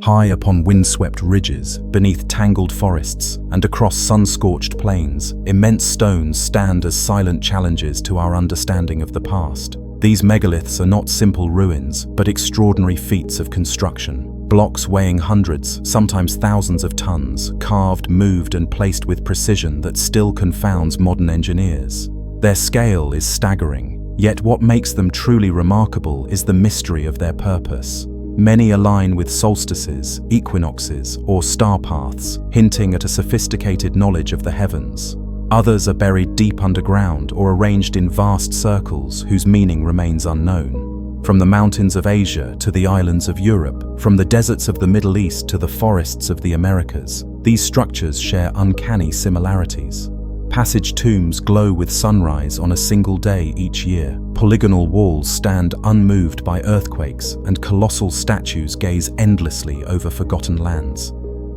High upon windswept ridges, beneath tangled forests, and across sun-scorched plains, immense stones stand as silent challenges to our understanding of the past. These megaliths are not simple ruins, but extraordinary feats of construction. Blocks weighing hundreds, sometimes thousands of tons, carved, moved, and placed with precision that still confounds modern engineers. Their scale is staggering, yet what makes them truly remarkable is the mystery of their purpose. Many align with solstices, equinoxes, or star paths, hinting at a sophisticated knowledge of the heavens. Others are buried deep underground or arranged in vast circles whose meaning remains unknown. From the mountains of Asia to the islands of Europe, from the deserts of the Middle East to the forests of the Americas, these structures share uncanny similarities. Passage tombs glow with sunrise on a single day each year. Polygonal walls stand unmoved by earthquakes, and colossal statues gaze endlessly over forgotten lands.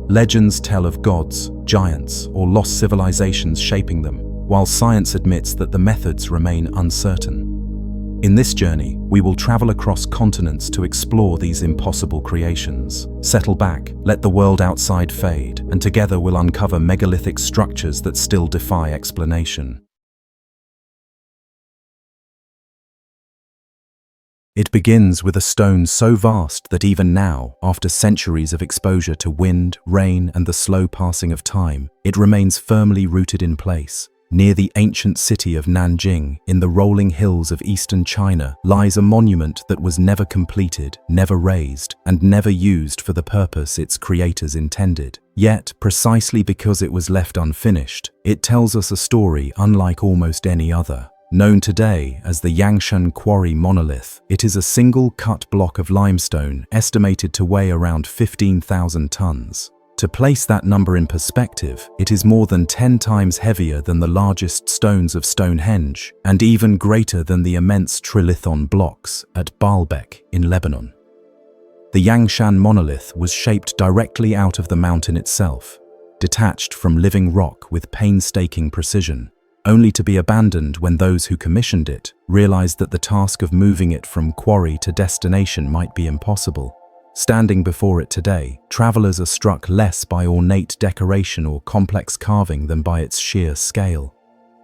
Legends tell of gods, giants, or lost civilizations shaping them, while science admits that the methods remain uncertain. In this journey, we will travel across continents to explore these impossible creations. Settle back, let the world outside fade, and together we'll uncover megalithic structures that still defy explanation. It begins with a stone so vast that even now, after centuries of exposure to wind, rain, and the slow passing of time, it remains firmly rooted in place. Near the ancient city of Nanjing, in the rolling hills of eastern China, lies a monument that was never completed, never raised, and never used for the purpose its creators intended. Yet, precisely because it was left unfinished, it tells us a story unlike almost any other. Known today as the Yang Shan quarry monolith, it is a single cut block of limestone estimated to weigh around 15,000 tons. To place that number in perspective, it is more than 10 times heavier than the largest stones of Stonehenge, and even greater than the immense trilithon blocks at Baalbek in Lebanon. The Yang Shan monolith was shaped directly out of the mountain itself, detached from living rock with painstaking precision, only to be abandoned when those who commissioned it realized that the task of moving it from quarry to destination might be impossible. Standing before it today, travelers are struck less by ornate decoration or complex carving than by its sheer scale.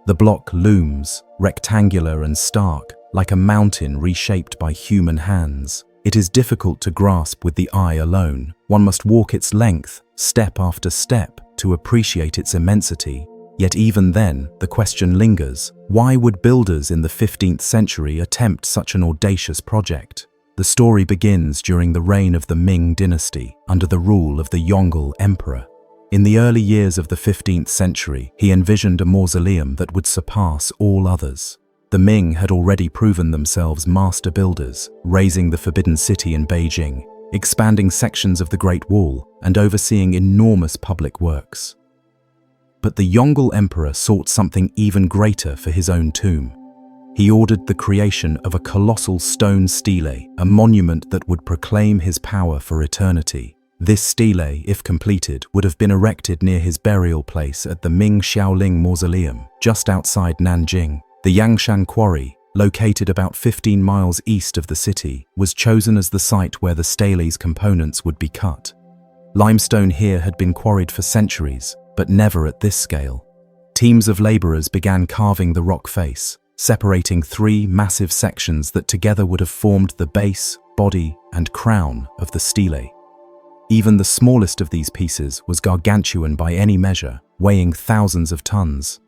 The block looms, rectangular and stark, like a mountain reshaped by human hands. It is difficult to grasp with the eye alone. One must walk its length, step after step, to appreciate its immensity. Yet even then, the question lingers, why would builders in the 15th century attempt such an audacious project? The story begins during the reign of the Ming dynasty, under the rule of the Yongle Emperor. In the early years of the 15th century, he envisioned a mausoleum that would surpass all others. The Ming had already proven themselves master builders, razing the Forbidden City in Beijing, expanding sections of the Great Wall, and overseeing enormous public works. But the Yongle Emperor sought something even greater for his own tomb. He ordered the creation of a colossal stone stele, a monument that would proclaim his power for eternity. This stele, if completed, would have been erected near his burial place at the Ming Xiaoling Mausoleum, just outside Nanjing. The Yang Shan quarry, located about 15 miles east of the city, was chosen as the site where the stele's components would be cut. Limestone here had been quarried for centuries, but never at this scale. Teams of laborers began carving the rock face, separating 3 massive sections that together would have formed the base, body, and crown of the stele. Even the smallest of these pieces was gargantuan by any measure, weighing thousands of tons.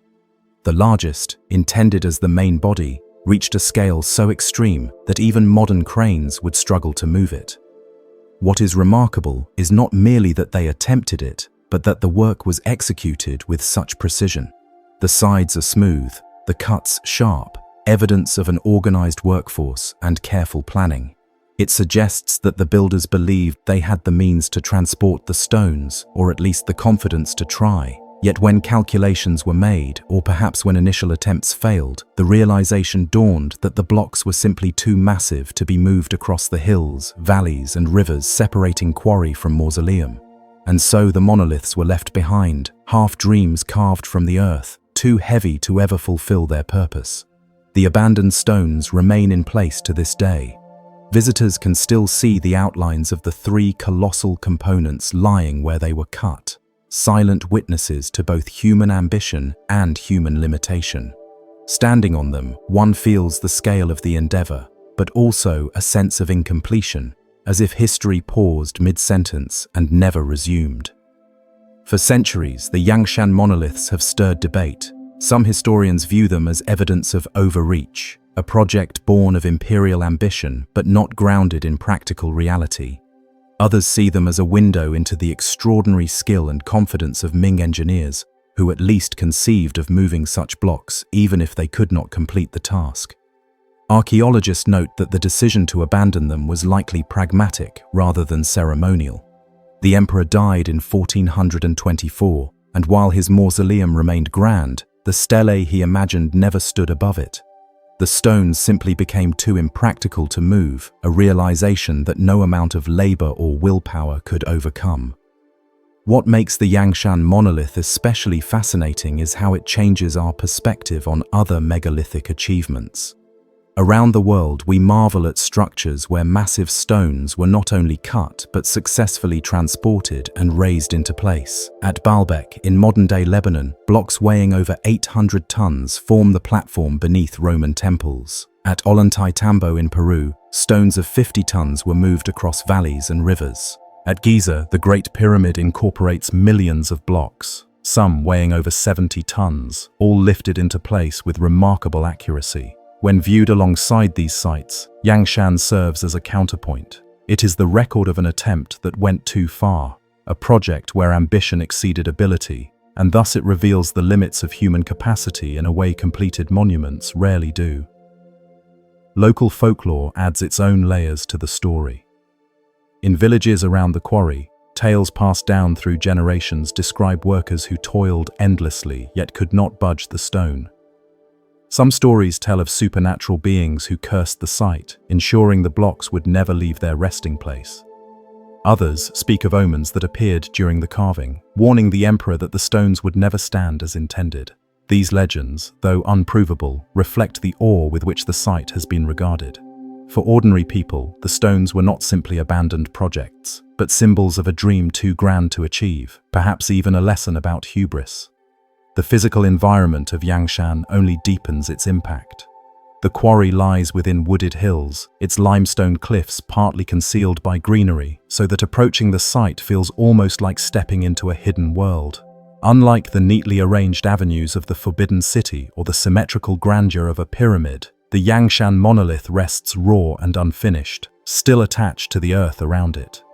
The largest, intended as the main body, reached a scale so extreme that even modern cranes would struggle to move it. What is remarkable is not merely that they attempted it, but that the work was executed with such precision. The sides are smooth, the cuts sharp, evidence of an organized workforce and careful planning. It suggests that the builders believed they had the means to transport the stones, or at least the confidence to try. Yet when calculations were made, or perhaps when initial attempts failed, the realization dawned that the blocks were simply too massive to be moved across the hills, valleys, and rivers separating quarry from mausoleum. And so the monoliths were left behind, half-dreams carved from the earth, too heavy to ever fulfill their purpose. The abandoned stones remain in place to this day. Visitors can still see the outlines of the three colossal components lying where they were cut, silent witnesses to both human ambition and human limitation. Standing on them, one feels the scale of the endeavor, but also a sense of incompletion, as if history paused mid-sentence and never resumed. For centuries, the Yang Shan monoliths have stirred debate. Some historians view them as evidence of overreach, a project born of imperial ambition but not grounded in practical reality. Others see them as a window into the extraordinary skill and confidence of Ming engineers, who at least conceived of moving such blocks even if they could not complete the task. Archaeologists note that the decision to abandon them was likely pragmatic rather than ceremonial. The emperor died in 1424, and while his mausoleum remained grand, the stele he imagined never stood above it. The stones simply became too impractical to move, a realization that no amount of labor or willpower could overcome. What makes the Yang Shan monolith especially fascinating is how it changes our perspective on other megalithic achievements. Around the world, we marvel at structures where massive stones were not only cut but successfully transported and raised into place. At Baalbek, in modern-day Lebanon, blocks weighing over 800 tons form the platform beneath Roman temples. At Ollantaytambo in Peru, stones of 50 tons were moved across valleys and rivers. At Giza, the Great Pyramid incorporates millions of blocks, some weighing over 70 tons, all lifted into place with remarkable accuracy. When viewed alongside these sites, Yang Shan serves as a counterpoint. It is the record of an attempt that went too far, a project where ambition exceeded ability, and thus it reveals the limits of human capacity in a way completed monuments rarely do. Local folklore adds its own layers to the story. In villages around the quarry, tales passed down through generations describe workers who toiled endlessly yet could not budge the stone. Some stories tell of supernatural beings who cursed the site, ensuring the blocks would never leave their resting place. Others speak of omens that appeared during the carving, warning the emperor that the stones would never stand as intended. These legends, though unprovable, reflect the awe with which the site has been regarded. For ordinary people, the stones were not simply abandoned projects, but symbols of a dream too grand to achieve, perhaps even a lesson about hubris. The physical environment of Yang Shan only deepens its impact. The quarry lies within wooded hills, its limestone cliffs partly concealed by greenery, so that approaching the site feels almost like stepping into a hidden world. Unlike the neatly arranged avenues of the Forbidden City or the symmetrical grandeur of a pyramid, the Yang Shan monolith rests raw and unfinished, still attached to the earth around it.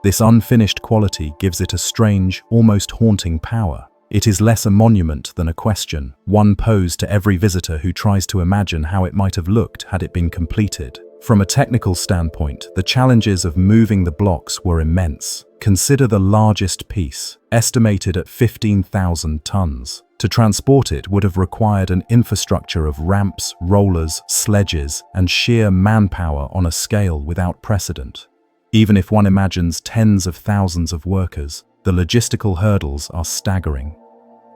This unfinished quality gives it a strange, almost haunting power. It is less a monument than a question, one posed to every visitor who tries to imagine how it might have looked had it been completed. From a technical standpoint, the challenges of moving the blocks were immense. Consider the largest piece, estimated at 15,000 tons. To transport it would have required an infrastructure of ramps, rollers, sledges, and sheer manpower on a scale without precedent. Even if one imagines tens of thousands of workers, the logistical hurdles are staggering.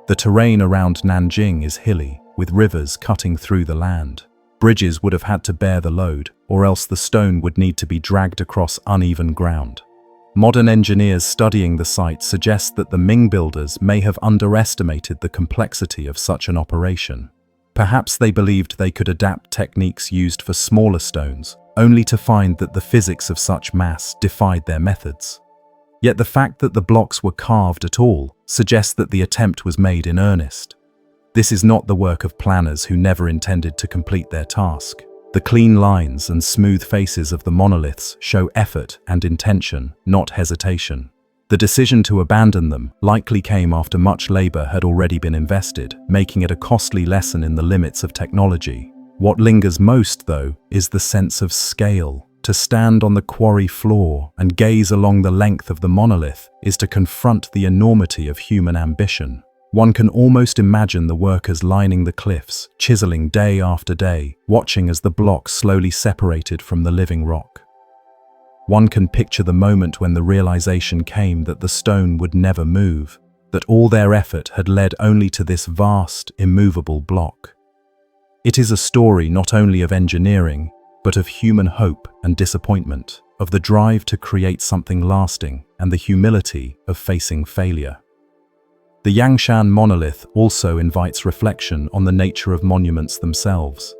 The terrain around Nanjing is hilly, with rivers cutting through the land. Bridges would have had to bear the load, or else the stone would need to be dragged across uneven ground. Modern engineers studying the site suggest that the Ming builders may have underestimated the complexity of such an operation. Perhaps they believed they could adapt techniques used for smaller stones, only to find that the physics of such mass defied their methods. Yet the fact that the blocks were carved at all suggests that the attempt was made in earnest. This is not the work of planners who never intended to complete their task. The clean lines and smooth faces of the monoliths show effort and intention, not hesitation. The decision to abandon them likely came after much labor had already been invested, making it a costly lesson in the limits of technology. What lingers most, though, is the sense of scale. To stand on the quarry floor and gaze along the length of the monolith is to confront the enormity of human ambition. One can almost imagine the workers lining the cliffs, chiseling day after day, watching as the blocks slowly separated from the living rock. One can picture the moment when the realization came that the stone would never move, that all their effort had led only to this vast, immovable block. It is a story not only of engineering, but of human hope and disappointment, of the drive to create something lasting and the humility of facing failure. The Yang Shan monolith also invites reflection on the nature of monuments themselves.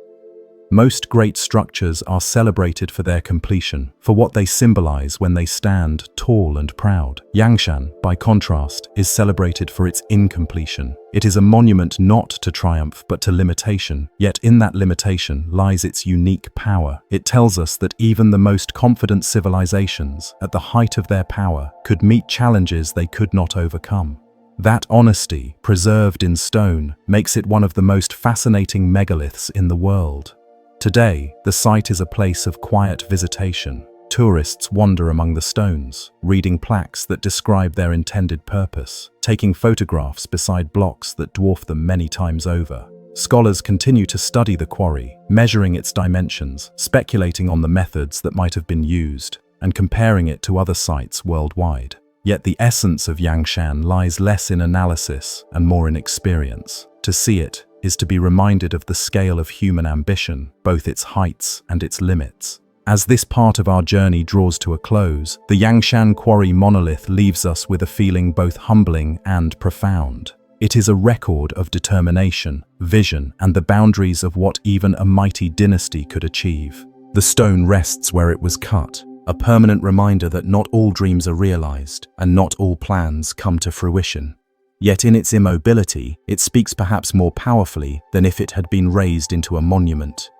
Most great structures are celebrated for their completion, for what they symbolize when they stand tall and proud. Yang Shan, by contrast, is celebrated for its incompletion. It is a monument not to triumph but to limitation, yet in that limitation lies its unique power. It tells us that even the most confident civilizations, at the height of their power, could meet challenges they could not overcome. That honesty, preserved in stone, makes it one of the most fascinating megaliths in the world. Today, the site is a place of quiet visitation. Tourists wander among the stones, reading plaques that describe their intended purpose, taking photographs beside blocks that dwarf them many times over. Scholars continue to study the quarry, measuring its dimensions, speculating on the methods that might have been used, and comparing it to other sites worldwide. Yet the essence of Yang Shan lies less in analysis and more in experience. To see it is to be reminded of the scale of human ambition, both its heights and its limits. As this part of our journey draws to a close, the Yang Shan quarry monolith leaves us with a feeling both humbling and profound. It is a record of determination, vision, and the boundaries of what even a mighty dynasty could achieve. The stone rests where it was cut, a permanent reminder that not all dreams are realized and not all plans come to fruition. Yet in its immobility, it speaks perhaps more powerfully than if it had been raised into a monument.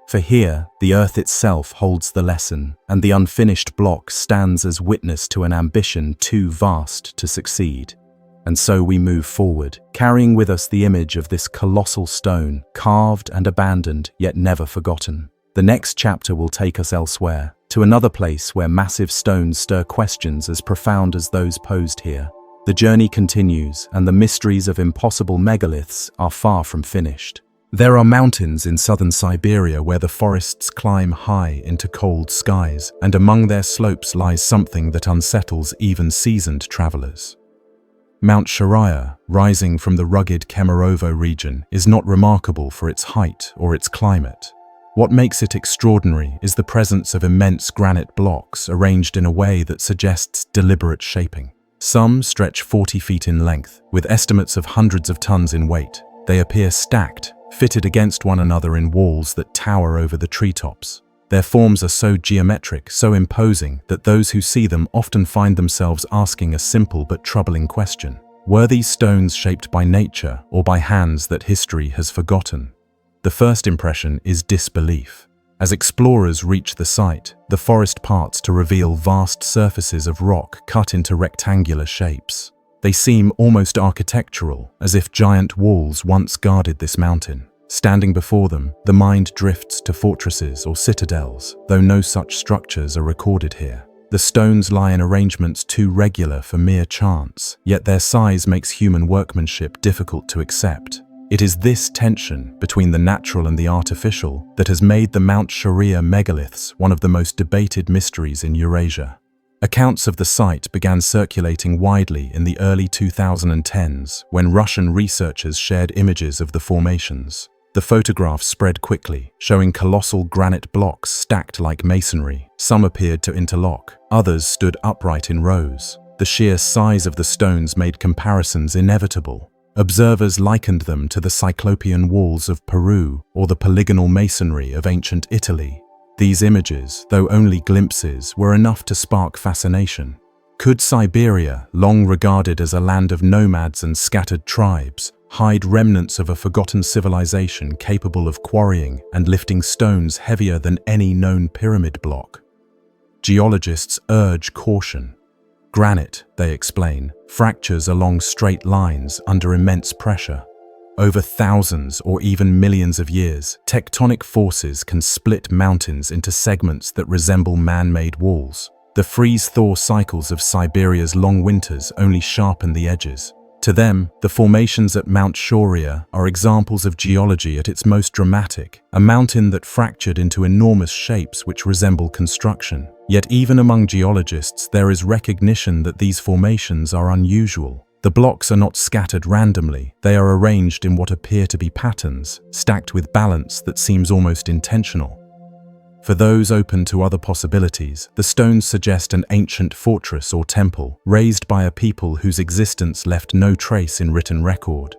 For here, the earth itself holds the lesson, and the unfinished block stands as witness to an ambition too vast to succeed. And so we move forward, carrying with us the image of this colossal stone, carved and abandoned, yet never forgotten. The next chapter will take us elsewhere, to another place where massive stones stir questions as profound as those posed here. The journey continues, and the mysteries of impossible megaliths are far from finished. There are mountains in southern Siberia where the forests climb high into cold skies, and among their slopes lies something that unsettles even seasoned travelers. Mount Shoria, rising from the rugged Kemerovo region, is not remarkable for its height or its climate. What makes it extraordinary is the presence of immense granite blocks arranged in a way that suggests deliberate shaping. Some stretch 40 feet in length, with estimates of hundreds of tons in weight. They appear stacked, fitted against one another in walls that tower over the treetops. Their forms are so geometric, so imposing, that those who see them often find themselves asking a simple but troubling question. Were these stones shaped by nature or by hands that history has forgotten? The first impression is disbelief. As explorers reach the site, the forest parts to reveal vast surfaces of rock cut into rectangular shapes. They seem almost architectural, as if giant walls once guarded this mountain. Standing before them, the mind drifts to fortresses or citadels, though no such structures are recorded here. The stones lie in arrangements too regular for mere chance, yet their size makes human workmanship difficult to accept. It is this tension between the natural and the artificial that has made the Mount Shoria megaliths one of the most debated mysteries in Eurasia. Accounts of the site began circulating widely in the early 2010s when Russian researchers shared images of the formations. The photographs spread quickly, showing colossal granite blocks stacked like masonry. Some appeared to interlock, others stood upright in rows. The sheer size of the stones made comparisons inevitable. Observers likened them to the Cyclopean walls of Peru or the polygonal masonry of ancient Italy. These images, though only glimpses, were enough to spark fascination. Could Siberia, long regarded as a land of nomads and scattered tribes, hide remnants of a forgotten civilization capable of quarrying and lifting stones heavier than any known pyramid block? Geologists urge caution. Granite, they explain, fractures along straight lines under immense pressure. Over thousands or even millions of years, tectonic forces can split mountains into segments that resemble man-made walls. The freeze-thaw cycles of Siberia's long winters only sharpen the edges. To them, the formations at Mount Shoria are examples of geology at its most dramatic, a mountain that fractured into enormous shapes which resemble construction. Yet even among geologists, there is recognition that these formations are unusual. The blocks are not scattered randomly, they are arranged in what appear to be patterns, stacked with balance that seems almost intentional. For those open to other possibilities, the stones suggest an ancient fortress or temple, raised by a people whose existence left no trace in written record.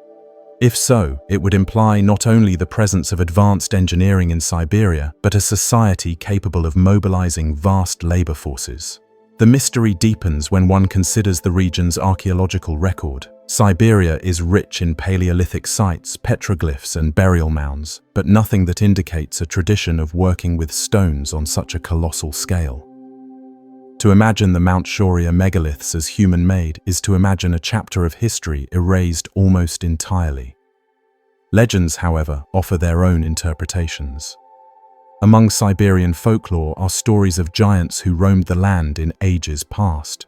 If so, it would imply not only the presence of advanced engineering in Siberia, but a society capable of mobilizing vast labor forces. The mystery deepens when one considers the region's archaeological record. Siberia is rich in Paleolithic sites, petroglyphs and burial mounds, but nothing that indicates a tradition of working with stones on such a colossal scale. To imagine the Mount Shoria megaliths as human-made is to imagine a chapter of history erased almost entirely. Legends, however, offer their own interpretations. Among Siberian folklore are stories of giants who roamed the land in ages past.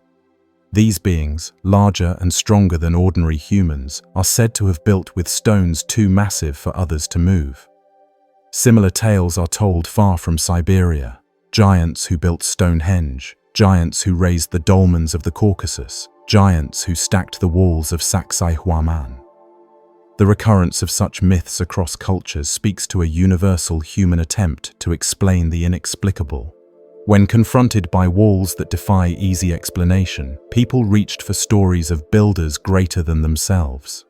These beings, larger and stronger than ordinary humans, are said to have built with stones too massive for others to move. Similar tales are told far from Siberia: giants who built Stonehenge, giants who raised the dolmens of the Caucasus, giants who stacked the walls of Sacsayhuaman. The recurrence of such myths across cultures speaks to a universal human attempt to explain the inexplicable. When confronted by walls that defy easy explanation, people reached for stories of builders greater than themselves.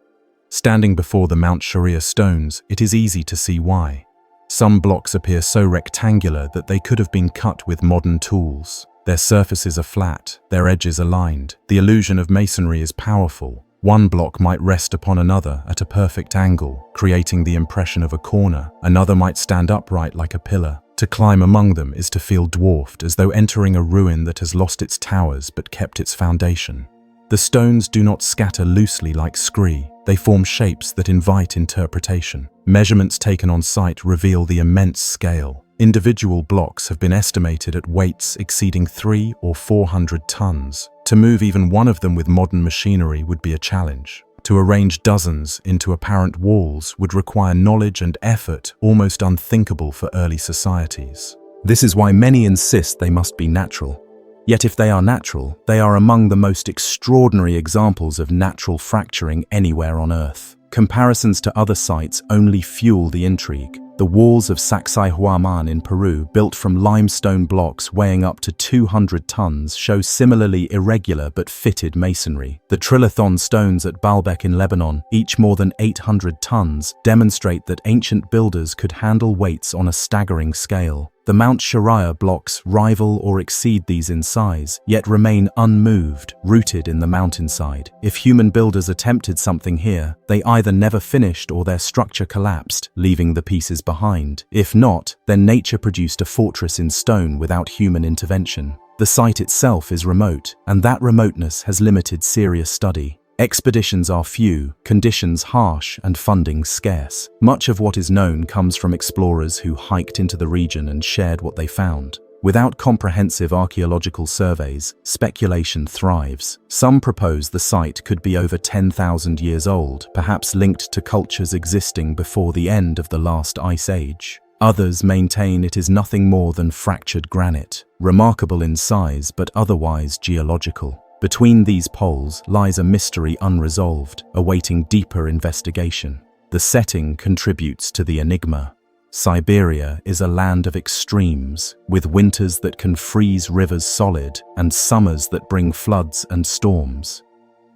Standing before the Mount Shoria stones, it is easy to see why. Some blocks appear so rectangular that they could have been cut with modern tools. Their surfaces are flat, their edges aligned. The illusion of masonry is powerful. One block might rest upon another at a perfect angle, creating the impression of a corner. Another might stand upright like a pillar. To climb among them is to feel dwarfed, as though entering a ruin that has lost its towers but kept its foundation. The stones do not scatter loosely like scree. They form shapes that invite interpretation. Measurements taken on site reveal the immense scale. Individual blocks have been estimated at weights exceeding 300 or 400 tons. To move even one of them with modern machinery would be a challenge. To arrange dozens into apparent walls would require knowledge and effort almost unthinkable for early societies. This is why many insist they must be natural. Yet if they are natural, they are among the most extraordinary examples of natural fracturing anywhere on Earth. Comparisons to other sites only fuel the intrigue. The walls of Sacsayhuaman in Peru, built from limestone blocks weighing up to 200 tons, show similarly irregular but fitted masonry. The trilithon stones at Baalbek in Lebanon, each more than 800 tons, demonstrate that ancient builders could handle weights on a staggering scale. The Mount Shoria blocks rival or exceed these in size, yet remain unmoved, rooted in the mountainside. If human builders attempted something here, they either never finished or their structure collapsed, leaving the pieces behind. If not, then nature produced a fortress in stone without human intervention. The site itself is remote, and that remoteness has limited serious study. Expeditions are few, conditions harsh, and funding scarce. Much of what is known comes from explorers who hiked into the region and shared what they found. Without comprehensive archaeological surveys, speculation thrives. Some propose the site could be over 10,000 years old, perhaps linked to cultures existing before the end of the last ice age. Others maintain it is nothing more than fractured granite, remarkable in size but otherwise geological. Between these poles lies a mystery unresolved, awaiting deeper investigation. The setting contributes to the enigma. Siberia is a land of extremes, with winters that can freeze rivers solid and summers that bring floods and storms.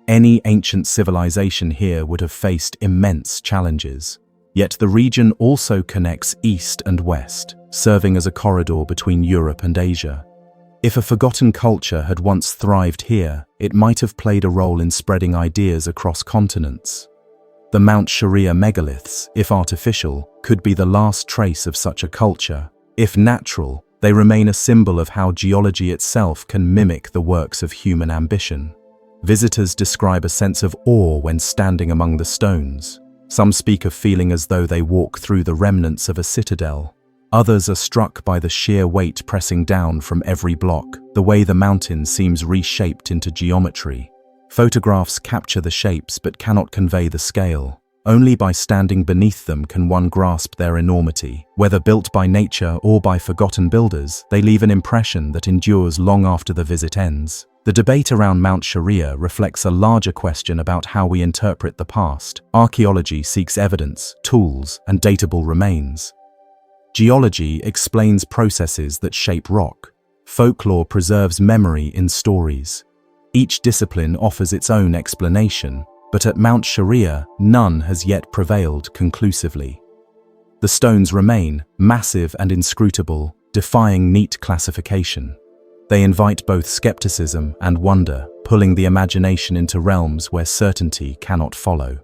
Any ancient civilization here would have faced immense challenges. Yet the region also connects east and west, serving as a corridor between Europe and Asia. If a forgotten culture had once thrived here, it might have played a role in spreading ideas across continents. The Mount Shoria megaliths, if artificial, could be the last trace of such a culture. If natural, they remain a symbol of how geology itself can mimic the works of human ambition. Visitors describe a sense of awe when standing among the stones. Some speak of feeling as though they walk through the remnants of a citadel. Others are struck by the sheer weight pressing down from every block, the way the mountain seems reshaped into geometry. Photographs capture the shapes but cannot convey the scale. Only by standing beneath them can one grasp their enormity. Whether built by nature or by forgotten builders, they leave an impression that endures long after the visit ends. The debate around Mount Shoria reflects a larger question about how we interpret the past. Archaeology seeks evidence, tools, and datable remains. Geology explains processes that shape rock. Folklore preserves memory in stories. Each discipline offers its own explanation, but at Mount Shoria, none has yet prevailed conclusively. The stones remain, massive and inscrutable, defying neat classification. They invite both skepticism and wonder, pulling the imagination into realms where certainty cannot follow.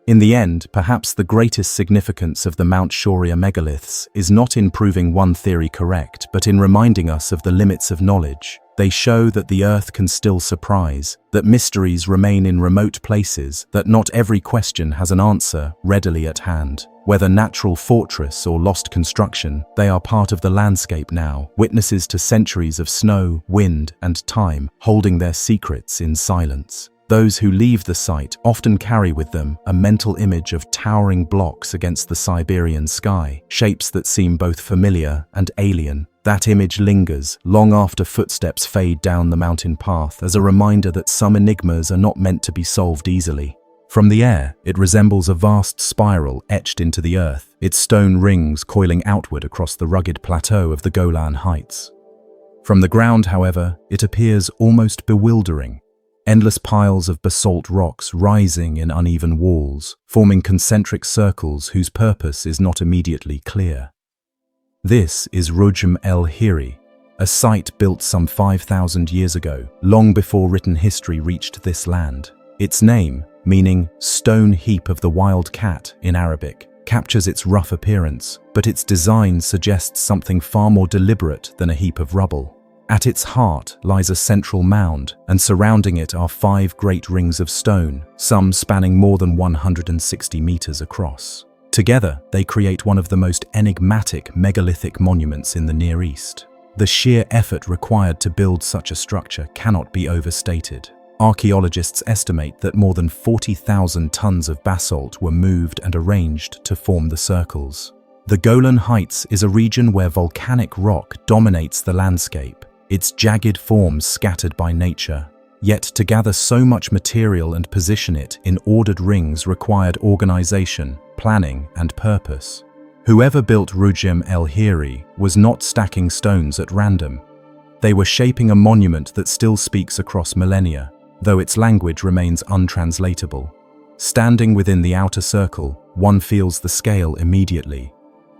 In the end, perhaps the greatest significance of the Mount Shoria megaliths is not in proving one theory correct, but in reminding us of the limits of knowledge. They show that the earth can still surprise, that mysteries remain in remote places, that not every question has an answer readily at hand. Whether natural fortress or lost construction, they are part of the landscape now, witnesses to centuries of snow, wind, and time, holding their secrets in silence. Those who leave the site often carry with them a mental image of towering blocks against the Siberian sky, shapes that seem both familiar and alien. That image lingers long after footsteps fade down the mountain path as a reminder that some enigmas are not meant to be solved easily. From the air, it resembles a vast spiral etched into the earth, its stone rings coiling outward across the rugged plateau of the Golan Heights. From the ground, however, it appears almost bewildering. Endless piles of basalt rocks rising in uneven walls, forming concentric circles whose purpose is not immediately clear. This is Roujam Elhiri, a site built some 5,000 years ago, long before written history reached this land. Its name, meaning stone heap of the wild cat in Arabic, captures its rough appearance, but its design suggests something far more deliberate than a heap of rubble. At its heart lies a central mound, and surrounding it are 5 great rings of stone, some spanning more than 160 meters across. Together, they create one of the most enigmatic megalithic monuments in the Near East. The sheer effort required to build such a structure cannot be overstated. Archaeologists estimate that more than 40,000 tons of basalt were moved and arranged to form the circles. The Golan Heights is a region where volcanic rock dominates the landscape, its jagged forms scattered by nature. Yet to gather so much material and position it in ordered rings required organization, planning, and purpose. Whoever built Roujam Elhiri was not stacking stones at random. They were shaping a monument that still speaks across millennia, though its language remains untranslatable. Standing within the outer circle, one feels the scale immediately.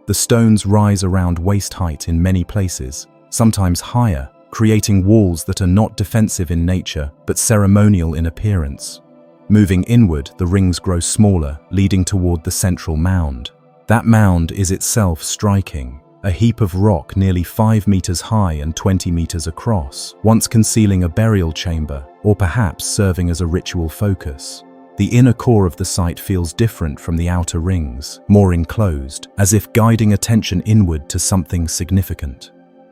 The stones rise around waist height in many places, sometimes higher, creating walls that are not defensive in nature but ceremonial in appearance. Moving inward, the rings grow smaller, leading toward the central mound. That mound is itself striking, a heap of rock nearly 5 meters high and 20 meters across, once concealing a burial chamber, or perhaps serving as a ritual focus. The inner core of the site feels different from the outer rings, more enclosed, as if guiding attention inward to something significant.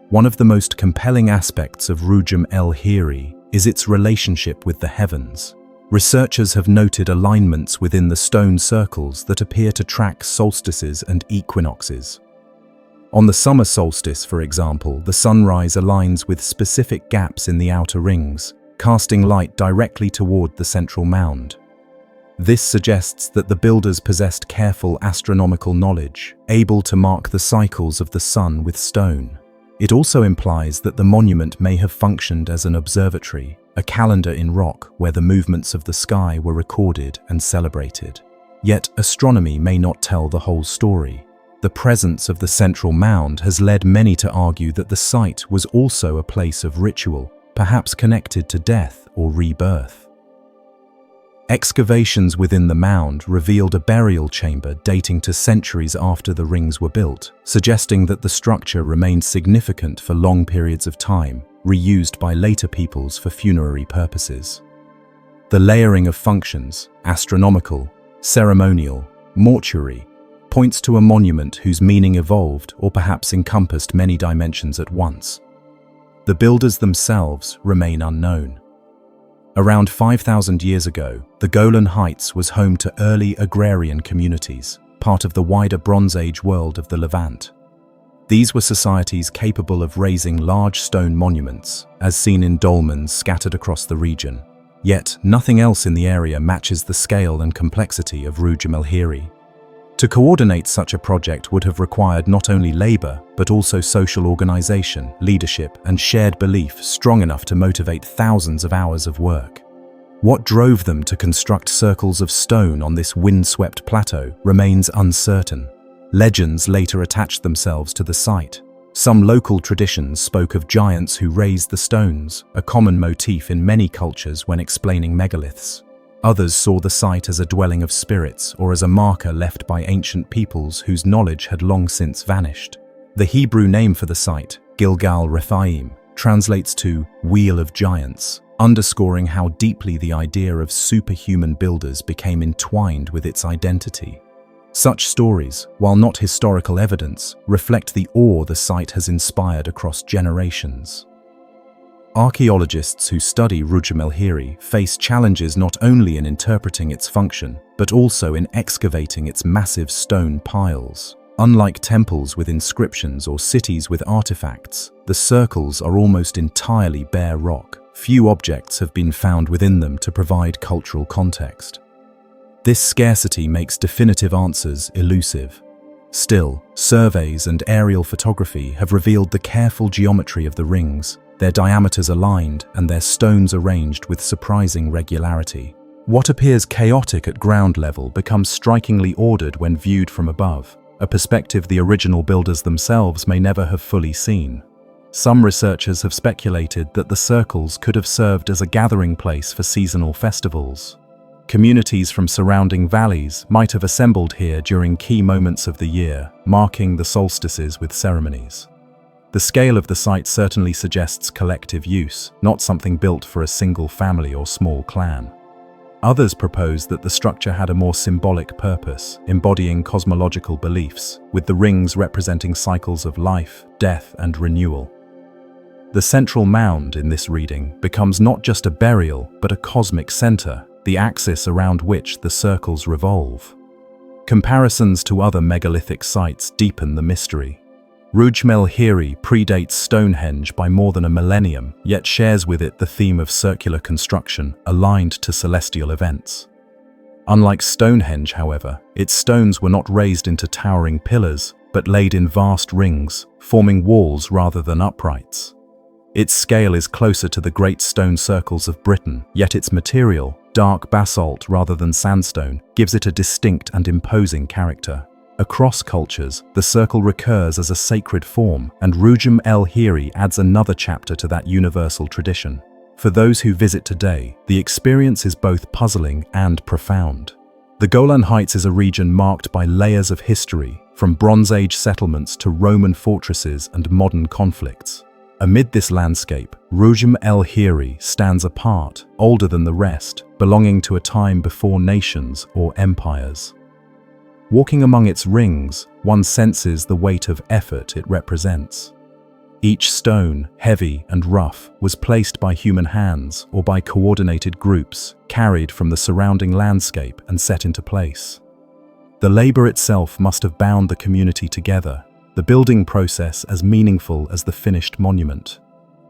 One of the most compelling aspects of Roujam Elhiri is its relationship with the heavens. Researchers have noted alignments within the stone circles that appear to track solstices and equinoxes. On the summer solstice, for example, the sunrise aligns with specific gaps in the outer rings, casting light directly toward the central mound. This suggests that the builders possessed careful astronomical knowledge, able to mark the cycles of the sun with stone. It also implies that the monument may have functioned as an observatory, a calendar in rock where the movements of the sky were recorded and celebrated. Yet astronomy may not tell the whole story. The presence of the central mound has led many to argue that the site was also a place of ritual, perhaps connected to death or rebirth. Excavations within the mound revealed a burial chamber dating to centuries after the rings were built, suggesting that the structure remained significant for long periods of time, reused by later peoples for funerary purposes. The layering of functions, astronomical, ceremonial, mortuary, points to a monument whose meaning evolved or perhaps encompassed many dimensions at once. The builders themselves remain unknown. Around 5,000 years ago, the Golan Heights was home to early agrarian communities, part of the wider Bronze Age world of the Levant. These were societies capable of raising large stone monuments, as seen in dolmens scattered across the region. Yet, nothing else in the area matches the scale and complexity of Roujam Elhiri. To coordinate such a project would have required not only labor, but also social organization, leadership, and shared belief strong enough to motivate thousands of hours of work. What drove them to construct circles of stone on this windswept plateau remains uncertain. Legends later attached themselves to the site. Some local traditions spoke of giants who raised the stones, a common motif in many cultures when explaining megaliths. Others saw the site as a dwelling of spirits or as a marker left by ancient peoples whose knowledge had long since vanished. The Hebrew name for the site, Gilgal Rephaim, translates to Wheel of Giants, underscoring how deeply the idea of superhuman builders became entwined with its identity. Such stories, while not historical evidence, reflect the awe the site has inspired across generations. Archaeologists who study Roujam Elhiri face challenges not only in interpreting its function, but also in excavating its massive stone piles. Unlike temples with inscriptions or cities with artifacts, the circles are almost entirely bare rock. Few objects have been found within them to provide cultural context. This scarcity makes definitive answers elusive. Still, surveys and aerial photography have revealed the careful geometry of the rings, their diameters aligned and their stones arranged with surprising regularity. What appears chaotic at ground level becomes strikingly ordered when viewed from above, a perspective the original builders themselves may never have fully seen. Some researchers have speculated that the circles could have served as a gathering place for seasonal festivals. Communities from surrounding valleys might have assembled here during key moments of the year, marking the solstices with ceremonies. The scale of the site certainly suggests collective use, not something built for a single family or small clan. Others propose that the structure had a more symbolic purpose, embodying cosmological beliefs, with the rings representing cycles of life, death, and renewal. The central mound in this reading becomes not just a burial, but a cosmic center, the axis around which the circles revolve. Comparisons to other megalithic sites deepen the mystery. Roujam Elhiri predates Stonehenge by more than a millennium, yet shares with it the theme of circular construction aligned to celestial events. Unlike Stonehenge, however, its stones were not raised into towering pillars, but laid in vast rings, forming walls rather than uprights. Its scale is closer to the great stone circles of Britain, yet its material, dark basalt rather than sandstone, gives it a distinct and imposing character. Across cultures, the circle recurs as a sacred form, and Roujam Elhiri adds another chapter to that universal tradition. For those who visit today, the experience is both puzzling and profound. The Golan Heights is a region marked by layers of history, from Bronze Age settlements to Roman fortresses and modern conflicts. Amid this landscape, Roujam Elhiri stands apart, older than the rest, belonging to a time before nations or empires. Walking among its rings, one senses the weight of effort it represents. Each stone, heavy and rough, was placed by human hands or by coordinated groups, carried from the surrounding landscape and set into place. The labor itself must have bound the community together, the building process as meaningful as the finished monument.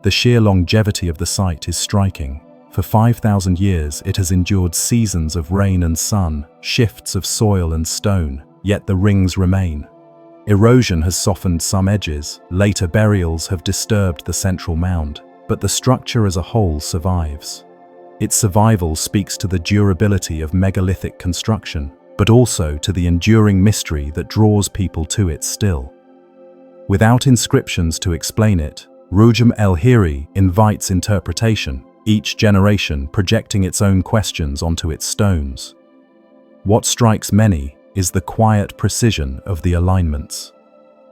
The sheer longevity of the site is striking. For 5,000 years, it has endured seasons of rain and sun, shifts of soil and stone, yet the rings remain. Erosion has softened some edges, later burials have disturbed the central mound, but the structure as a whole survives. Its survival speaks to the durability of megalithic construction, but also to the enduring mystery that draws people to it still. Without inscriptions to explain it, Roujam Elhiri invites interpretation, each generation projecting its own questions onto its stones. What strikes many is the quiet precision of the alignments.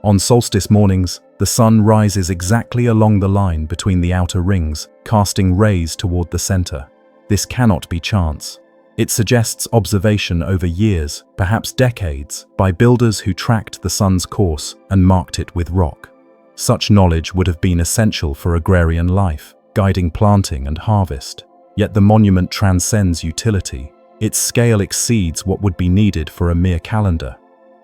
On solstice mornings, the sun rises exactly along the line between the outer rings, casting rays toward the center. This cannot be chance. It suggests observation over years, perhaps decades, by builders who tracked the sun's course and marked it with rock. Such knowledge would have been essential for agrarian life, guiding planting and harvest. Yet the monument transcends utility. Its scale exceeds what would be needed for a mere calendar.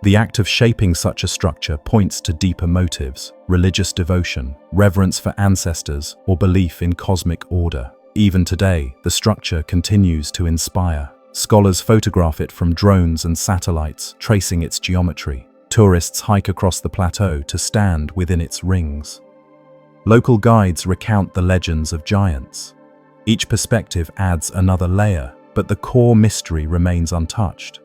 The act of shaping such a structure points to deeper motives: religious devotion, reverence for ancestors, or belief in cosmic order. Even today, the structure continues to inspire. Scholars photograph it from drones and satellites, tracing its geometry. Tourists hike across the plateau to stand within its rings. Local guides recount the legends of giants. Each perspective adds another layer, but the core mystery remains untouched.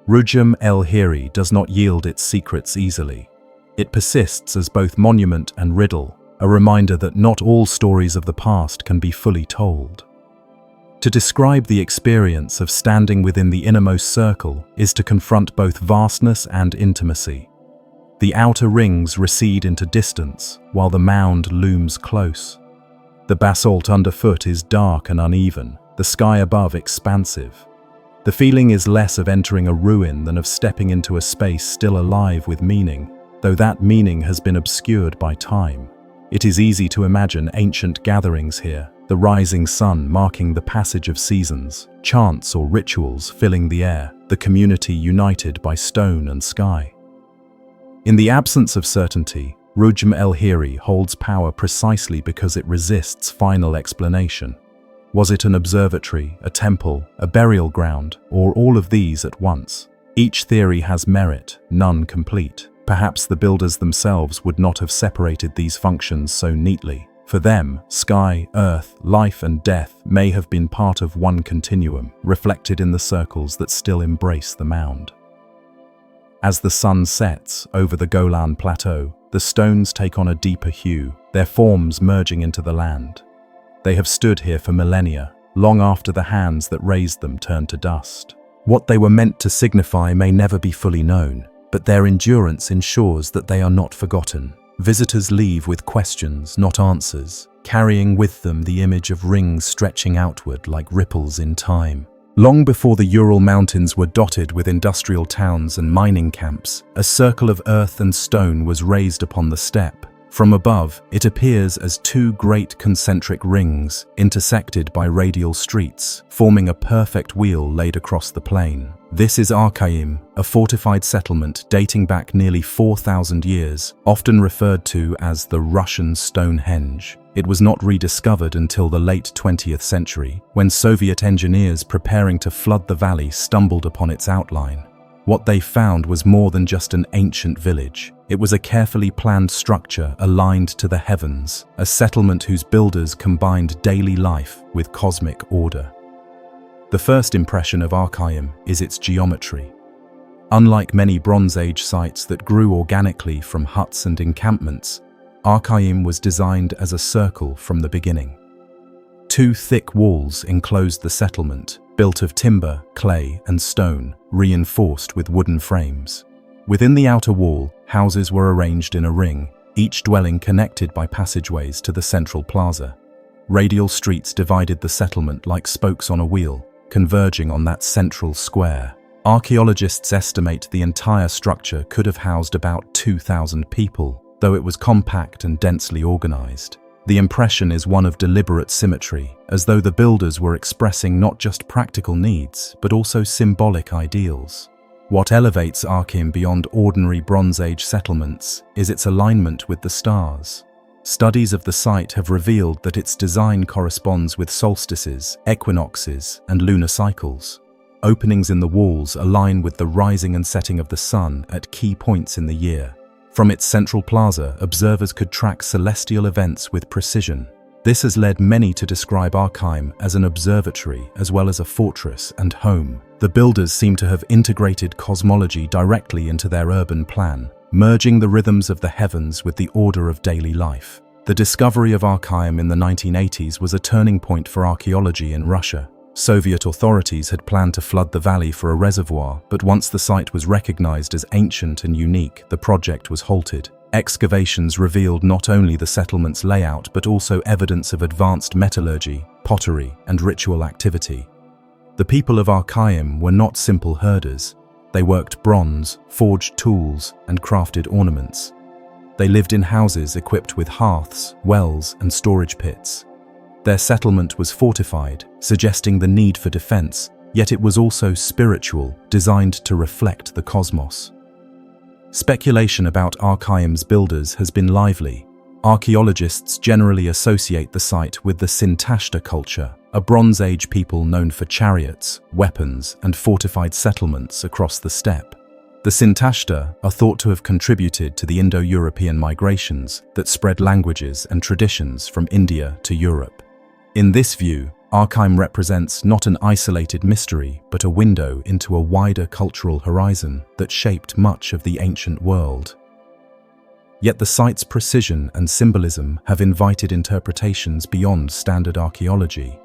Roujam Elhiri does not yield its secrets easily. It persists as both monument and riddle, a reminder that not all stories of the past can be fully told. To describe the experience of standing within the innermost circle is to confront both vastness and intimacy. The outer rings recede into distance, while the mound looms close. The basalt underfoot is dark and uneven, the sky above expansive. The feeling is less of entering a ruin than of stepping into a space still alive with meaning, though that meaning has been obscured by time. It is easy to imagine ancient gatherings here, the rising sun marking the passage of seasons, chants or rituals filling the air, the community united by stone and sky. In the absence of certainty, Roujam Elhiri holds power precisely because it resists final explanation. Was it an observatory, a temple, a burial ground, or all of these at once? Each theory has merit, none complete. Perhaps the builders themselves would not have separated these functions so neatly. For them, sky, earth, life and death may have been part of one continuum, reflected in the circles that still embrace the mound. As the sun sets over the Golan Plateau, the stones take on a deeper hue, their forms merging into the land. They have stood here for millennia, long after the hands that raised them turned to dust. What they were meant to signify may never be fully known, but their endurance ensures that they are not forgotten. Visitors leave with questions, not answers, carrying with them the image of rings stretching outward like ripples in time. Long before the Ural Mountains were dotted with industrial towns and mining camps, a circle of earth and stone was raised upon the steppe. From above, it appears as two great concentric rings, intersected by radial streets, forming a perfect wheel laid across the plain. This is Arkim, a fortified settlement dating back nearly 4,000 years, often referred to as the Russian Stonehenge. It was not rediscovered until the late 20th century, when Soviet engineers preparing to flood the valley stumbled upon its outline. What they found was more than just an ancient village. It was a carefully planned structure aligned to the heavens, a settlement whose builders combined daily life with cosmic order. The first impression of Arkim is its geometry. Unlike many Bronze Age sites that grew organically from huts and encampments, Arkim was designed as a circle from the beginning. Two thick walls enclosed the settlement, built of timber, clay, and stone, reinforced with wooden frames. Within the outer wall, houses were arranged in a ring, each dwelling connected by passageways to the central plaza. Radial streets divided the settlement like spokes on a wheel, converging on that central square. Archaeologists estimate the entire structure could have housed about 2,000 people, though it was compact and densely organized. The impression is one of deliberate symmetry, as though the builders were expressing not just practical needs, but also symbolic ideals. What elevates Arkim beyond ordinary Bronze Age settlements is its alignment with the stars. Studies of the site have revealed that its design corresponds with solstices, equinoxes, and lunar cycles. Openings in the walls align with the rising and setting of the sun at key points in the year. From its central plaza, observers could track celestial events with precision. This has led many to describe Arkim as an observatory as well as a fortress and home. The builders seem to have integrated cosmology directly into their urban plan, merging the rhythms of the heavens with the order of daily life. The discovery of Arkim in the 1980s was a turning point for archaeology in Russia. Soviet authorities had planned to flood the valley for a reservoir, but once the site was recognized as ancient and unique, the project was halted. Excavations revealed not only the settlement's layout, but also evidence of advanced metallurgy, pottery, and ritual activity. The people of Arkim were not simple herders. They worked bronze, forged tools, and crafted ornaments. They lived in houses equipped with hearths, wells, and storage pits. Their settlement was fortified, suggesting the need for defense, yet it was also spiritual, designed to reflect the cosmos. Speculation about Arkim's builders has been lively. Archaeologists generally associate the site with the Sintashta culture, a Bronze Age people known for chariots, weapons, and fortified settlements across the steppe. The Sintashta are thought to have contributed to the Indo-European migrations that spread languages and traditions from India to Europe. In this view, Arkim represents not an isolated mystery, but a window into a wider cultural horizon that shaped much of the ancient world. Yet the site's precision and symbolism have invited interpretations beyond standard archaeology.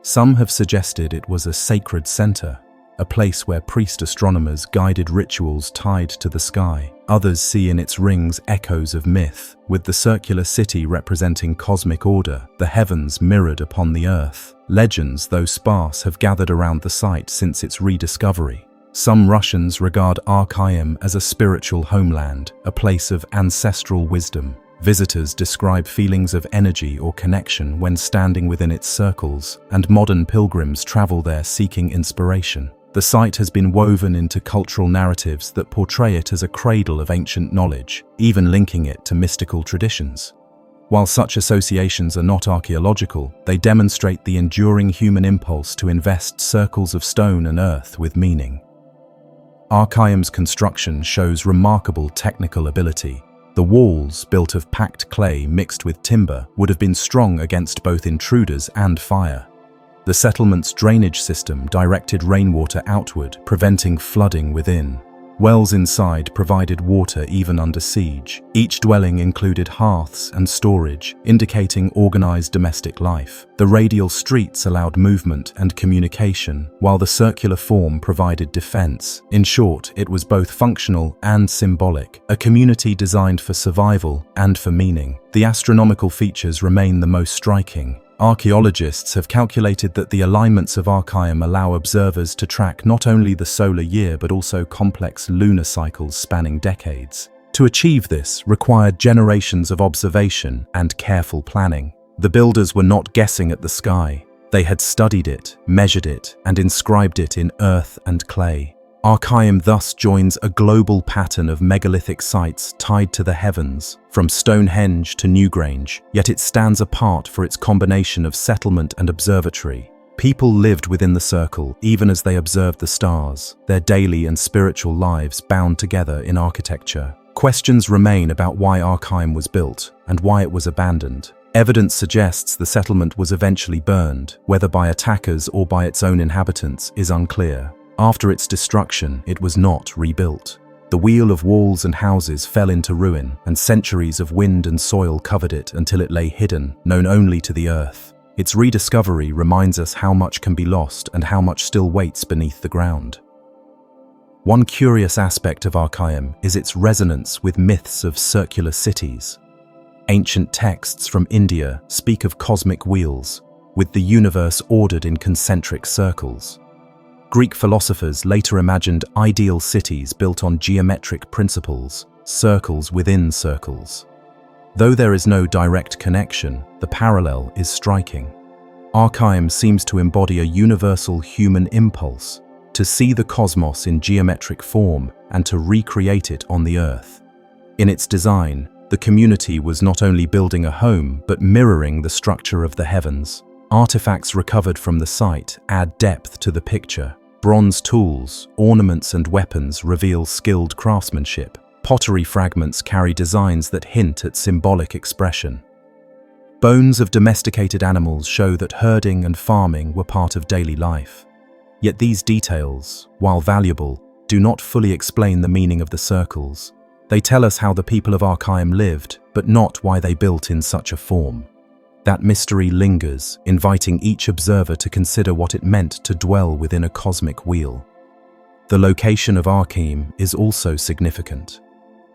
Some have suggested it was a sacred center, a place where priest astronomers guided rituals tied to the sky. Others see in its rings echoes of myth, with the circular city representing cosmic order, the heavens mirrored upon the earth. Legends, though sparse, have gathered around the site since its rediscovery. Some Russians regard Arkim as a spiritual homeland, a place of ancestral wisdom. Visitors describe feelings of energy or connection when standing within its circles, and modern pilgrims travel there seeking inspiration. The site has been woven into cultural narratives that portray it as a cradle of ancient knowledge, even linking it to mystical traditions. While such associations are not archaeological, they demonstrate the enduring human impulse to invest circles of stone and earth with meaning. Arkim's construction shows remarkable technical ability. The walls, built of packed clay mixed with timber, would have been strong against both intruders and fire. The settlement's drainage system directed rainwater outward, preventing flooding within. Wells inside provided water even under siege. Each dwelling included hearths and storage, indicating organized domestic life. The radial streets allowed movement and communication, while the circular form provided defense. In short, it was both functional and symbolic, a community designed for survival and for meaning. The astronomical features remain the most striking. Archaeologists have calculated that the alignments of Arkim allow observers to track not only the solar year but also complex lunar cycles spanning decades. To achieve this required generations of observation and careful planning. The builders were not guessing at the sky. They had studied it, measured it, and inscribed it in earth and clay. Arkim thus joins a global pattern of megalithic sites tied to the heavens, from Stonehenge to Newgrange, yet it stands apart for its combination of settlement and observatory. People lived within the circle even as they observed the stars, their daily and spiritual lives bound together in architecture. Questions remain about why Arkim was built and why it was abandoned. Evidence suggests the settlement was eventually burned, whether by attackers or by its own inhabitants is unclear. After its destruction, it was not rebuilt. The wheel of walls and houses fell into ruin, and centuries of wind and soil covered it until it lay hidden, known only to the earth. Its rediscovery reminds us how much can be lost and how much still waits beneath the ground. One curious aspect of Arkim is its resonance with myths of circular cities. Ancient texts from India speak of cosmic wheels, with the universe ordered in concentric circles. Greek philosophers later imagined ideal cities built on geometric principles, circles within circles. Though there is no direct connection, the parallel is striking. Arkim seems to embody a universal human impulse to see the cosmos in geometric form and to recreate it on the earth. In its design, the community was not only building a home, but mirroring the structure of the heavens. Artifacts recovered from the site add depth to the picture. Bronze tools, ornaments and weapons reveal skilled craftsmanship. Pottery fragments carry designs that hint at symbolic expression. Bones of domesticated animals show that herding and farming were part of daily life. Yet these details, while valuable, do not fully explain the meaning of the circles. They tell us how the people of Arkim lived, but not why they built in such a form. That mystery lingers, inviting each observer to consider what it meant to dwell within a cosmic wheel. The location of Arkim is also significant.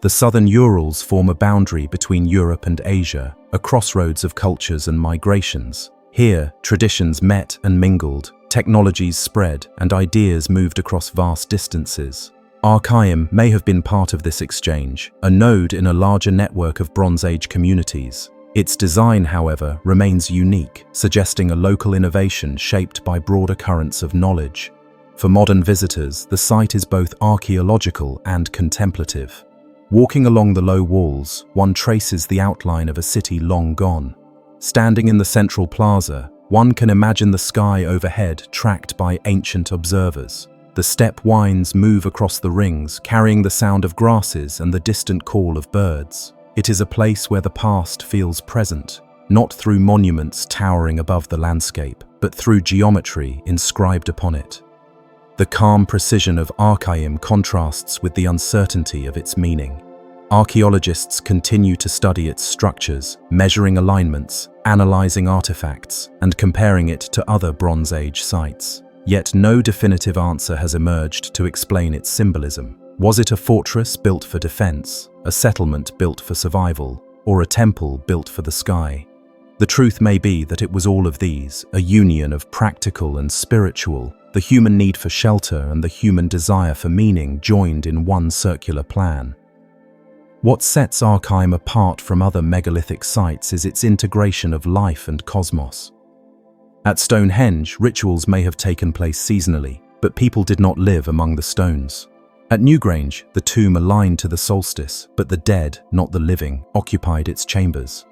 The southern Urals form a boundary between Europe and Asia, a crossroads of cultures and migrations. Here, traditions met and mingled, technologies spread, and ideas moved across vast distances. Arkim may have been part of this exchange, a node in a larger network of Bronze Age communities. Its design, however, remains unique, suggesting a local innovation shaped by broader currents of knowledge. For modern visitors, the site is both archaeological and contemplative. Walking along the low walls, one traces the outline of a city long gone. Standing in the central plaza, one can imagine the sky overhead tracked by ancient observers. The step winds move across the rings, carrying the sound of grasses and the distant call of birds. It is a place where the past feels present, not through monuments towering above the landscape, but through geometry inscribed upon it. The calm precision of Arkim contrasts with the uncertainty of its meaning. Archaeologists continue to study its structures, measuring alignments, analyzing artifacts, and comparing it to other Bronze Age sites. Yet no definitive answer has emerged to explain its symbolism. Was it a fortress built for defense, a settlement built for survival, or a temple built for the sky? The truth may be that it was all of these, a union of practical and spiritual, the human need for shelter and the human desire for meaning joined in one circular plan. What sets Arkim apart from other megalithic sites is its integration of life and cosmos. At Stonehenge, rituals may have taken place seasonally, but people did not live among the stones. At Newgrange, the tomb aligned to the solstice, but the dead, not the living, occupied its chambers.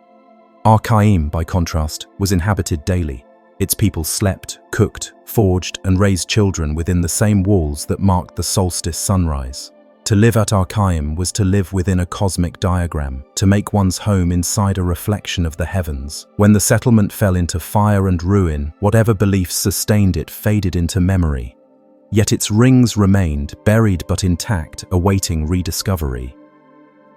Arkim, by contrast, was inhabited daily. Its people slept, cooked, forged, and raised children within the same walls that marked the solstice sunrise. To live at Arkim was to live within a cosmic diagram, to make one's home inside a reflection of the heavens. When the settlement fell into fire and ruin, whatever beliefs sustained it faded into memory. Yet its rings remained, buried but intact, awaiting rediscovery.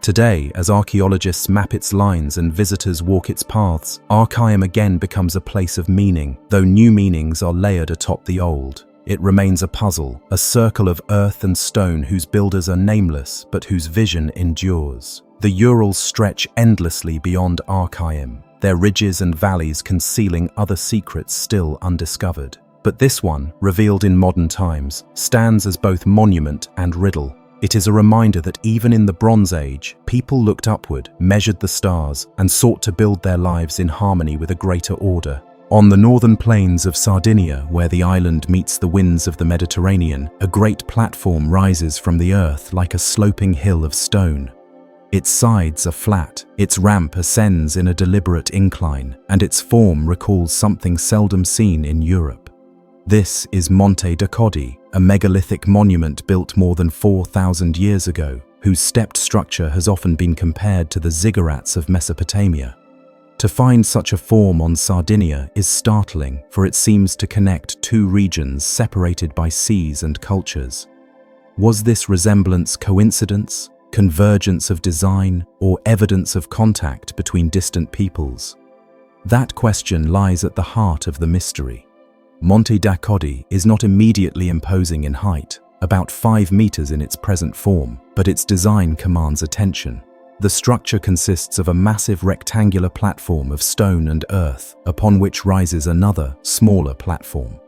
Today, as archaeologists map its lines and visitors walk its paths, Arkim again becomes a place of meaning, though new meanings are layered atop the old. It remains a puzzle, a circle of earth and stone whose builders are nameless but whose vision endures. The Urals stretch endlessly beyond Arkim, their ridges and valleys concealing other secrets still undiscovered. But this one, revealed in modern times, stands as both monument and riddle. It is a reminder that even in the Bronze Age, people looked upward, measured the stars, and sought to build their lives in harmony with a greater order. On the northern plains of Sardinia, where the island meets the winds of the Mediterranean, a great platform rises from the earth like a sloping hill of stone. Its sides are flat, its ramp ascends in a deliberate incline, and its form recalls something seldom seen in Europe. This is Monte Doddi, a megalithic monument built more than 4,000 years ago, whose stepped structure has often been compared to the ziggurats of Mesopotamia. To find such a form on Sardinia is startling, for it seems to connect two regions separated by seas and cultures. Was this resemblance coincidence, convergence of design, or evidence of contact between distant peoples? That question lies at the heart of the mystery. Monte Doddi is not immediately imposing in height, about 5 meters in its present form, but its design commands attention. The structure consists of a massive rectangular platform of stone and earth, upon which rises another, smaller platform.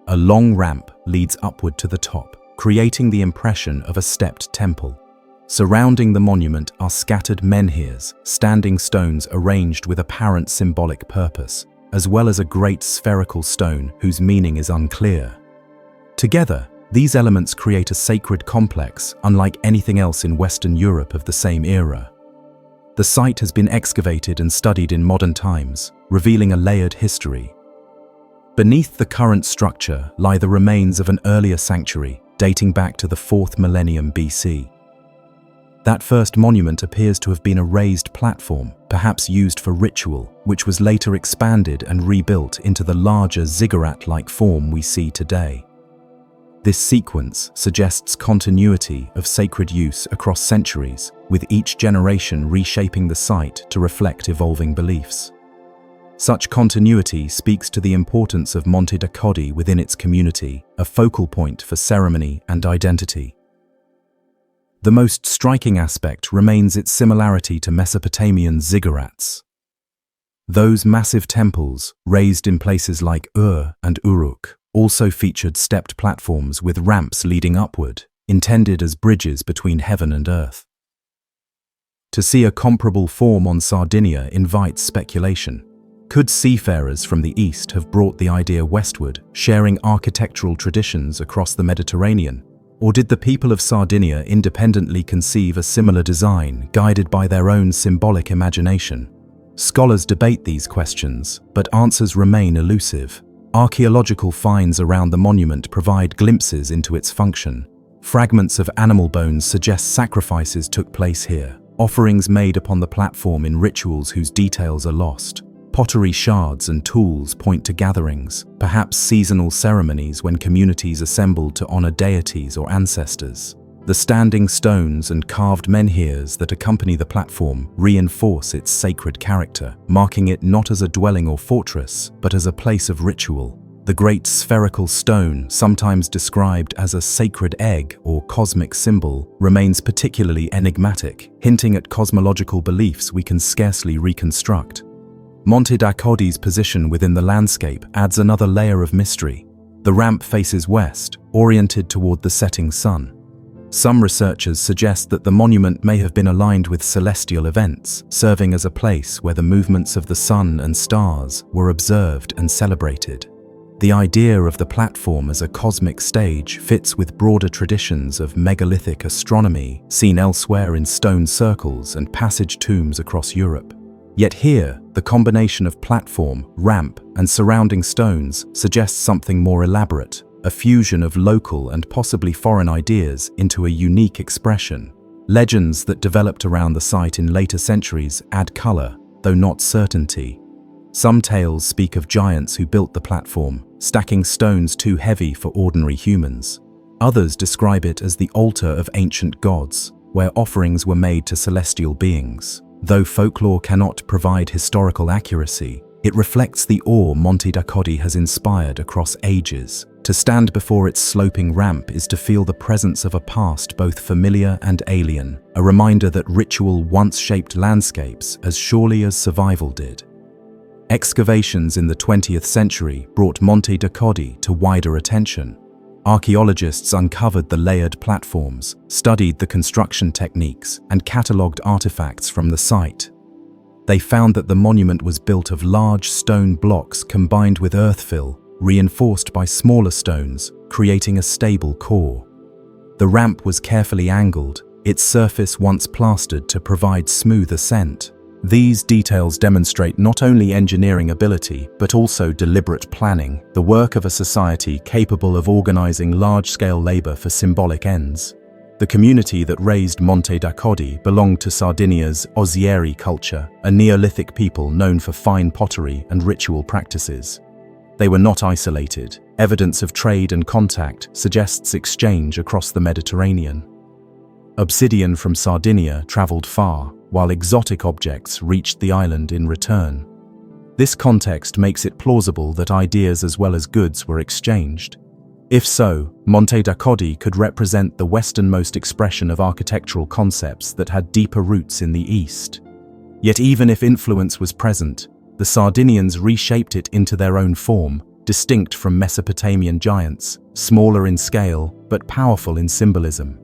A long ramp leads upward to the top, creating the impression of a stepped temple. Surrounding the monument are scattered menhirs, standing stones arranged with apparent symbolic purpose, as well as a great spherical stone whose meaning is unclear. Together, these elements create a sacred complex unlike anything else in Western Europe of the same era. The site has been excavated and studied in modern times, revealing a layered history. Beneath the current structure lie the remains of an earlier sanctuary dating back to the 4th millennium BC. That first monument appears to have been a raised platform, perhaps used for ritual, which was later expanded and rebuilt into the larger ziggurat-like form we see today. This sequence suggests continuity of sacred use across centuries, with each generation reshaping the site to reflect evolving beliefs. Such continuity speaks to the importance of Monte Doddi within its community, a focal point for ceremony and identity. The most striking aspect remains its similarity to Mesopotamian ziggurats. Those massive temples, raised in places like Ur and Uruk, also featured stepped platforms with ramps leading upward, intended as bridges between heaven and earth. To see a comparable form on Sardinia invites speculation. Could seafarers from the east have brought the idea westward, sharing architectural traditions across the Mediterranean? Or did the people of Sardinia independently conceive a similar design, guided by their own symbolic imagination? Scholars debate these questions, but answers remain elusive. Archaeological finds around the monument provide glimpses into its function. Fragments of animal bones suggest sacrifices took place here, offerings made upon the platform in rituals whose details are lost. Pottery shards and tools point to gatherings, perhaps seasonal ceremonies when communities assembled to honor deities or ancestors. The standing stones and carved menhirs that accompany the platform reinforce its sacred character, marking it not as a dwelling or fortress, but as a place of ritual. The great spherical stone, sometimes described as a sacred egg or cosmic symbol, remains particularly enigmatic, hinting at cosmological beliefs we can scarcely reconstruct. Monte Doddi's position within the landscape adds another layer of mystery. The ramp faces west, oriented toward the setting sun. Some researchers suggest that the monument may have been aligned with celestial events, serving as a place where the movements of the sun and stars were observed and celebrated. The idea of the platform as a cosmic stage fits with broader traditions of megalithic astronomy seen elsewhere in stone circles and passage tombs across Europe. Yet here, the combination of platform, ramp, and surrounding stones suggests something more elaborate, a fusion of local and possibly foreign ideas into a unique expression. Legends that developed around the site in later centuries add color, though not certainty. Some tales speak of giants who built the platform, stacking stones too heavy for ordinary humans. Others describe it as the altar of ancient gods, where offerings were made to celestial beings. Though folklore cannot provide historical accuracy, it reflects the awe Monte Doddi has inspired across ages. To stand before its sloping ramp is to feel the presence of a past both familiar and alien, a reminder that ritual once shaped landscapes as surely as survival did. Excavations in the 20th century brought Monte Doddi to wider attention. Archaeologists uncovered the layered platforms, studied the construction techniques, and catalogued artifacts from the site. They found that the monument was built of large stone blocks combined with earthfill, reinforced by smaller stones, creating a stable core. The ramp was carefully angled, its surface once plastered to provide smooth ascent. These details demonstrate not only engineering ability, but also deliberate planning, the work of a society capable of organizing large-scale labor for symbolic ends. The community that raised Monte Doddi belonged to Sardinia's Ozieri culture, a Neolithic people known for fine pottery and ritual practices. They were not isolated. Evidence of trade and contact suggests exchange across the Mediterranean. Obsidian from Sardinia traveled far, while exotic objects reached the island in return. This context makes it plausible that ideas as well as goods were exchanged. If so, Monte Doddi could represent the westernmost expression of architectural concepts that had deeper roots in the east. Yet even if influence was present, the Sardinians reshaped it into their own form, distinct from Mesopotamian giants, smaller in scale but powerful in symbolism.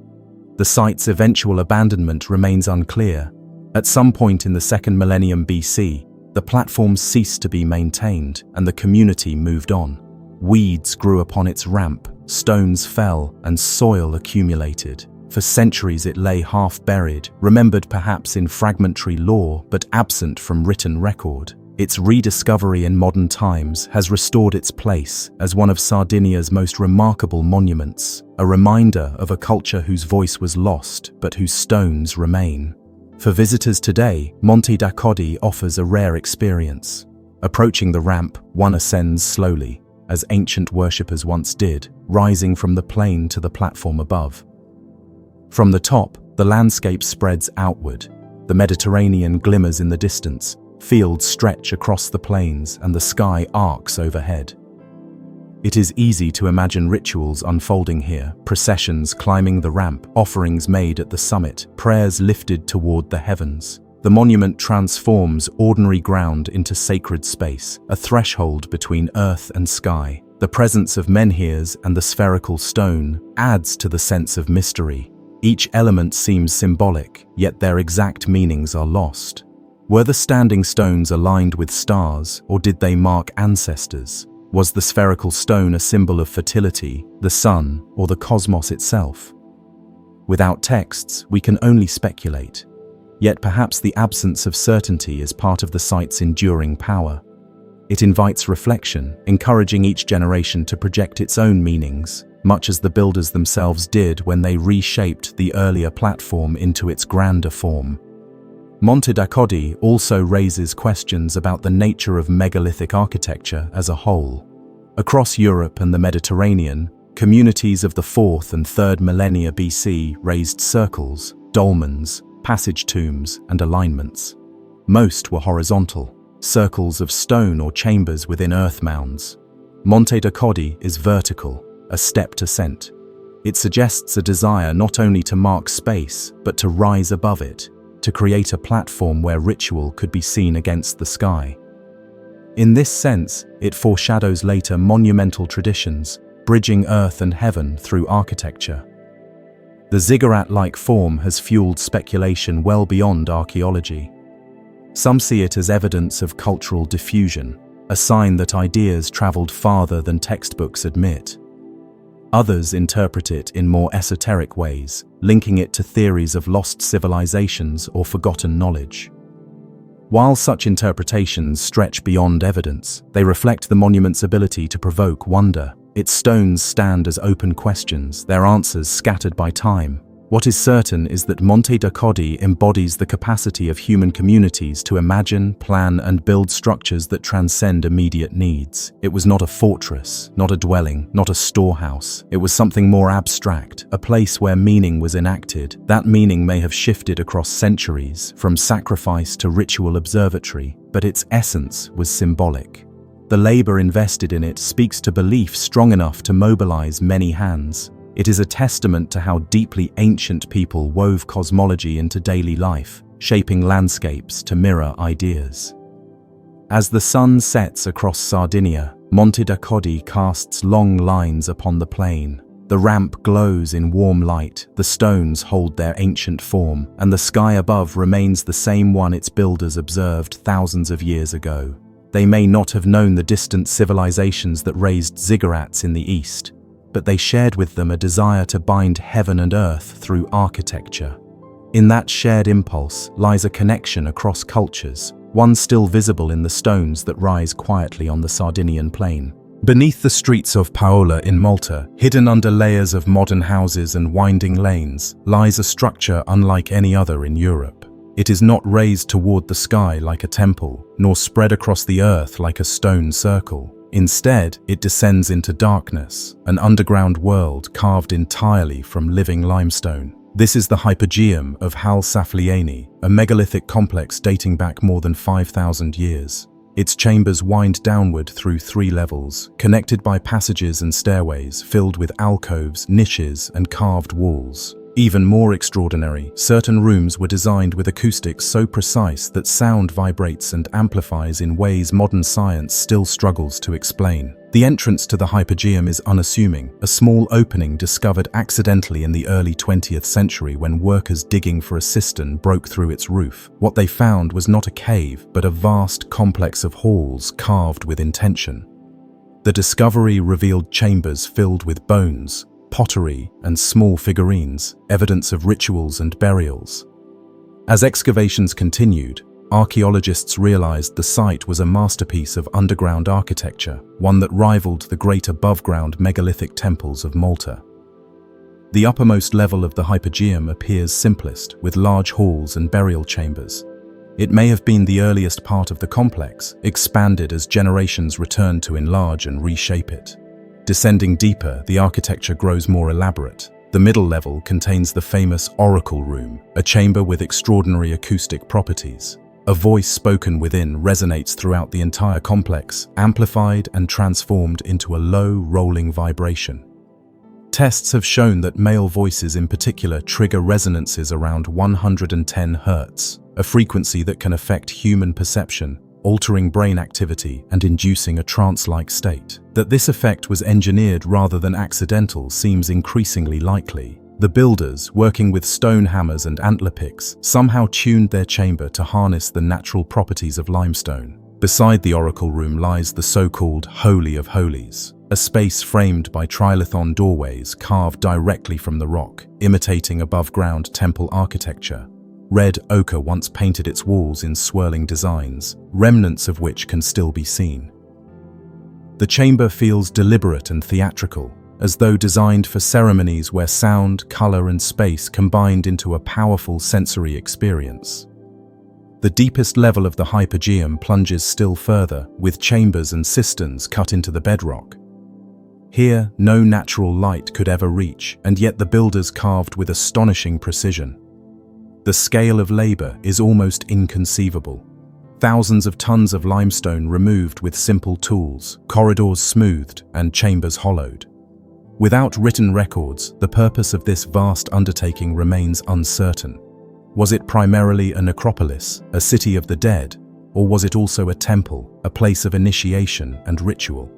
The site's eventual abandonment remains unclear. At some point in the 2nd millennium BC, the platforms ceased to be maintained and the community moved on. Weeds grew upon its ramp, stones fell, and soil accumulated. For centuries it lay half-buried, remembered perhaps in fragmentary lore but absent from written record. Its rediscovery in modern times has restored its place as one of Sardinia's most remarkable monuments, a reminder of a culture whose voice was lost but whose stones remain. For visitors today, Monte Doddi offers a rare experience. Approaching the ramp, one ascends slowly, as ancient worshippers once did, rising from the plain to the platform above. From the top, the landscape spreads outward. The Mediterranean glimmers in the distance, fields stretch across the plains, and the sky arcs overhead. It is easy to imagine rituals unfolding here, processions climbing the ramp, offerings made at the summit, prayers lifted toward the heavens. The monument transforms ordinary ground into sacred space, a threshold between earth and sky. The presence of menhirs and the spherical stone adds to the sense of mystery. Each element seems symbolic, yet their exact meanings are lost. Were the standing stones aligned with stars, or did they mark ancestors? Was the spherical stone a symbol of fertility, the sun, or the cosmos itself? Without texts, we can only speculate. Yet perhaps the absence of certainty is part of the site's enduring power. It invites reflection, encouraging each generation to project its own meanings, much as the builders themselves did when they reshaped the earlier platform into its grander form. Monte Doddi also raises questions about the nature of megalithic architecture as a whole. Across Europe and the Mediterranean, communities of the 4th and 3rd millennia BC raised circles, dolmens, passage tombs, and alignments. Most were horizontal, circles of stone or chambers within earth mounds. Monte Doddi is vertical, a stepped ascent. It suggests a desire not only to mark space, but to rise above it, to create a platform where ritual could be seen against the sky. In this sense, it foreshadows later monumental traditions, bridging earth and heaven through architecture. The ziggurat-like form has fueled speculation well beyond archaeology. Some see it as evidence of cultural diffusion, a sign that ideas traveled farther than textbooks admit. Others interpret it in more esoteric ways, linking it to theories of lost civilizations or forgotten knowledge. While such interpretations stretch beyond evidence, they reflect the monument's ability to provoke wonder. Its stones stand as open questions, their answers scattered by time. What is certain is that Monte Doddi embodies the capacity of human communities to imagine, plan, and build structures that transcend immediate needs. It was not a fortress, not a dwelling, not a storehouse. It was something more abstract, a place where meaning was enacted. That meaning may have shifted across centuries, from sacrifice to ritual observatory, but its essence was symbolic. The labor invested in it speaks to belief strong enough to mobilize many hands. It is a testament to how deeply ancient people wove cosmology into daily life, shaping landscapes to mirror ideas. As the sun sets across Sardinia, Monte Doddi casts long lines upon the plain. The ramp glows in warm light, the stones hold their ancient form, and the sky above remains the same one its builders observed thousands of years ago. They may not have known the distant civilizations that raised ziggurats in the east, but they shared with them a desire to bind heaven and earth through architecture. In that shared impulse lies a connection across cultures, one still visible in the stones that rise quietly on the Sardinian plain. Beneath the streets of Paola in Malta, hidden under layers of modern houses and winding lanes, lies a structure unlike any other in Europe. It is not raised toward the sky like a temple, nor spread across the earth like a stone circle. Instead, it descends into darkness, an underground world carved entirely from living limestone. This is the hypogeum of Hal Saflieni, a megalithic complex dating back more than 5,000 years. Its chambers wind downward through 3 levels, connected by passages and stairways filled with alcoves, niches, and carved walls. Even more extraordinary, certain rooms were designed with acoustics so precise that sound vibrates and amplifies in ways modern science still struggles to explain. The entrance to the hypogeum is unassuming, a small opening discovered accidentally in the early 20th century when workers digging for a cistern broke through its roof. What they found was not a cave, but a vast complex of halls carved with intention. The discovery revealed chambers filled with bones, pottery, and small figurines, evidence of rituals and burials. As excavations continued, archaeologists realized the site was a masterpiece of underground architecture, one that rivaled the great above-ground megalithic temples of Malta. The uppermost level of the hypogeum appears simplest, with large halls and burial chambers. It may have been the earliest part of the complex, expanded as generations returned to enlarge and reshape it. Descending deeper, the architecture grows more elaborate. The middle level contains the famous oracle room, a chamber with extraordinary acoustic properties. A voice spoken within resonates throughout the entire complex, amplified and transformed into a low, rolling vibration. Tests have shown that male voices in particular trigger resonances around 110 Hz, a frequency that can affect human perception, altering brain activity and inducing a trance-like state. That this effect was engineered rather than accidental seems increasingly likely. The builders, working with stone hammers and antler picks, somehow tuned their chamber to harness the natural properties of limestone. Beside the oracle room lies the so-called Holy of Holies, a space framed by trilithon doorways carved directly from the rock, imitating above-ground temple architecture. Red ochre once painted its walls in swirling designs, remnants of which can still be seen. The chamber feels deliberate and theatrical, as though designed for ceremonies where sound, color, and space combined into a powerful sensory experience. The deepest level of the hypogeum plunges still further, with chambers and cisterns cut into the bedrock. Here, no natural light could ever reach, and yet the builders carved with astonishing precision. The scale of labor is almost inconceivable. Thousands of tons of limestone removed with simple tools, corridors smoothed, and chambers hollowed. Without written records, the purpose of this vast undertaking remains uncertain. Was it primarily a necropolis, a city of the dead, or was it also a temple, a place of initiation and ritual?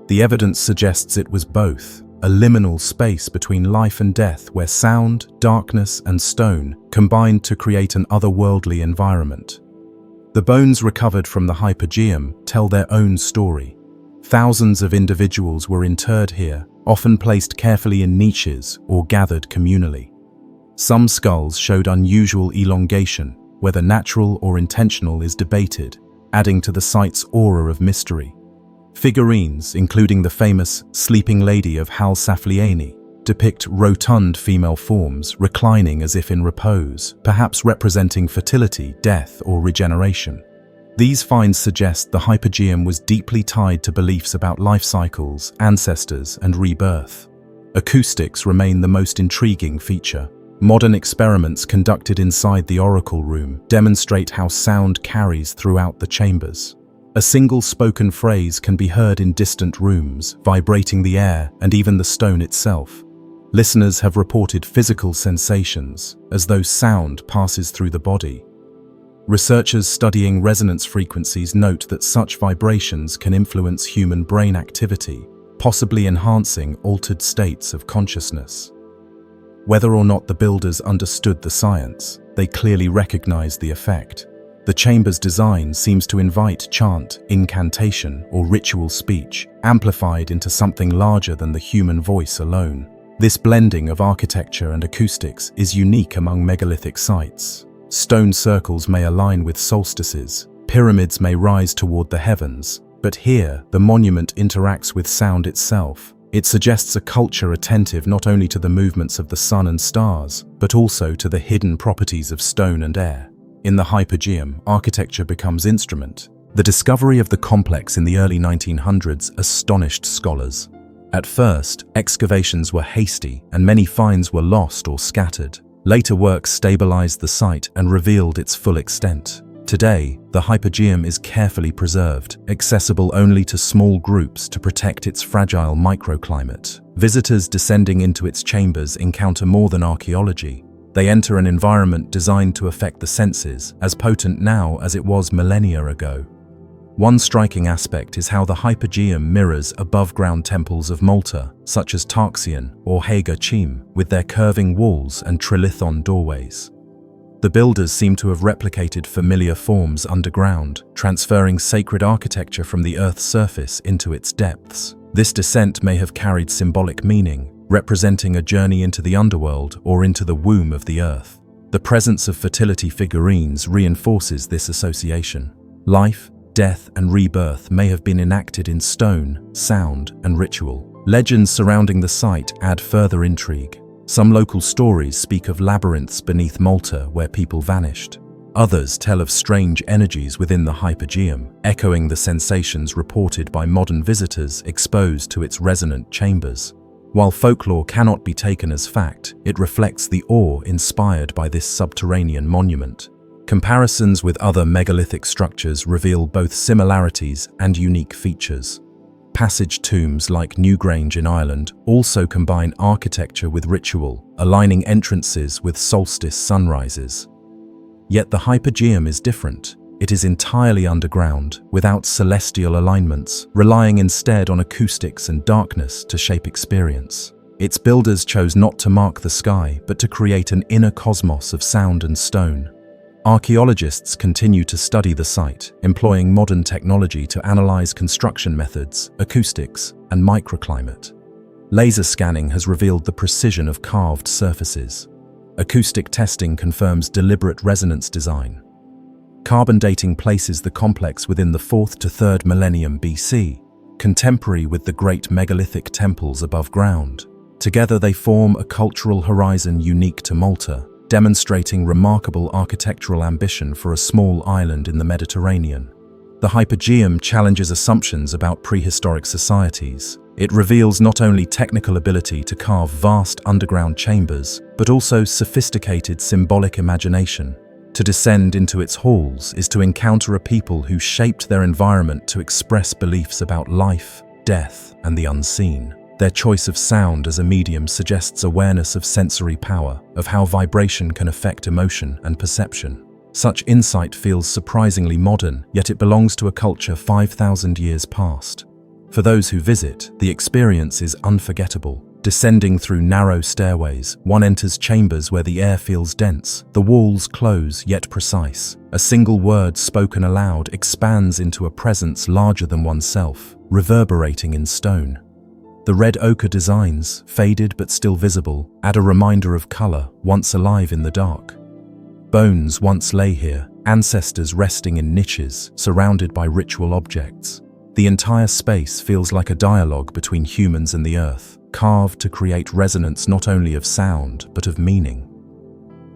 The evidence suggests it was both, a liminal space between life and death where sound, darkness, and stone combined to create an otherworldly environment. The bones recovered from the hypogeum tell their own story. Thousands of individuals were interred here, often placed carefully in niches or gathered communally. Some skulls showed unusual elongation, whether natural or intentional is debated, adding to the site's aura of mystery. Figurines, including the famous Sleeping Lady of Hal Saflieni, depict rotund female forms reclining as if in repose, perhaps representing fertility, death, or regeneration. These finds suggest the hypogeum was deeply tied to beliefs about life cycles, ancestors, and rebirth. Acoustics remain the most intriguing feature. Modern experiments conducted inside the oracle room demonstrate how sound carries throughout the chambers. A single spoken phrase can be heard in distant rooms, vibrating the air and even the stone itself. Listeners have reported physical sensations, as though sound passes through the body. Researchers studying resonance frequencies note that such vibrations can influence human brain activity, possibly enhancing altered states of consciousness. Whether or not the builders understood the science, they clearly recognized the effect. The chamber's design seems to invite chant, incantation, or ritual speech, amplified into something larger than the human voice alone. This blending of architecture and acoustics is unique among megalithic sites. Stone circles may align with solstices, pyramids may rise toward the heavens, but here the monument interacts with sound itself. It suggests a culture attentive not only to the movements of the sun and stars, but also to the hidden properties of stone and air. In the hypogeum, architecture becomes instrument. The discovery of the complex in the early 1900s astonished scholars. At first, excavations were hasty and many finds were lost or scattered. Later works stabilized the site and revealed its full extent. Today, the hypogeum is carefully preserved, accessible only to small groups to protect its fragile microclimate. Visitors descending into its chambers encounter more than archaeology. They enter an environment designed to affect the senses, as potent now as it was millennia ago. One striking aspect is how the hypogeum mirrors above-ground temples of Malta, such as Tarxian or Haga Chim, with their curving walls and trilithon doorways. The builders seem to have replicated familiar forms underground, transferring sacred architecture from the Earth's surface into its depths. This descent may have carried symbolic meaning, representing a journey into the underworld or into the womb of the Earth. The presence of fertility figurines reinforces this association. Life, death, and rebirth may have been enacted in stone, sound, and ritual. Legends surrounding the site add further intrigue. Some local stories speak of labyrinths beneath Malta where people vanished. Others tell of strange energies within the hypogeum, echoing the sensations reported by modern visitors exposed to its resonant chambers. While folklore cannot be taken as fact, it reflects the awe inspired by this subterranean monument. Comparisons with other megalithic structures reveal both similarities and unique features. Passage tombs like Newgrange in Ireland also combine architecture with ritual, aligning entrances with solstice sunrises. Yet the hypogeum is different. It is entirely underground, without celestial alignments, relying instead on acoustics and darkness to shape experience. Its builders chose not to mark the sky, but to create an inner cosmos of sound and stone. Archaeologists continue to study the site, employing modern technology to analyze construction methods, acoustics, and microclimate. Laser scanning has revealed the precision of carved surfaces. Acoustic testing confirms deliberate resonance design. Carbon dating places the complex within the 4th to 3rd millennium BC, contemporary with the great megalithic temples above ground. Together they form a cultural horizon unique to Malta, demonstrating remarkable architectural ambition for a small island in the Mediterranean. The hypogeum challenges assumptions about prehistoric societies. It reveals not only technical ability to carve vast underground chambers, but also sophisticated symbolic imagination. To descend into its halls is to encounter a people who shaped their environment to express beliefs about life, death, and the unseen. Their choice of sound as a medium suggests awareness of sensory power, of how vibration can affect emotion and perception. Such insight feels surprisingly modern, yet it belongs to a culture 5,000 years past. For those who visit, the experience is unforgettable. Descending through narrow stairways, one enters chambers where the air feels dense, the walls close yet precise. A single word spoken aloud expands into a presence larger than oneself, reverberating in stone. The red ochre designs, faded but still visible, add a reminder of color, once alive in the dark. Bones once lay here, ancestors resting in niches, surrounded by ritual objects. The entire space feels like a dialogue between humans and the earth, carved to create resonance not only of sound, but of meaning.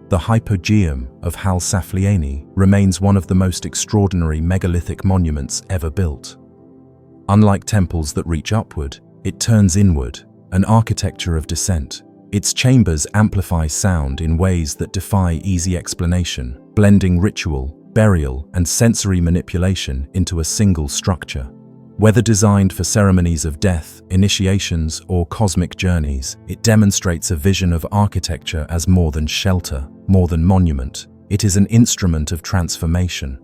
The hypogeum of Hal Saflieni remains one of the most extraordinary megalithic monuments ever built. Unlike temples that reach upward, it turns inward, an architecture of descent. Its chambers amplify sound in ways that defy easy explanation, blending ritual, burial, and sensory manipulation into a single structure. Whether designed for ceremonies of death, initiations, or cosmic journeys, it demonstrates a vision of architecture as more than shelter, more than monument. It is an instrument of transformation.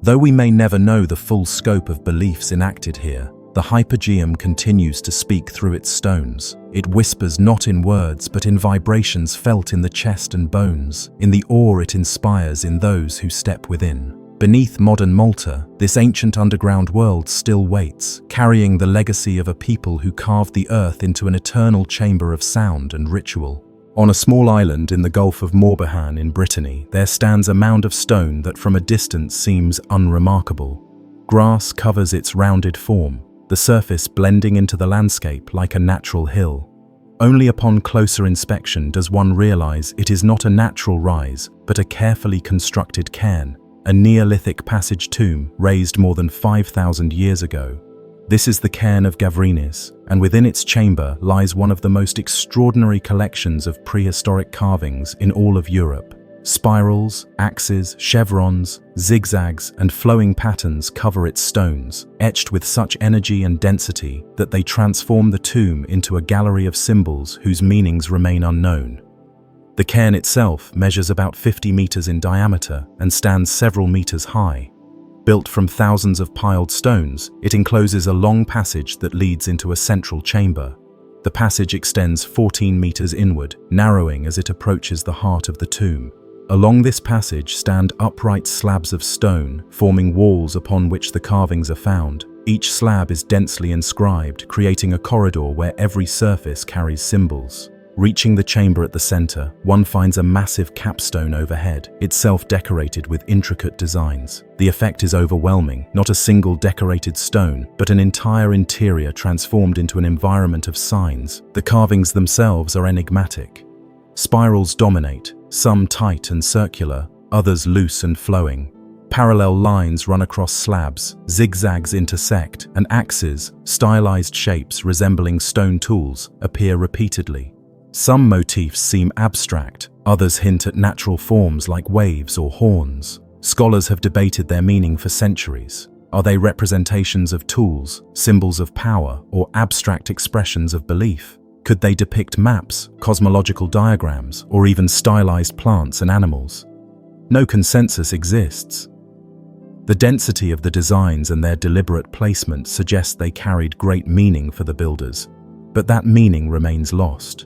Though we may never know the full scope of beliefs enacted here, the hypogeum continues to speak through its stones. It whispers not in words but in vibrations felt in the chest and bones, in the awe it inspires in those who step within. Beneath modern Malta, this ancient underground world still waits, carrying the legacy of a people who carved the earth into an eternal chamber of sound and ritual. On a small island in the Gulf of Morbihan in Brittany, there stands a mound of stone that from a distance seems unremarkable. Grass covers its rounded form, the surface blending into the landscape like a natural hill. Only upon closer inspection does one realize it is not a natural rise, but a carefully constructed cairn, a Neolithic passage tomb raised more than 5,000 years ago. This is the cairn of Gavinis, and within its chamber lies one of the most extraordinary collections of prehistoric carvings in all of Europe. Spirals, axes, chevrons, zigzags, and flowing patterns cover its stones, etched with such energy and density that they transform the tomb into a gallery of symbols whose meanings remain unknown. The cairn itself measures about 50 meters in diameter and stands several meters high. Built from thousands of piled stones, it encloses a long passage that leads into a central chamber. The passage extends 14 meters inward, narrowing as it approaches the heart of the tomb. Along this passage stand upright slabs of stone, forming walls upon which the carvings are found. Each slab is densely inscribed, creating a corridor where every surface carries symbols. Reaching the chamber at the center, one finds a massive capstone overhead, itself decorated with intricate designs. The effect is overwhelming, not a single decorated stone, but an entire interior transformed into an environment of signs. The carvings themselves are enigmatic. Spirals dominate, some tight and circular, others loose and flowing. Parallel lines run across slabs, zigzags intersect, and axes, stylized shapes resembling stone tools, appear repeatedly. Some motifs seem abstract, others hint at natural forms like waves or horns. Scholars have debated their meaning for centuries. Are they representations of tools, symbols of power, or abstract expressions of belief? Could they depict maps, cosmological diagrams, or even stylized plants and animals? No consensus exists. The density of the designs and their deliberate placement suggests they carried great meaning for the builders, but that meaning remains lost.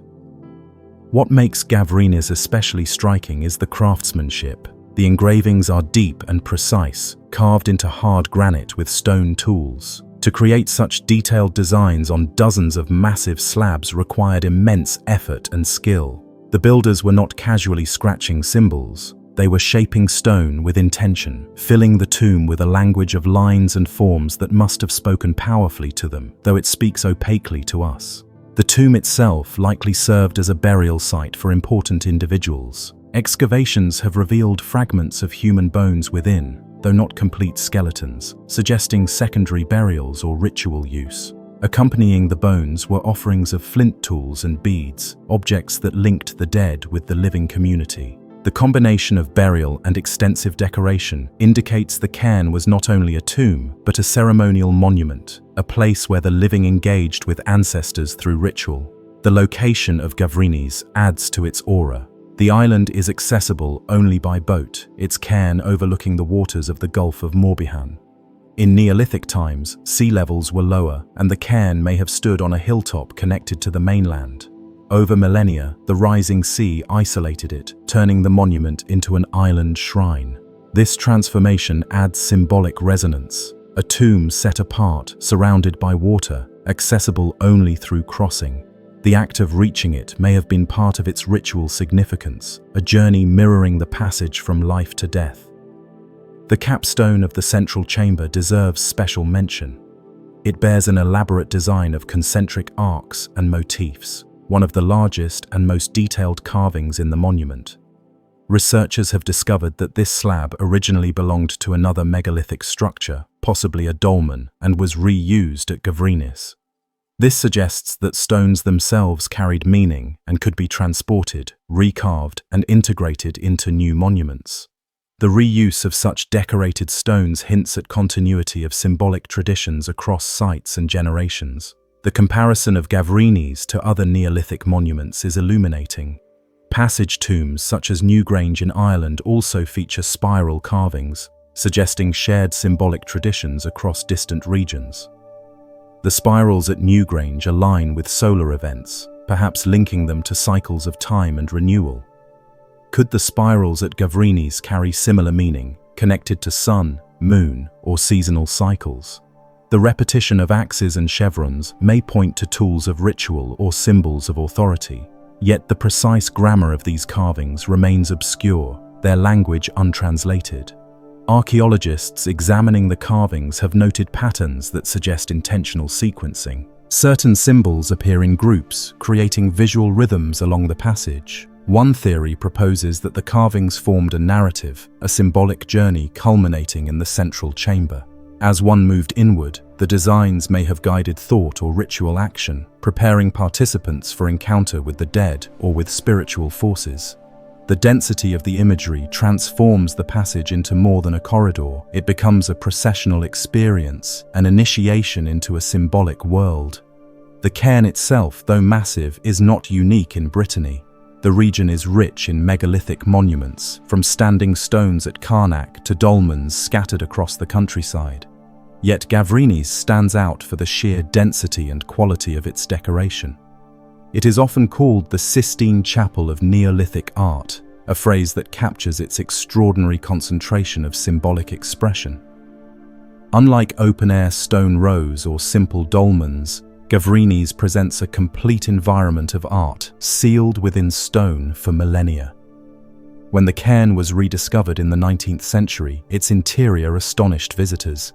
What makes Gavinis especially striking is the craftsmanship. The engravings are deep and precise, carved into hard granite with stone tools. To create such detailed designs on dozens of massive slabs required immense effort and skill. The builders were not casually scratching symbols. They were shaping stone with intention, filling the tomb with a language of lines and forms that must have spoken powerfully to them, though it speaks opaquely to us. The tomb itself likely served as a burial site for important individuals. Excavations have revealed fragments of human bones within, though not complete skeletons, suggesting secondary burials or ritual use. Accompanying the bones were offerings of flint tools and beads, objects that linked the dead with the living community. The combination of burial and extensive decoration indicates the cairn was not only a tomb, but a ceremonial monument, a place where the living engaged with ancestors through ritual. The location of Gavinis adds to its aura. The island is accessible only by boat, its cairn overlooking the waters of the Gulf of Morbihan. In Neolithic times, sea levels were lower, and the cairn may have stood on a hilltop connected to the mainland. Over millennia, the rising sea isolated it, turning the monument into an island shrine. This transformation adds symbolic resonance. A tomb set apart, surrounded by water, accessible only through crossing. The act of reaching it may have been part of its ritual significance, a journey mirroring the passage from life to death. The capstone of the central chamber deserves special mention. It bears an elaborate design of concentric arcs and motifs, one of the largest and most detailed carvings in the monument. Researchers have discovered that this slab originally belonged to another megalithic structure, possibly a dolmen, and was reused at Gavinis. This suggests that stones themselves carried meaning and could be transported, recarved, and integrated into new monuments. The reuse of such decorated stones hints at continuity of symbolic traditions across sites and generations. The comparison of Gavinis to other Neolithic monuments is illuminating. Passage tombs such as Newgrange in Ireland also feature spiral carvings, suggesting shared symbolic traditions across distant regions. The spirals at Newgrange align with solar events, perhaps linking them to cycles of time and renewal. Could the spirals at Gavinis carry similar meaning, connected to sun, moon, or seasonal cycles? The repetition of axes and chevrons may point to tools of ritual or symbols of authority, yet the precise grammar of these carvings remains obscure, their language untranslated. Archaeologists examining the carvings have noted patterns that suggest intentional sequencing. Certain symbols appear in groups, creating visual rhythms along the passage. One theory proposes that the carvings formed a narrative, a symbolic journey culminating in the central chamber. As one moved inward, the designs may have guided thought or ritual action, preparing participants for encounter with the dead or with spiritual forces. The density of the imagery transforms the passage into more than a corridor. It becomes a processional experience, an initiation into a symbolic world. The cairn itself, though massive, is not unique in Brittany. The region is rich in megalithic monuments, from standing stones at Carnac to dolmens scattered across the countryside. Yet Gavinis stands out for the sheer density and quality of its decoration. It is often called the Sistine Chapel of Neolithic art, a phrase that captures its extraordinary concentration of symbolic expression. Unlike open-air stone rows or simple dolmens, Gavinis presents a complete environment of art, sealed within stone for millennia. When the cairn was rediscovered in the 19th century, its interior astonished visitors.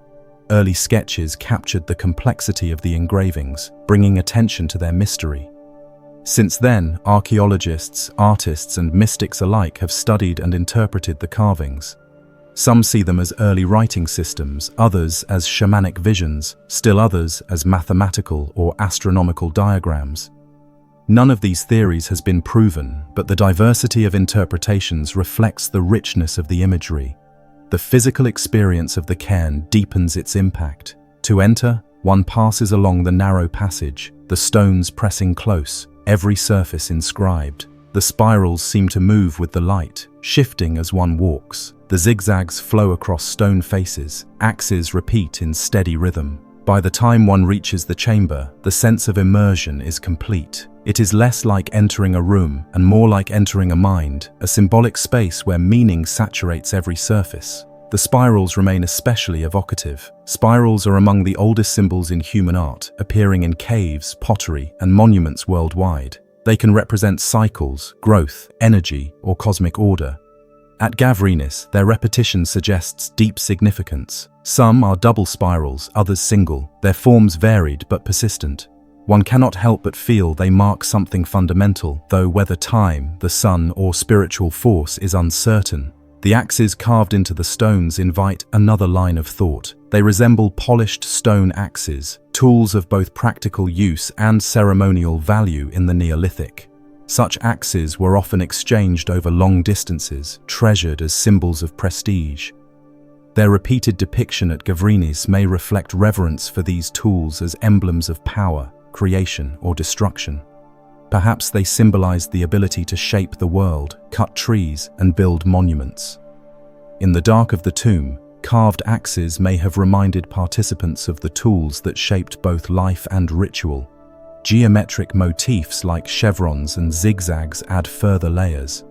Early sketches captured the complexity of the engravings, bringing attention to their mystery. Since then, archaeologists, artists, and mystics alike have studied and interpreted the carvings. Some see them as early writing systems, others as shamanic visions, still others as mathematical or astronomical diagrams. None of these theories has been proven, but the diversity of interpretations reflects the richness of the imagery. The physical experience of the cairn deepens its impact. To enter, one passes along the narrow passage, the stones pressing close, every surface inscribed. The spirals seem to move with the light, shifting as one walks. The zigzags flow across stone faces, axes repeat in steady rhythm. By the time one reaches the chamber, the sense of immersion is complete. It is less like entering a room and more like entering a mind, a symbolic space where meaning saturates every surface. The spirals remain especially evocative. Spirals are among the oldest symbols in human art, appearing in caves, pottery, and monuments worldwide. They can represent cycles, growth, energy, or cosmic order. At Gavinis, their repetition suggests deep significance. Some are double spirals, others single, their forms varied but persistent. One cannot help but feel they mark something fundamental, though whether time, the sun, or spiritual force is uncertain. The axes carved into the stones invite another line of thought. They resemble polished stone axes, tools of both practical use and ceremonial value in the Neolithic. Such axes were often exchanged over long distances, treasured as symbols of prestige. Their repeated depiction at Gavinis may reflect reverence for these tools as emblems of power, creation, or destruction. Perhaps they symbolized the ability to shape the world, cut trees, and build monuments. In the dark of the tomb, carved axes may have reminded participants of the tools that shaped both life and ritual. Geometric motifs like chevrons and zigzags add further layers.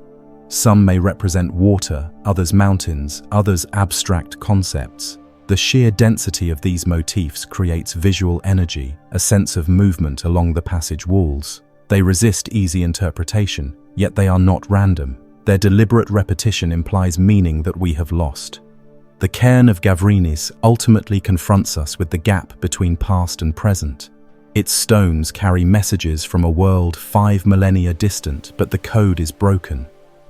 Some may represent water, others mountains, others abstract concepts. The sheer density of these motifs creates visual energy, a sense of movement along the passage walls. They resist easy interpretation, yet they are not random. Their deliberate repetition implies meaning that we have lost. The cairn of Gavinis ultimately confronts us with the gap between past and present. Its stones carry messages from a world 5 millennia distant, but the code is broken.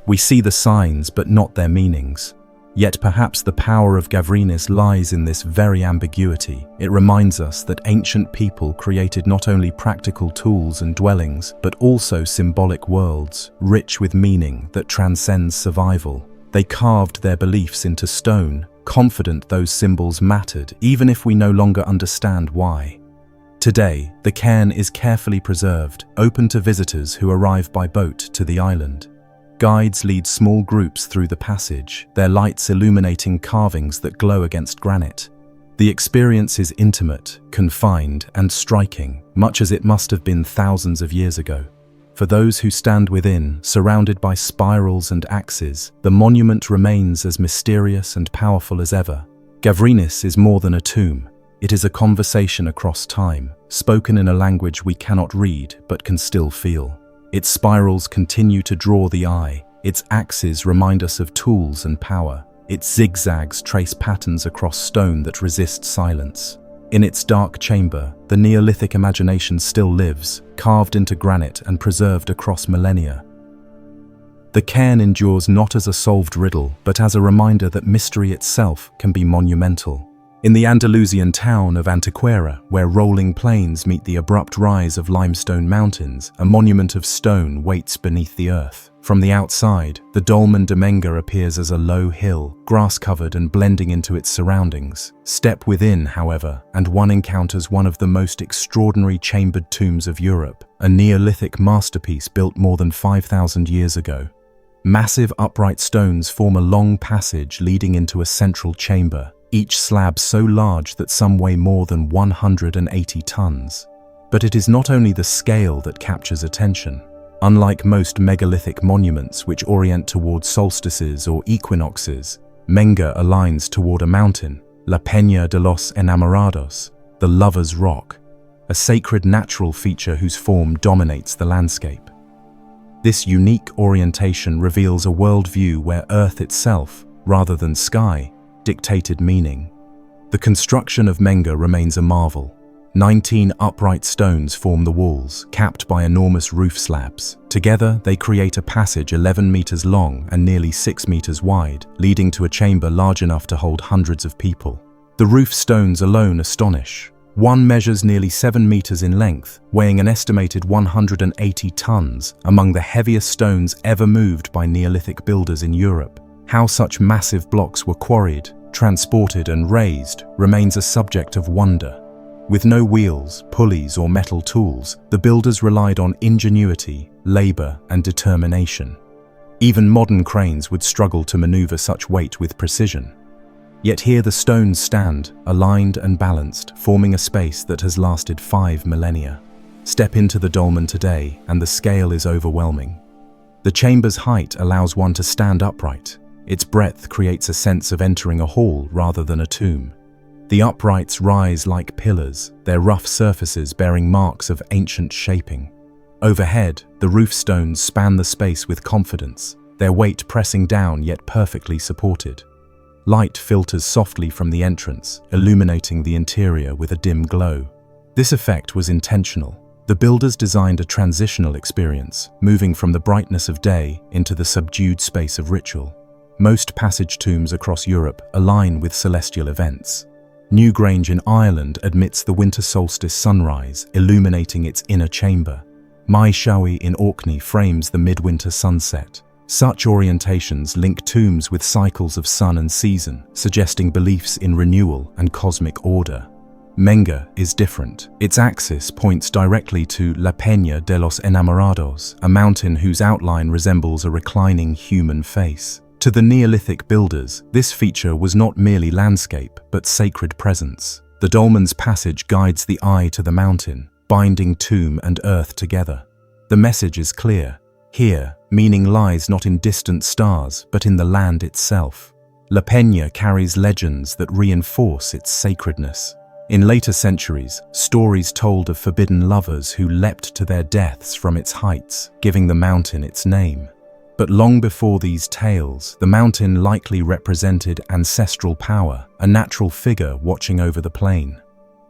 We see the signs, but not their meanings. Yet perhaps the power of Gavinis lies in this very ambiguity. It reminds us that ancient people created not only practical tools and dwellings, but also symbolic worlds, rich with meaning that transcends survival. They carved their beliefs into stone, confident those symbols mattered, even if we no longer understand why. Today, the cairn is carefully preserved, open to visitors who arrive by boat to the island. Guides lead small groups through the passage, their lights illuminating carvings that glow against granite. The experience is intimate, confined, and striking, much as it must have been thousands of years ago. For those who stand within, surrounded by spirals and axes, the monument remains as mysterious and powerful as ever. Gavinis is more than a tomb. It is a conversation across time, spoken in a language we cannot read but can still feel. Its spirals continue to draw the eye. Its axes remind us of tools and power. Its zigzags trace patterns across stone that resist silence. In its dark chamber, the Neolithic imagination still lives, carved into granite and preserved across millennia. The cairn endures not as a solved riddle, but as a reminder that mystery itself can be monumental. In the Andalusian town of Antequera, where rolling plains meet the abrupt rise of limestone mountains, a monument of stone waits beneath the earth. From the outside, the Dolman Domingga appears as a low hill, grass-covered and blending into its surroundings. Step within, however, and one encounters one of the most extraordinary chambered tombs of Europe, a Neolithic masterpiece built more than 5,000 years ago. Massive upright stones form a long passage leading into a central chamber, each slab so large that some weigh more than 180 tons. But it is not only the scale that captures attention. Unlike most megalithic monuments which orient toward solstices or equinoxes, Menga aligns toward a mountain, La Peña de los Enamorados, the Lover's Rock, a sacred natural feature whose form dominates the landscape. This unique orientation reveals a worldview where Earth itself, rather than sky, dictated meaning. The construction of Menga remains a marvel. 19 upright stones form the walls, capped by enormous roof slabs. Together, they create a passage 11 meters long and nearly 6 meters wide, leading to a chamber large enough to hold hundreds of people. The roof stones alone astonish. One measures nearly 7 meters in length, weighing an estimated 180 tons, among the heaviest stones ever moved by Neolithic builders in Europe. How such massive blocks were quarried, transported and raised remains a subject of wonder. With no wheels, pulleys or metal tools, the builders relied on ingenuity, labor and determination. Even modern cranes would struggle to maneuver such weight with precision. Yet here the stones stand, aligned and balanced, forming a space that has lasted 5 millennia. Step into the dolmen today, and the scale is overwhelming. The chamber's height allows one to stand upright. Its breadth creates a sense of entering a hall rather than a tomb. The uprights rise like pillars, their rough surfaces bearing marks of ancient shaping. Overhead, the roof stones span the space with confidence, their weight pressing down yet perfectly supported. Light filters softly from the entrance, illuminating the interior with a dim glow. This effect was intentional. The builders designed a transitional experience, moving from the brightness of day into the subdued space of ritual. Most passage tombs across Europe align with celestial events. Newgrange in Ireland admits the winter solstice sunrise, illuminating its inner chamber. Mai Shawi in Orkney frames the midwinter sunset. Such orientations link tombs with cycles of sun and season, suggesting beliefs in renewal and cosmic order. Menga is different. Its axis points directly to La Peña de los Enamorados, a mountain whose outline resembles a reclining human face. To the Neolithic builders, this feature was not merely landscape, but sacred presence. The dolmen's passage guides the eye to the mountain, binding tomb and earth together. The message is clear. Here, meaning lies not in distant stars, but in the land itself. La Peña carries legends that reinforce its sacredness. In later centuries, stories told of forbidden lovers who leapt to their deaths from its heights, giving the mountain its name. But long before these tales, the mountain likely represented ancestral power, a natural figure watching over the plain.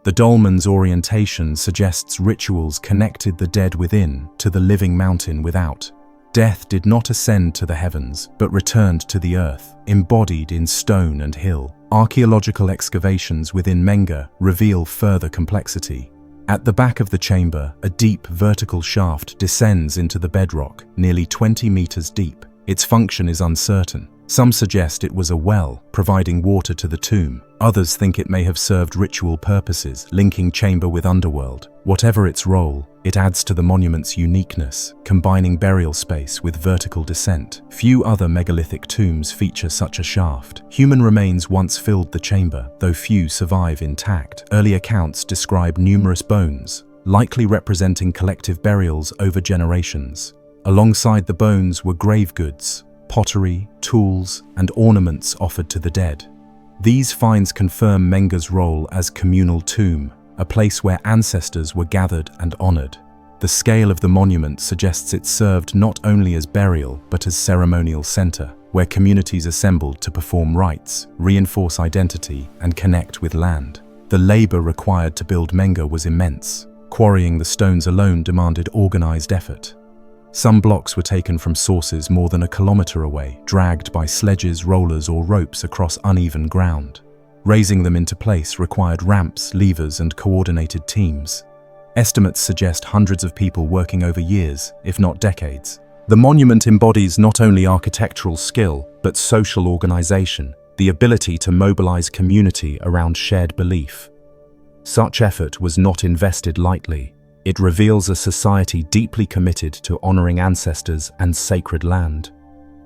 The dolmen's orientation suggests rituals connected the dead within to the living mountain without. Death did not ascend to the heavens, but returned to the earth, embodied in stone and hill. Archaeological excavations within Menga reveal further complexity. At the back of the chamber, a deep vertical shaft descends into the bedrock, nearly 20 meters deep. Its function is uncertain. Some suggest it was a well, providing water to the tomb. Others think it may have served ritual purposes, linking chamber with underworld. Whatever its role, it adds to the monument's uniqueness, combining burial space with vertical descent. Few other megalithic tombs feature such a shaft. Human remains once filled the chamber, though few survive intact. Early accounts describe numerous bones, likely representing collective burials over generations. Alongside the bones were grave goods, pottery, tools, and ornaments offered to the dead. These finds confirm Menga's role as communal tomb, a place where ancestors were gathered and honored. The scale of the monument suggests it served not only as burial but as ceremonial center, where communities assembled to perform rites, reinforce identity, and connect with land. The labor required to build Menga was immense. Quarrying the stones alone demanded organized effort. Some blocks were taken from sources more than a kilometer away, dragged by sledges, rollers, or ropes across uneven ground. Raising them into place required ramps, levers, and coordinated teams. Estimates suggest hundreds of people working over years, if not decades. The monument embodies not only architectural skill, but social organization, the ability to mobilize community around shared belief. Such effort was not invested lightly. It reveals a society deeply committed to honoring ancestors and sacred land.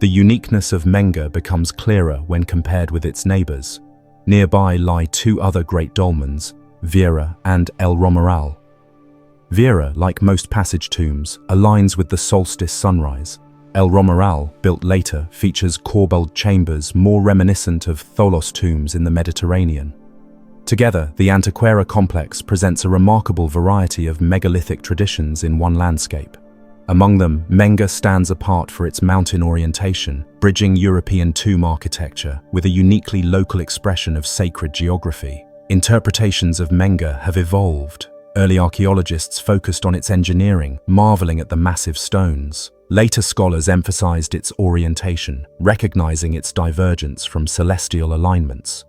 The uniqueness of Menga becomes clearer when compared with its neighbors. Nearby lie two other great dolmens, Viera and El Romeral. Viera, like most passage tombs, aligns with the solstice sunrise. El Romeral, built later, features corbelled chambers more reminiscent of tholos tombs in the Mediterranean. Together, the Antequera complex presents a remarkable variety of megalithic traditions in one landscape. Among them, Menga stands apart for its mountain orientation, bridging European tomb architecture with a uniquely local expression of sacred geography. Interpretations of Menga have evolved. Early archaeologists focused on its engineering, marveling at the massive stones. Later scholars emphasized its orientation, recognizing its divergence from celestial alignments.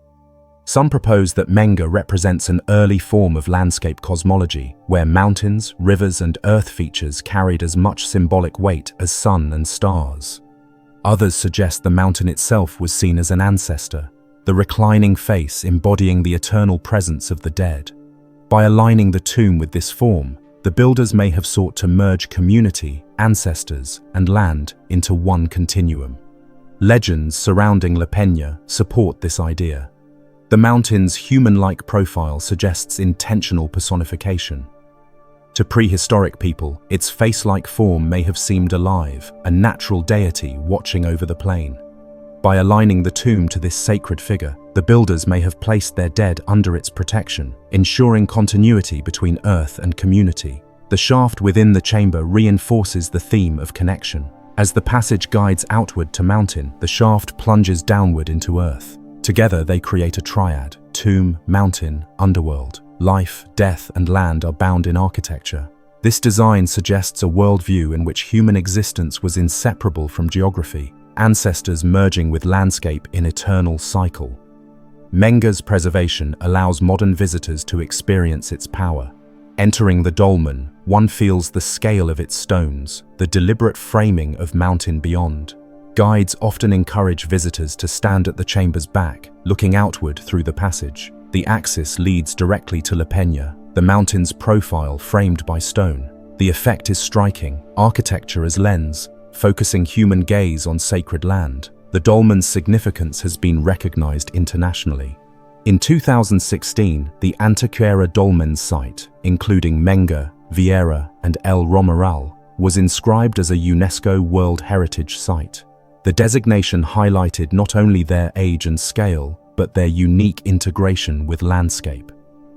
Some propose that Menga represents an early form of landscape cosmology, where mountains, rivers, and earth features carried as much symbolic weight as sun and stars. Others suggest the mountain itself was seen as an ancestor, the reclining face embodying the eternal presence of the dead. By aligning the tomb with this form, the builders may have sought to merge community, ancestors, and land into one continuum. Legends surrounding La Peña support this idea. The mountain's human-like profile suggests intentional personification. To prehistoric people, its face-like form may have seemed alive, a natural deity watching over the plain. By aligning the tomb to this sacred figure, the builders may have placed their dead under its protection, ensuring continuity between earth and community. The shaft within the chamber reinforces the theme of connection. As the passage guides outward to mountain, the shaft plunges downward into earth. Together they create a triad: tomb, mountain, underworld. Life, death, and land are bound in architecture. This design suggests a worldview in which human existence was inseparable from geography, ancestors merging with landscape in eternal cycle. Menga's preservation allows modern visitors to experience its power. Entering the dolmen, one feels the scale of its stones, the deliberate framing of mountain beyond. Guides often encourage visitors to stand at the chamber's back, looking outward through the passage. The axis leads directly to La Peña, the mountain's profile framed by stone. The effect is striking, architecture as lens, focusing human gaze on sacred land. The dolmen's significance has been recognized internationally. In 2016, the Antequera Dolmen site, including Menga, Vieira, and El Romeral, was inscribed as a UNESCO World Heritage Site. The designation highlighted not only their age and scale, but their unique integration with landscape.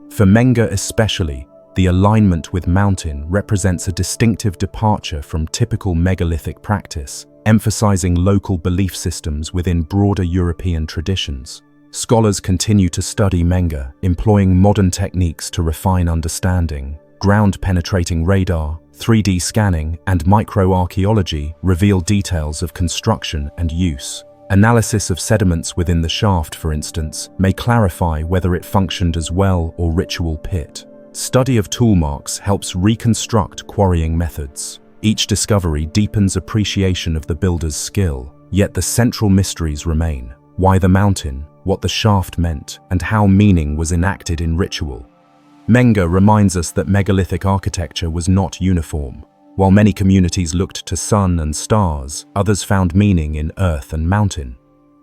For Menga especially, the alignment with mountain represents a distinctive departure from typical megalithic practice, emphasizing local belief systems within broader European traditions. Scholars continue to study Menga, employing modern techniques to refine understanding. Ground-penetrating radar, 3D scanning, and microarchaeology reveal details of construction and use. Analysis of sediments within the shaft, for instance, may clarify whether it functioned as well or ritual pit. Study of tool marks helps reconstruct quarrying methods. Each discovery deepens appreciation of the builder's skill, yet the central mysteries remain. Why the mountain, what the shaft meant, and how meaning was enacted in ritual. Menga reminds us that megalithic architecture was not uniform. While many communities looked to sun and stars, others found meaning in earth and mountain.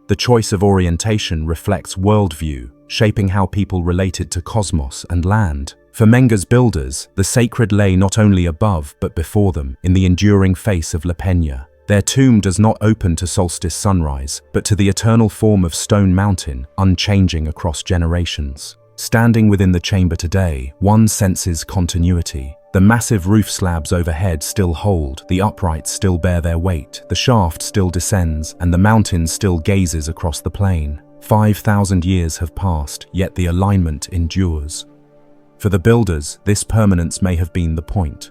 The choice of orientation reflects worldview, shaping how people related to cosmos and land. For Menga's builders, the sacred lay not only above but before them, in the enduring face of La Peña. Their tomb does not open to solstice sunrise, but to the eternal form of stone mountain, unchanging across generations. Standing within the chamber today, one senses continuity. The massive roof slabs overhead still hold, the uprights still bear their weight, the shaft still descends, and the mountain still gazes across the plain. 5,000 years have passed, yet the alignment endures. For the builders, this permanence may have been the point.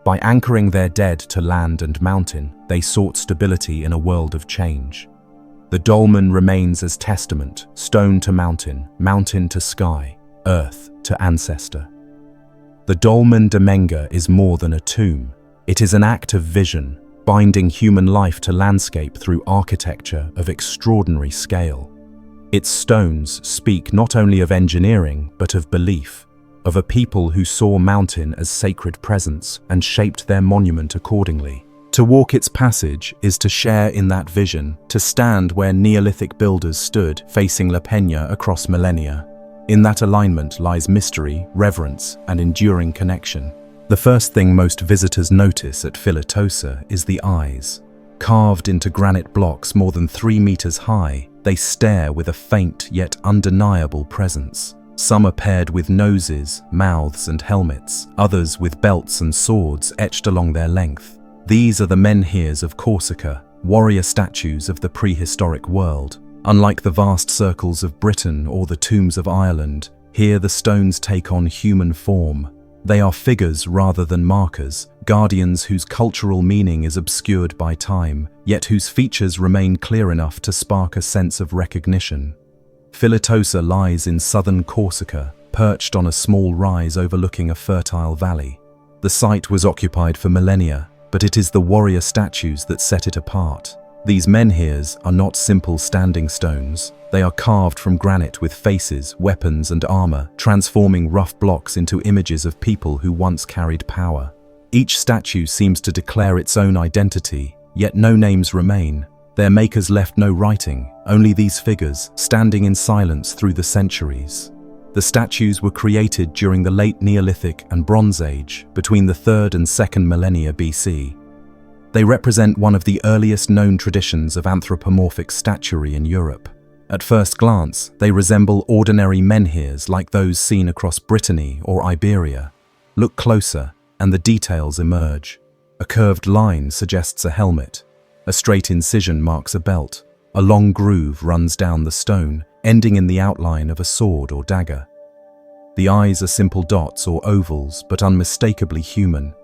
By anchoring their dead to land and mountain, they sought stability in a world of change. The dolmen remains as testament, stone to mountain, mountain to sky, earth to ancestor. The Dolman Domingga is more than a tomb. It is an act of vision, binding human life to landscape through architecture of extraordinary scale. Its stones speak not only of engineering, but of belief, of a people who saw mountain as sacred presence and shaped their monument accordingly. To walk its passage is to share in that vision, to stand where Neolithic builders stood, facing La Peña across millennia. In that alignment lies mystery, reverence, and enduring connection. The first thing most visitors notice at Filtosa is the eyes. Carved into granite blocks more than 3 meters high, they stare with a faint yet undeniable presence. Some are paired with noses, mouths, and helmets, others with belts and swords etched along their length. These are the menhirs of Corsica, warrior statues of the prehistoric world. Unlike the vast circles of Britain or the tombs of Ireland, here the stones take on human form. They are figures rather than markers, guardians whose cultural meaning is obscured by time, yet whose features remain clear enough to spark a sense of recognition. Filtosa lies in southern Corsica, perched on a small rise overlooking a fertile valley. The site was occupied for millennia, but it is the warrior statues that set it apart. These menhirs are not simple standing stones. They are carved from granite with faces, weapons, and armor, transforming rough blocks into images of people who once carried power. Each statue seems to declare its own identity, yet no names remain. Their makers left no writing, only these figures, standing in silence through the centuries. The statues were created during the late Neolithic and Bronze Age, between the 3rd and 2nd millennia BC. They represent one of the earliest known traditions of anthropomorphic statuary in Europe. At first glance, they resemble ordinary menhirs like those seen across Brittany or Iberia. Look closer, and the details emerge. A curved line suggests a helmet. A straight incision marks a belt. A long groove runs down the stone, ending in the outline of a sword or dagger. The eyes are simple dots or ovals, but unmistakably human.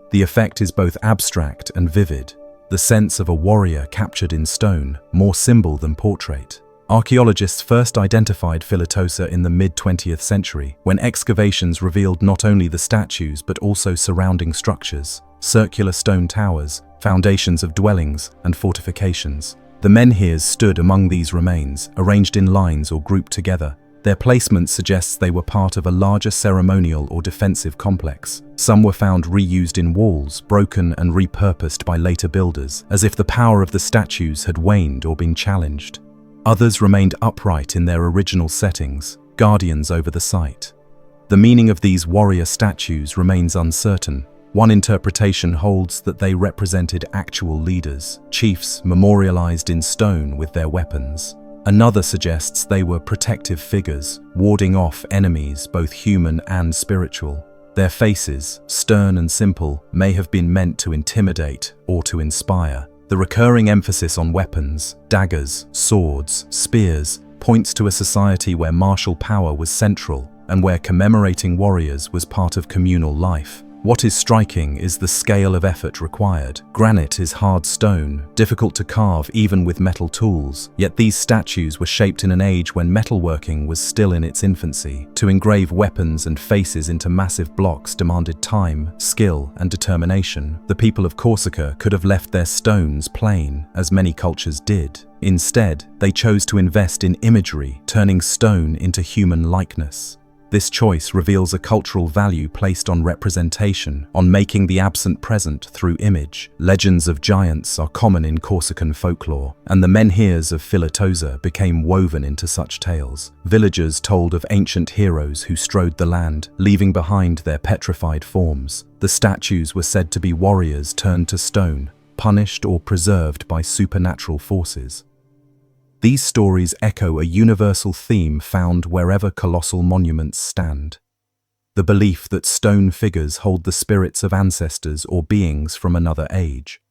The effect is both abstract and vivid, the sense of a warrior captured in stone, more symbol than portrait. Archaeologists first identified Filtosa in the mid-20th century, when excavations revealed not only the statues but also surrounding structures, circular stone towers, foundations of dwellings, and fortifications. The menhirs stood among these remains, arranged in lines or grouped together. Their placement suggests they were part of a larger ceremonial or defensive complex. Some were found reused in walls, broken and repurposed by later builders, as if the power of the statues had waned or been challenged. Others remained upright in their original settings, guardians over the site. The meaning of these warrior statues remains uncertain. One interpretation holds that they represented actual leaders, chiefs memorialized in stone with their weapons. Another suggests they were protective figures, warding off enemies both human and spiritual. Their faces, stern and simple, may have been meant to intimidate or to inspire. The recurring emphasis on weapons, daggers, swords, spears, points to a society where martial power was central and where commemorating warriors was part of communal life. What is striking is the scale of effort required. Granite is hard stone, difficult to carve even with metal tools, yet these statues were shaped in an age when metalworking was still in its infancy. To engrave weapons and faces into massive blocks demanded time, skill, and determination. The people of Corsica could have left their stones plain, as many cultures did. Instead, they chose to invest in imagery, turning stone into human likeness. This choice reveals a cultural value placed on representation, on making the absent present through image. Legends of giants are common in Corsican folklore, and the menhirs of Filtosa became woven into such tales. Villagers told of ancient heroes who strode the land, leaving behind their petrified forms. The statues were said to be warriors turned to stone, punished or preserved by supernatural forces. These stories echo a universal theme found wherever colossal monuments stand: the belief that stone figures hold the spirits of ancestors or beings from another age.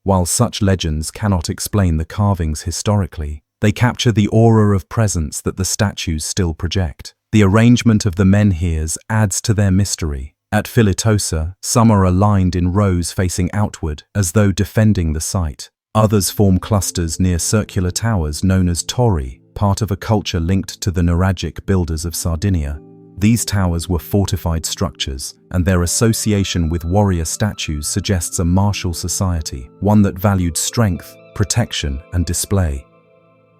While such legends cannot explain the carvings historically, they capture the aura of presence that the statues still project. The arrangement of the menhirs adds to their mystery. At Filtosa, some are aligned in rows facing outward, as though defending the site. Others form clusters near circular towers known as tori, part of a culture linked to the Nuragic builders of Sardinia. These towers were fortified structures, and their association with warrior statues suggests a martial society, one that valued strength, protection, and display.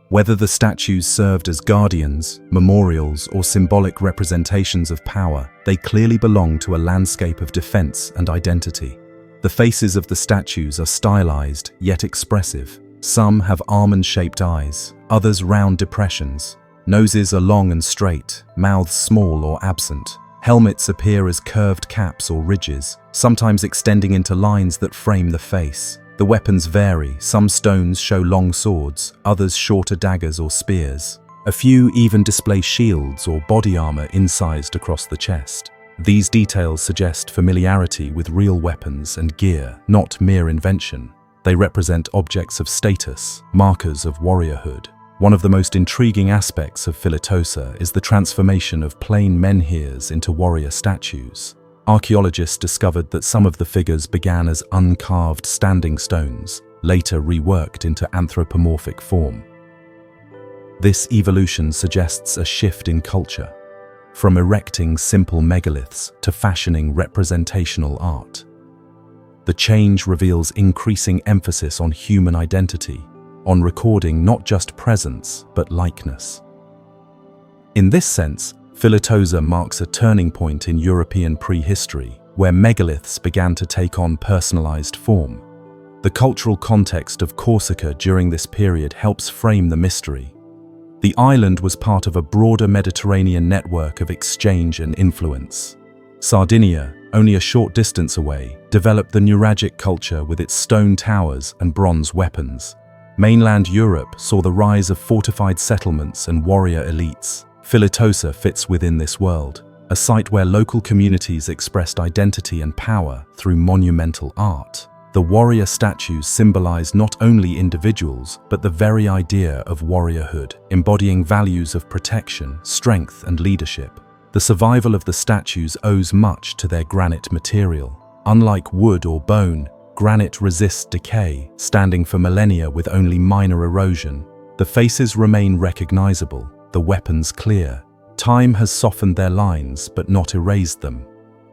Whether the statues served as guardians, memorials, or symbolic representations of power, they clearly belong to a landscape of defense and identity. The faces of the statues are stylized, yet expressive. Some have almond-shaped eyes, others round depressions. Noses are long and straight, mouths small or absent. Helmets appear as curved caps or ridges, sometimes extending into lines that frame the face. The weapons vary. Some stones show long swords, others shorter daggers or spears. A few even display shields or body armor incised across the chest. These details suggest familiarity with real weapons and gear, not mere invention. They represent objects of status, markers of warriorhood. One of the most intriguing aspects of Filtosa is the transformation of plain menhirs into warrior statues. Archaeologists discovered that some of the figures began as uncarved standing stones, later reworked into anthropomorphic form. This evolution suggests a shift in culture, from erecting simple megaliths to fashioning representational art. The change reveals increasing emphasis on human identity, on recording not just presence but likeness. In this sense, Filtosa marks a turning point in European prehistory, where megaliths began to take on personalized form. The cultural context of Corsica during this period helps frame the mystery. The island was part of a broader Mediterranean network of exchange and influence. Sardinia, only a short distance away, developed the Nuragic culture with its stone towers and bronze weapons. Mainland Europe saw the rise of fortified settlements and warrior elites. Filtosa fits within this world, a site where local communities expressed identity and power through monumental art. The warrior statues symbolize not only individuals, but the very idea of warriorhood, embodying values of protection, strength, and leadership. The survival of the statues owes much to their granite material. Unlike wood or bone, granite resists decay, standing for millennia with only minor erosion. The faces remain recognizable, the weapons clear. Time has softened their lines, but not erased them.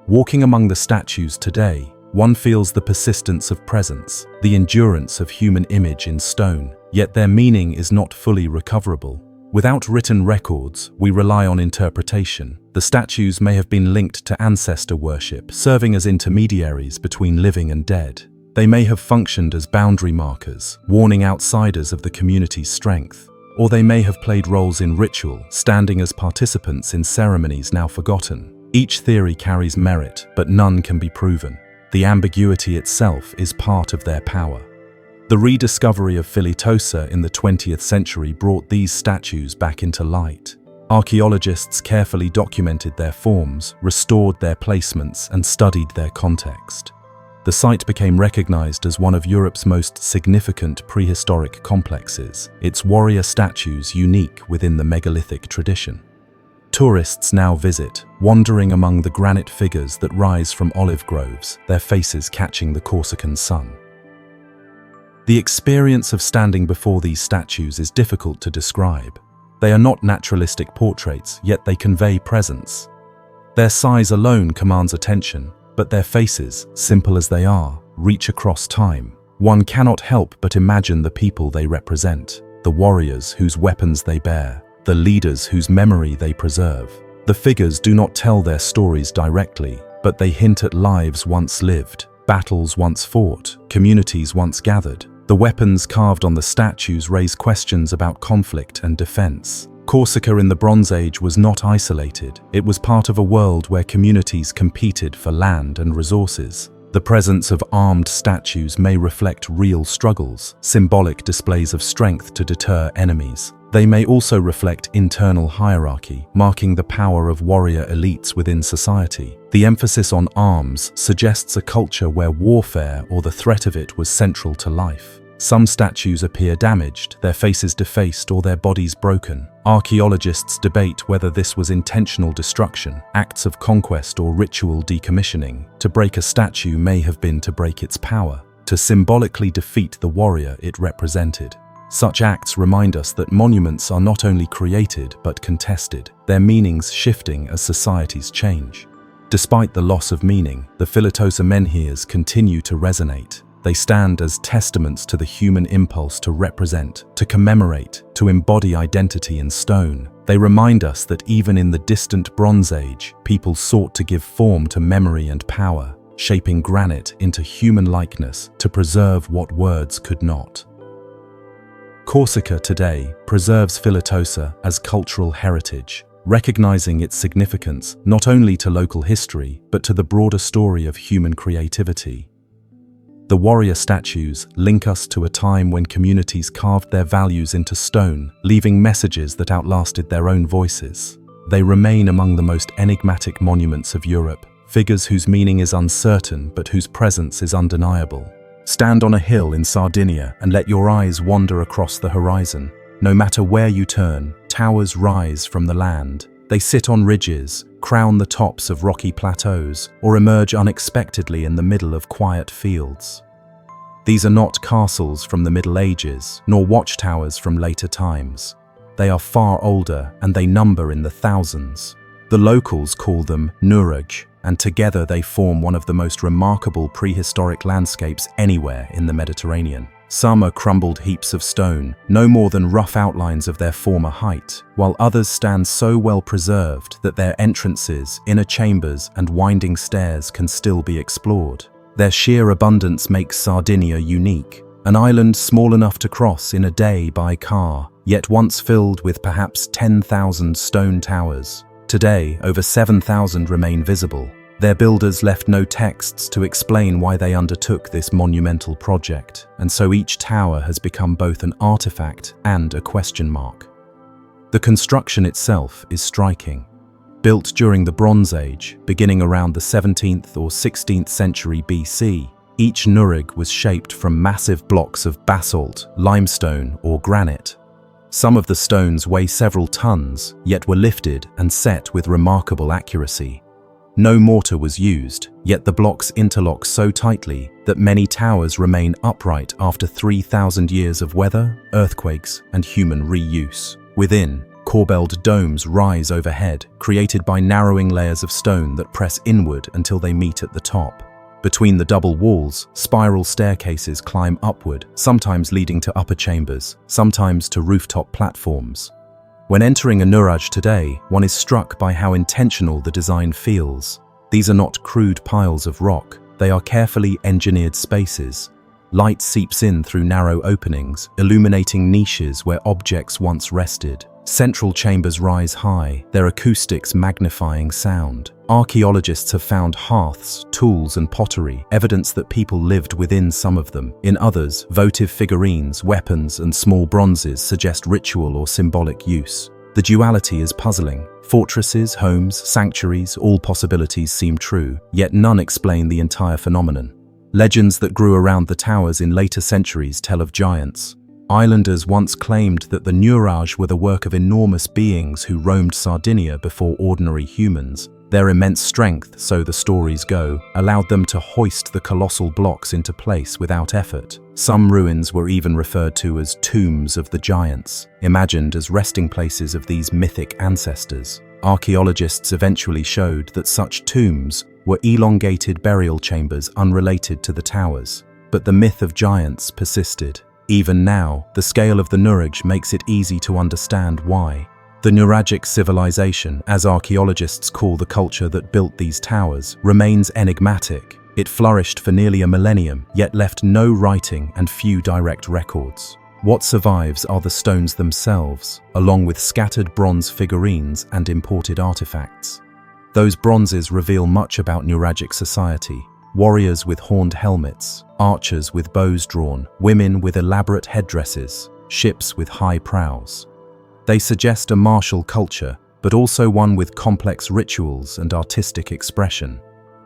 Walking among the statues today, one feels the persistence of presence, the endurance of human image in stone, yet their meaning is not fully recoverable. Without written records, we rely on interpretation. The statues may have been linked to ancestor worship, serving as intermediaries between living and dead. They may have functioned as boundary markers, warning outsiders of the community's strength. Or they may have played roles in ritual, standing as participants in ceremonies now forgotten. Each theory carries merit, but none can be proven. The ambiguity itself is part of their power. The rediscovery of Filtosa in the 20th century brought these statues back into light. Archaeologists carefully documented their forms, restored their placements, and studied their context. The site became recognized as one of Europe's most significant prehistoric complexes, its warrior statues unique within the megalithic tradition. Tourists now visit, wandering among the granite figures that rise from olive groves, their faces catching the Corsican sun. The experience of standing before these statues is difficult to describe. They are not naturalistic portraits, yet they convey presence. Their size alone commands attention, but their faces, simple as they are, reach across time. One cannot help but imagine the people they represent, the warriors whose weapons they bear, the leaders whose memory they preserve. The figures do not tell their stories directly, but they hint at lives once lived, battles once fought, communities once gathered. The weapons carved on the statues raise questions about conflict and defense. Corsica in the Bronze Age was not isolated. It was part of a world where communities competed for land and resources. The presence of armed statues may reflect real struggles, symbolic displays of strength to deter enemies. They may also reflect internal hierarchy, marking the power of warrior elites within society. The emphasis on arms suggests a culture where warfare or the threat of it was central to life. Some statues appear damaged, their faces defaced or their bodies broken. Archaeologists debate whether this was intentional destruction, acts of conquest or ritual decommissioning. To break a statue may have been to break its power, to symbolically defeat the warrior it represented. Such acts remind us that monuments are not only created but contested, their meanings shifting as societies change. Despite the loss of meaning, the Filtosa menhirs continue to resonate. They stand as testaments to the human impulse to represent, to commemorate, to embody identity in stone. They remind us that even in the distant Bronze Age, people sought to give form to memory and power, shaping granite into human likeness to preserve what words could not. Corsica today preserves Filtosa as cultural heritage, recognizing its significance not only to local history but to the broader story of human creativity. The warrior statues link us to a time when communities carved their values into stone, leaving messages that outlasted their own voices. They remain among the most enigmatic monuments of Europe, figures whose meaning is uncertain but whose presence is undeniable. Stand on a hill in Sardinia and let your eyes wander across the horizon. No matter where you turn, towers rise from the land. They sit on ridges, crown the tops of rocky plateaus, or emerge unexpectedly in the middle of quiet fields. These are not castles from the Middle Ages, nor watchtowers from later times. They are far older, and they number in the thousands. The locals call them Nurag, and together they form one of the most remarkable prehistoric landscapes anywhere in the Mediterranean. Some are crumbled heaps of stone, no more than rough outlines of their former height, while others stand so well preserved that their entrances, inner chambers, and winding stairs can still be explored. Their sheer abundance makes Sardinia unique, an island small enough to cross in a day by car, yet once filled with perhaps 10,000 stone towers. Today, over 7,000 remain visible. Their builders left no texts to explain why they undertook this monumental project, and so each tower has become both an artifact and a question mark. The construction itself is striking. Built during the Bronze Age, beginning around the 17th or 16th century BC, each nurag was shaped from massive blocks of basalt, limestone, or granite. Some of the stones weigh several tons, yet were lifted and set with remarkable accuracy. No mortar was used, yet the blocks interlock so tightly that many towers remain upright after 3,000 years of weather, earthquakes, and human reuse. Within, corbelled domes rise overhead, created by narrowing layers of stone that press inward until they meet at the top. Between the double walls, spiral staircases climb upward, sometimes leading to upper chambers, sometimes to rooftop platforms. When entering a nurag today, one is struck by how intentional the design feels. These are not crude piles of rock, they are carefully engineered spaces. Light seeps in through narrow openings, illuminating niches where objects once rested. Central chambers rise high, their acoustics magnifying sound. Archaeologists have found hearths, tools, and pottery, evidence that people lived within some of them. In others, votive figurines, weapons, and small bronzes suggest ritual or symbolic use. The duality is puzzling. Fortresses, homes, sanctuaries, all possibilities seem true, yet none explain the entire phenomenon. Legends that grew around the towers in later centuries tell of giants. Islanders once claimed that the nurag were the work of enormous beings who roamed Sardinia before ordinary humans. Their immense strength, so the stories go, allowed them to hoist the colossal blocks into place without effort. Some ruins were even referred to as tombs of the giants, imagined as resting places of these mythic ancestors. Archaeologists eventually showed that such tombs were elongated burial chambers unrelated to the towers. But the myth of giants persisted. Even now, the scale of the nurag makes it easy to understand why. The nuragic civilization, as archaeologists call the culture that built these towers, remains enigmatic. It flourished for nearly a millennium, yet left no writing and few direct records. What survives are the stones themselves, along with scattered bronze figurines and imported artifacts. Those bronzes reveal much about nuragic society. Warriors with horned helmets, archers with bows drawn, women with elaborate headdresses, ships with high prows. They suggest a martial culture, but also one with complex rituals and artistic expression.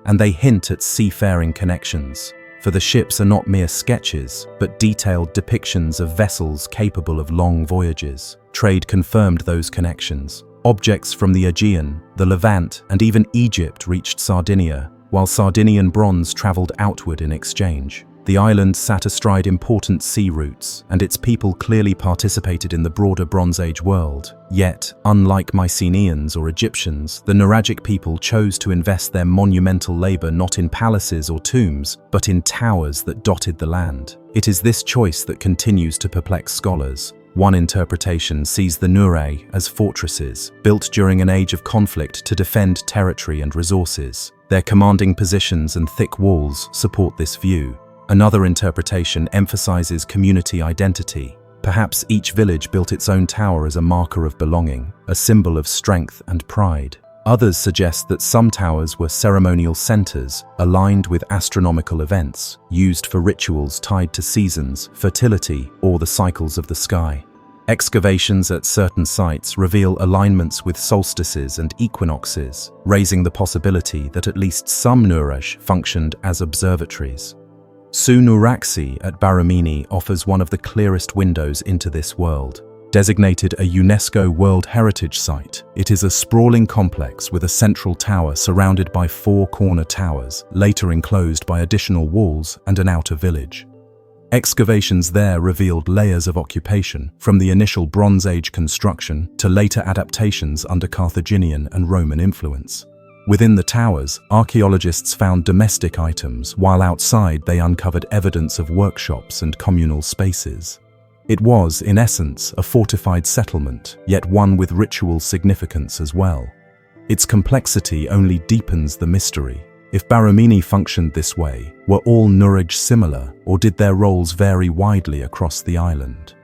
And they hint at seafaring connections, for the ships are not mere sketches, but detailed depictions of vessels capable of long voyages. Trade confirmed those connections. Objects from the Aegean, the Levant, and even Egypt reached Sardinia, while Sardinian bronze traveled outward in exchange. The island sat astride important sea routes, and its people clearly participated in the broader Bronze Age world. Yet, unlike Mycenaeans or Egyptians, the nuragic people chose to invest their monumental labor not in palaces or tombs, but in towers that dotted the land. It is this choice that continues to perplex scholars. One interpretation sees the nurag as fortresses, built during an age of conflict to defend territory and resources. Their commanding positions and thick walls support this view. Another interpretation emphasizes community identity. Perhaps each village built its own tower as a marker of belonging, a symbol of strength and pride. Others suggest that some towers were ceremonial centers, aligned with astronomical events, used for rituals tied to seasons, fertility, or the cycles of the sky. Excavations at certain sites reveal alignments with solstices and equinoxes, raising the possibility that at least some nurag functioned as observatories. Su-Nuraxi at Baramini offers one of the clearest windows into this world. Designated a UNESCO World Heritage Site, it is a sprawling complex with a central tower surrounded by 4 corner towers, later enclosed by additional walls and an outer village. Excavations there revealed layers of occupation, from the initial Bronze Age construction to later adaptations under Carthaginian and Roman influence. Within the towers, archaeologists found domestic items, while outside they uncovered evidence of workshops and communal spaces. It was, in essence, a fortified settlement, yet one with ritual significance as well. Its complexity only deepens the mystery. If Baromini functioned this way, were all Nuraj similar, or did their roles vary widely across the island?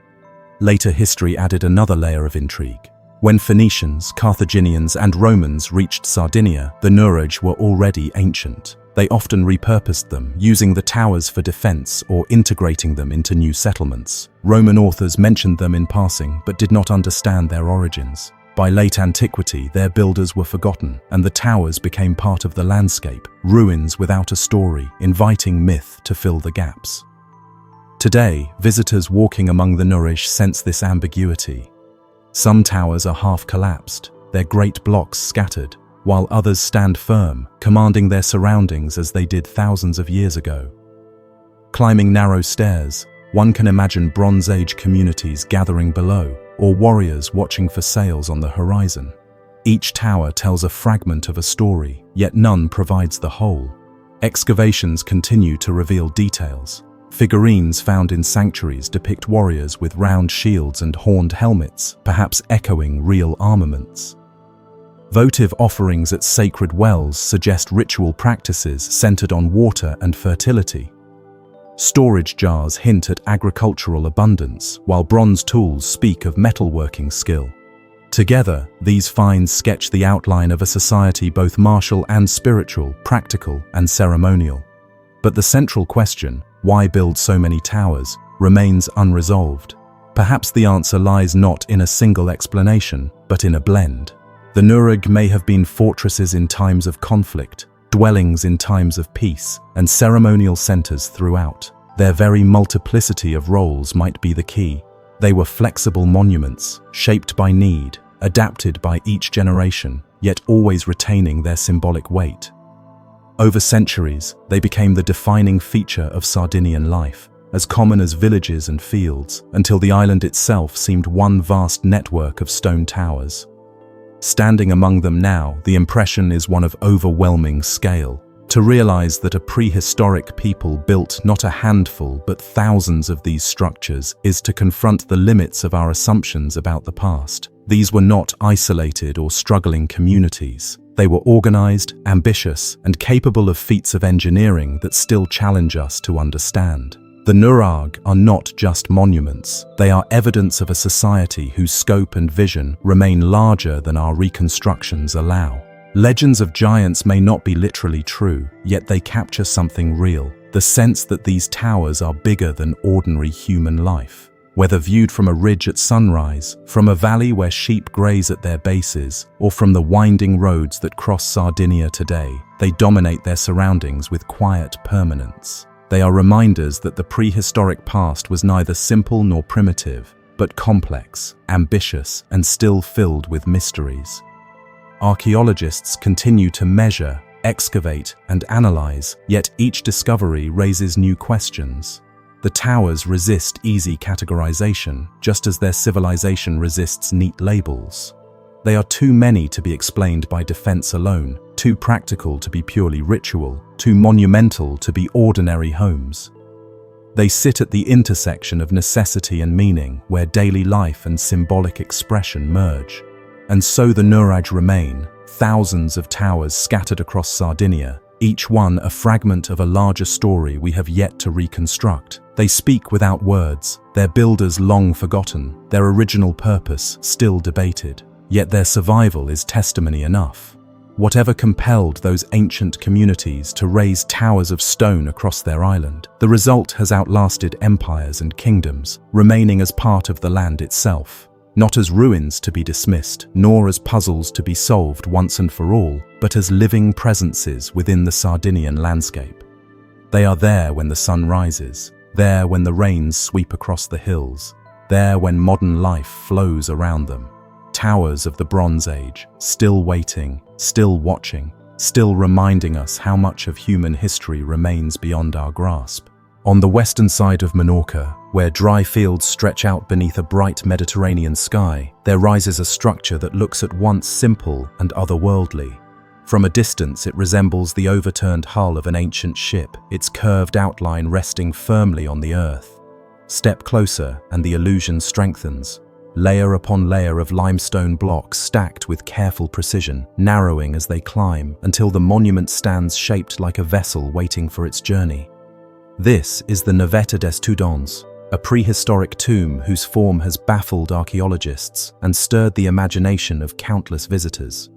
Later history added another layer of intrigue. When Phoenicians, Carthaginians, and Romans reached Sardinia, the Nuraj were already ancient. They often repurposed them, using the towers for defense or integrating them into new settlements. Roman authors mentioned them in passing, but did not understand their origins. By late antiquity, their builders were forgotten, and the towers became part of the landscape, ruins without a story, inviting myth to fill the gaps. Today, visitors walking among the Nuraj sense this ambiguity. Some towers are half-collapsed, their great blocks scattered, while others stand firm, commanding their surroundings as they did thousands of years ago. Climbing narrow stairs, one can imagine Bronze Age communities gathering below, or warriors watching for sails on the horizon. Each tower tells a fragment of a story, yet none provides the whole. Excavations continue to reveal details. Figurines found in sanctuaries depict warriors with round shields and horned helmets, perhaps echoing real armaments. Votive offerings at sacred wells suggest ritual practices centered on water and fertility. Storage jars hint at agricultural abundance, while bronze tools speak of metalworking skill. Together, these finds sketch the outline of a society both martial and spiritual, practical and ceremonial. But the central question, why build so many towers, remains unresolved. Perhaps the answer lies not in a single explanation, but in a blend. The Nuraj may have been fortresses in times of conflict, dwellings in times of peace, and ceremonial centers throughout. Their very multiplicity of roles might be the key. They were flexible monuments, shaped by need, adapted by each generation, yet always retaining their symbolic weight. Over centuries, they became the defining feature of Sardinian life, as common as villages and fields, until the island itself seemed one vast network of stone towers. Standing among them now, the impression is one of overwhelming scale. To realize that a prehistoric people built not a handful but thousands of these structures is to confront the limits of our assumptions about the past. These were not isolated or struggling communities. They were organized, ambitious, and capable of feats of engineering that still challenge us to understand. The Nuraj are not just monuments, they are evidence of a society whose scope and vision remain larger than our reconstructions allow. Legends of giants may not be literally true, yet they capture something real, the sense that these towers are bigger than ordinary human life. Whether viewed from a ridge at sunrise, from a valley where sheep graze at their bases, or from the winding roads that cross Sardinia today, they dominate their surroundings with quiet permanence. They are reminders that the prehistoric past was neither simple nor primitive, but complex, ambitious, and still filled with mysteries. Archaeologists continue to measure, excavate, and analyze, yet each discovery raises new questions. The towers resist easy categorization, just as their civilization resists neat labels. They are too many to be explained by defense alone, too practical to be purely ritual, too monumental to be ordinary homes. They sit at the intersection of necessity and meaning, where daily life and symbolic expression merge. And so the Nuraj remain, thousands of towers scattered across Sardinia, each one a fragment of a larger story we have yet to reconstruct. They speak without words, their builders long forgotten, their original purpose still debated. Yet their survival is testimony enough. Whatever compelled those ancient communities to raise towers of stone across their island, the result has outlasted empires and kingdoms, remaining as part of the land itself. Not as ruins to be dismissed, nor as puzzles to be solved once and for all, but as living presences within the Sardinian landscape. They are there when the sun rises, there when the rains sweep across the hills, there when modern life flows around them. Towers of the Bronze Age, still waiting, still watching, still reminding us how much of human history remains beyond our grasp. On the western side of Menorca, where dry fields stretch out beneath a bright Mediterranean sky, there rises a structure that looks at once simple and otherworldly. From a distance, it resembles the overturned hull of an ancient ship, its curved outline resting firmly on the earth. Step closer, and the illusion strengthens. layer upon layer of limestone blocks stacked with careful precision, narrowing as they climb until the monument stands shaped like a vessel waiting for its journey. This is the Neveta des Tudons, a prehistoric tomb whose form has baffled archaeologists and stirred the imagination of countless visitors.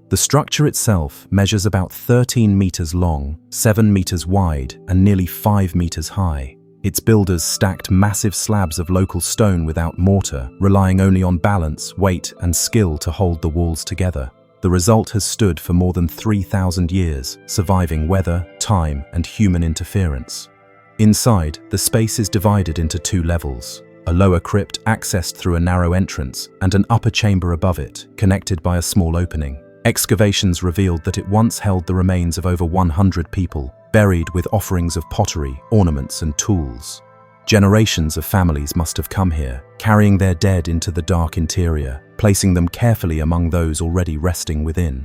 The structure itself measures about 13 meters long, 7 meters wide, and nearly 5 meters high. Its builders stacked massive slabs of local stone without mortar, relying only on balance, weight, and skill to hold the walls together. The result has stood for more than 3,000 years, surviving weather, time, and human interference. Inside, the space is divided into 2 levels: a lower crypt accessed through a narrow entrance, and an upper chamber above it, connected by a small opening. Excavations revealed that it once held the remains of over 100 people, buried with offerings of pottery, ornaments, and tools. Generations of families must have come here, carrying their dead into the dark interior, placing them carefully among those already resting within.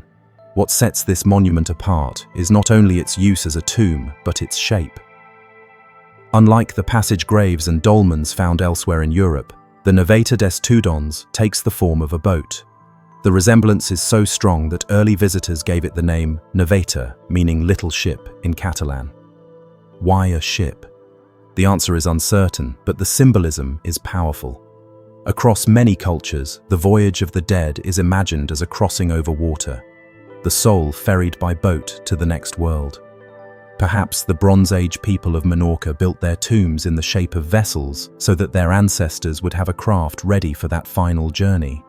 What sets this monument apart is not only its use as a tomb, but its shape. Unlike the passage graves and dolmens found elsewhere in Europe, the Neveta des Tudons takes the form of a boat. The resemblance is so strong that early visitors gave it the name Neveta, meaning little ship in Catalan. Why a ship? The answer is uncertain, but the symbolism is powerful. Across many cultures, the voyage of the dead is imagined as a crossing over water, the soul ferried by boat to the next world. Perhaps the Bronze Age people of Menorca built their tombs in the shape of vessels so that their ancestors would have a craft ready for that final journey.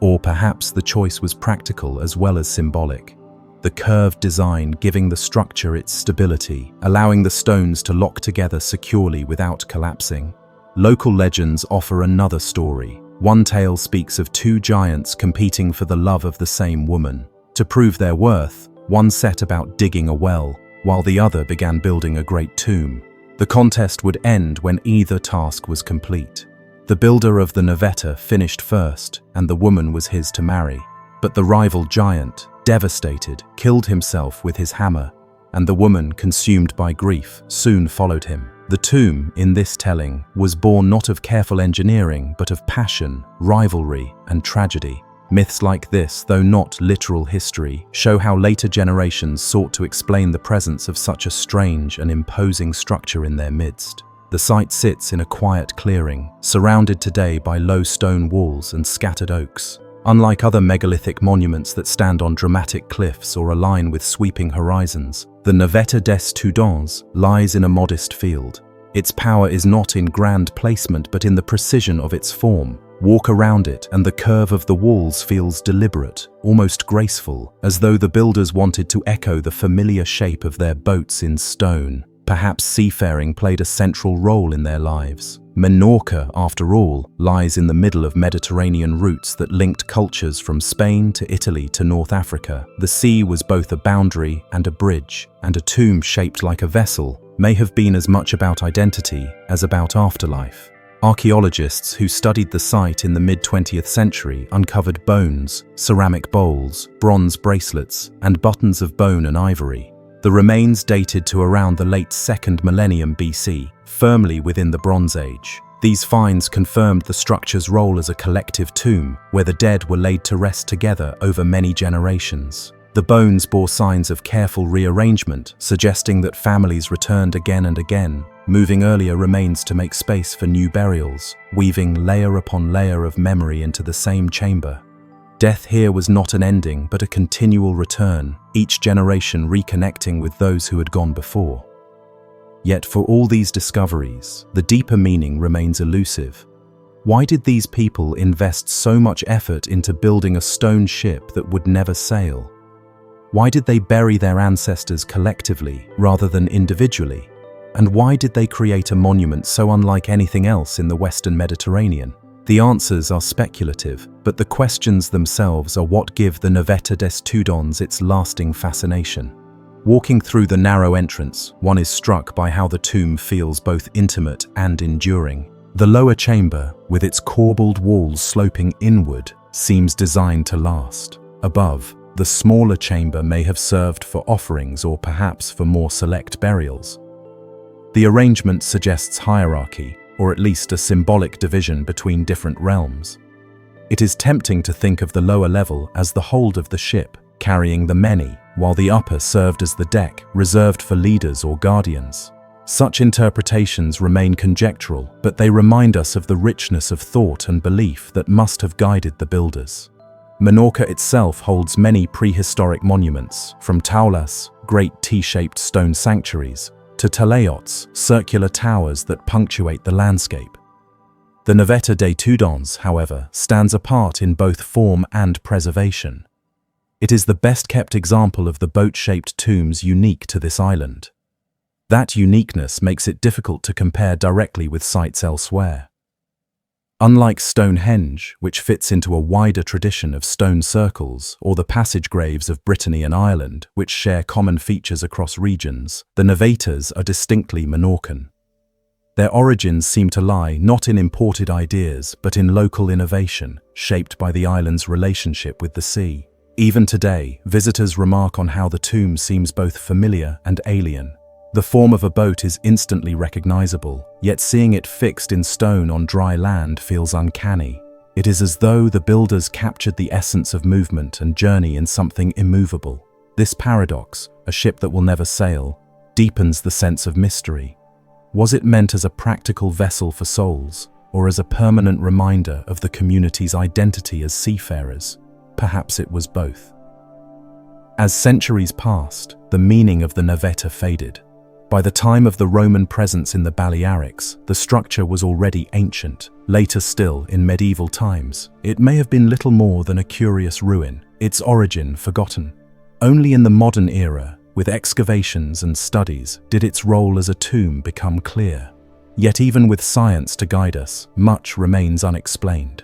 Or perhaps the choice was practical as well as symbolic, the curved design giving the structure its stability, allowing the stones to lock together securely without collapsing. Local legends offer another story. One tale speaks of 2 giants competing for the love of the same woman. To prove their worth, one set about digging a well, while the other began building a great tomb. The contest would end when either task was complete. The builder of the Neveta finished first, and the woman was his to marry. But the rival giant, devastated, killed himself with his hammer, and the woman, consumed by grief, soon followed him. The tomb, in this telling, was born not of careful engineering, but of passion, rivalry, and tragedy. Myths like this, though not literal history, show how later generations sought to explain the presence of such a strange and imposing structure in their midst. The site sits in a quiet clearing, surrounded today by low stone walls and scattered oaks. Unlike other megalithic monuments that stand on dramatic cliffs or align with sweeping horizons, the Neveta des Tudons lies in a modest field. Its power is not in grand placement but in the precision of its form. Walk around it and the curve of the walls feels deliberate, almost graceful, as though the builders wanted to echo the familiar shape of their boats in stone. Perhaps seafaring played a central role in their lives. Menorca, after all, lies in the middle of Mediterranean routes that linked cultures from Spain to Italy to North Africa. The sea was both a boundary and a bridge, and a tomb shaped like a vessel may have been as much about identity as about afterlife. Archaeologists who studied the site in the mid-20th century uncovered bones, ceramic bowls, bronze bracelets, and buttons of bone and ivory. The remains dated to around the late 2nd millennium BC, firmly within the Bronze Age. These finds confirmed the structure's role as a collective tomb, where the dead were laid to rest together over many generations. The bones bore signs of careful rearrangement, suggesting that families returned again and again, moving earlier remains to make space for new burials, weaving layer upon layer of memory into the same chamber. Death here was not an ending, but a continual return, each generation reconnecting with those who had gone before. Yet for all these discoveries, the deeper meaning remains elusive. Why did these people invest so much effort into building a stone ship that would never sail? Why did they bury their ancestors collectively rather than individually? And why did they create a monument so unlike anything else in the Western Mediterranean? The answers are speculative, but the questions themselves are what give the Neveta des Tudons its lasting fascination. Walking through the narrow entrance, one is struck by how the tomb feels both intimate and enduring. The lower chamber, with its corbelled walls sloping inward, seems designed to last. Above, the smaller chamber may have served for offerings or perhaps for more select burials. The arrangement suggests hierarchy, or at least a symbolic division between different realms. It is tempting to think of the lower level as the hold of the ship, carrying the many, while the upper served as the deck, reserved for leaders or guardians. Such interpretations remain conjectural, but they remind us of the richness of thought and belief that must have guided the builders. Menorca itself holds many prehistoric monuments, from taulas, great T-shaped stone sanctuaries, to talayots, circular towers that punctuate the landscape. The Neveta des Tudons, however, stands apart in both form and preservation. It is the best-kept example of the boat-shaped tombs unique to this island. That uniqueness makes it difficult to compare directly with sites elsewhere. Unlike Stonehenge, which fits into a wider tradition of stone circles, or the passage graves of Brittany and Ireland, which share common features across regions, the Nevetas are distinctly Menorcan. Their origins seem to lie not in imported ideas, but in local innovation, shaped by the island's relationship with the sea. Even today, visitors remark on how the tomb seems both familiar and alien. The form of a boat is instantly recognizable, yet seeing it fixed in stone on dry land feels uncanny. It is as though the builders captured the essence of movement and journey in something immovable. This paradox, a ship that will never sail, deepens the sense of mystery. Was it meant as a practical vessel for souls, or as a permanent reminder of the community's identity as seafarers? Perhaps it was both. As centuries passed, the meaning of the Neveta faded. By the time of the Roman presence in the Balearics, the structure was already ancient. Later still, in medieval times, it may have been little more than a curious ruin, its origin forgotten. Only in the modern era, with excavations and studies, did its role as a tomb become clear. Yet even with science to guide us, much remains unexplained.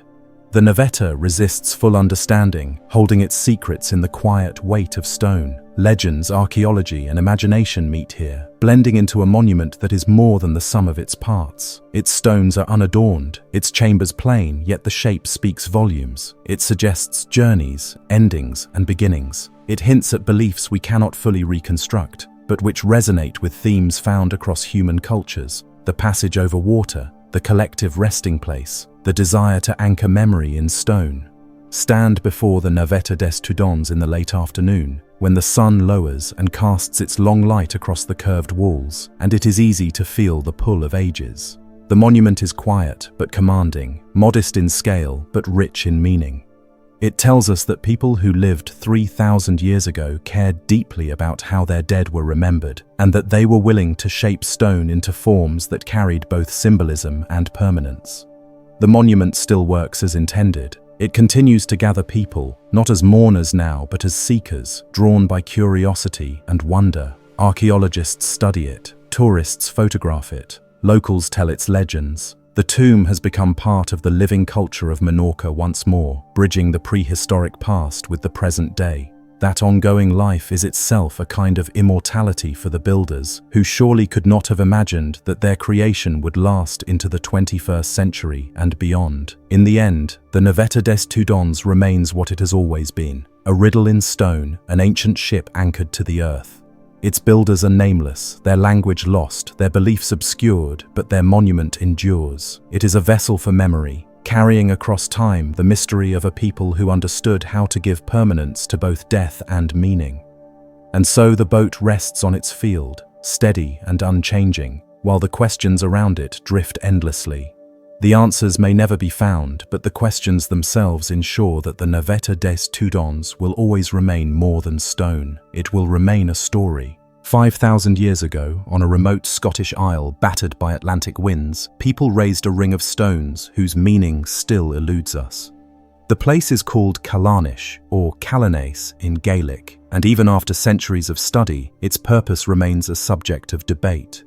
The Neveta resists full understanding, holding its secrets in the quiet weight of stone. Legends, archaeology, and imagination meet here, blending into a monument that is more than the sum of its parts. Its stones are unadorned, its chambers plain, yet the shape speaks volumes. It suggests journeys, endings, and beginnings. It hints at beliefs we cannot fully reconstruct, but which resonate with themes found across human cultures: the passage over water, the collective resting place, the desire to anchor memory in stone. Stand before the Neveta des Tudons in the late afternoon, when the sun lowers and casts its long light across the curved walls, and it is easy to feel the pull of ages. The monument is quiet but commanding, modest in scale but rich in meaning. It tells us that people who lived 3,000 years ago cared deeply about how their dead were remembered, and that they were willing to shape stone into forms that carried both symbolism and permanence. The monument still works as intended. It continues to gather people, not as mourners now, but as seekers, drawn by curiosity and wonder. Archaeologists study it, tourists photograph it, locals tell its legends. The tomb has become part of the living culture of Menorca once more, bridging the prehistoric past with the present day. That ongoing life is itself a kind of immortality for the builders, who surely could not have imagined that their creation would last into the 21st century and beyond. In the end, the Neveta des Tudons remains what it has always been: a riddle in stone, an ancient ship anchored to the earth. Its builders are nameless, their language lost, their beliefs obscured, but their monument endures. It is a vessel for memory, carrying across time the mystery of a people who understood how to give permanence to both death and meaning. And so the boat rests on its field, steady and unchanging, while the questions around it drift endlessly. The answers may never be found, but the questions themselves ensure that the Neveta des Tudons will always remain more than stone. It will remain a story. 5,000 years ago, on a remote Scottish isle battered by Atlantic winds, people raised a ring of stones whose meaning still eludes us. The place is called Calanish, or Calanes in Gaelic, and even after centuries of study, its purpose remains a subject of debate.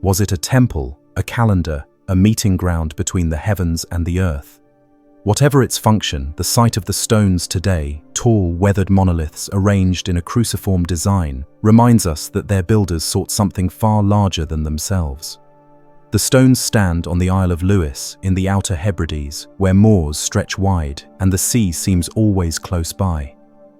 Was it a temple, a calendar, a meeting ground between the heavens and the earth? Whatever its function, the sight of the stones today, tall, weathered monoliths arranged in a cruciform design, reminds us that their builders sought something far larger than themselves. The stones stand on the Isle of Lewis in the Outer Hebrides, where moors stretch wide and the sea seems always close by.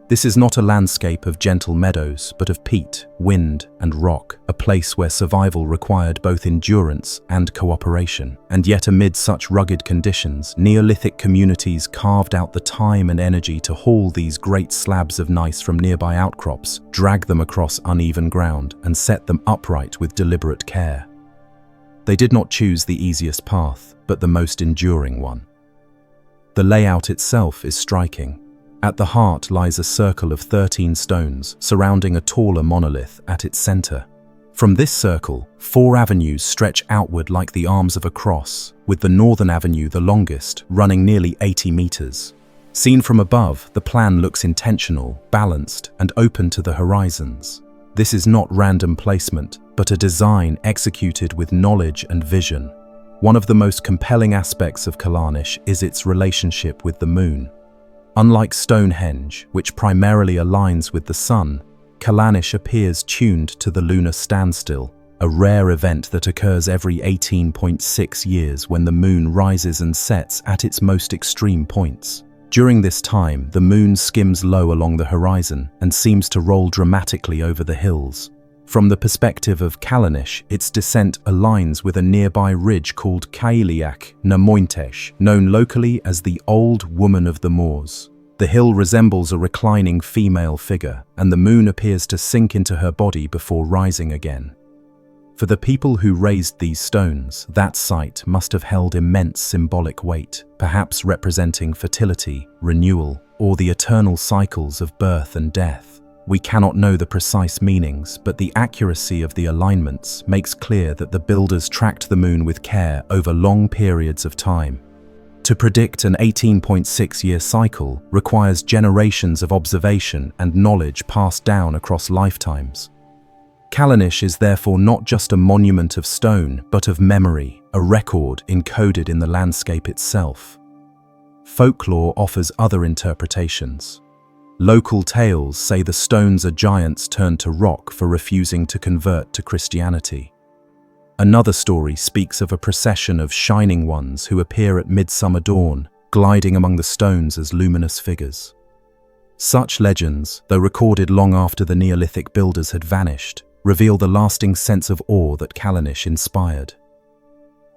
This is not a landscape of gentle meadows, but of peat, wind, and rock, a place where survival required both endurance and cooperation. And yet amid such rugged conditions, Neolithic communities carved out the time and energy to haul these great slabs of gneiss from nearby outcrops, drag them across uneven ground, and set them upright with deliberate care. They did not choose the easiest path, but the most enduring one. The layout itself is striking. At the heart lies a circle of 13 stones surrounding a taller monolith at its center. From this circle, 4 avenues stretch outward like the arms of a cross, with the northern avenue the longest, running nearly 80 meters. Seen from above, the plan looks intentional, balanced, and open to the horizons. This is not random placement, but a design executed with knowledge and vision. One of the most compelling aspects of Callanish is its relationship with the moon. Unlike Stonehenge, which primarily aligns with the sun, Callanish appears tuned to the lunar standstill, a rare event that occurs every 18.6 years when the moon rises and sets at its most extreme points. During this time, the moon skims low along the horizon and seems to roll dramatically over the hills. From the perspective of Callanish, its descent aligns with a nearby ridge called Cailiac na Mointesh, known locally as the Old Woman of the Moors. The hill resembles a reclining female figure, and the moon appears to sink into her body before rising again. For the people who raised these stones, that site must have held immense symbolic weight, perhaps representing fertility, renewal, or the eternal cycles of birth and death. We cannot know the precise meanings, but the accuracy of the alignments makes clear that the builders tracked the moon with care over long periods of time. To predict an 18.6-year cycle requires generations of observation and knowledge passed down across lifetimes. Callanish is therefore not just a monument of stone, but of memory, a record encoded in the landscape itself. Folklore offers other interpretations. Local tales say the stones are giants turned to rock for refusing to convert to Christianity. Another story speaks of a procession of shining ones who appear at midsummer dawn, gliding among the stones as luminous figures. Such legends, though recorded long after the Neolithic builders had vanished, reveal the lasting sense of awe that Callanish inspired.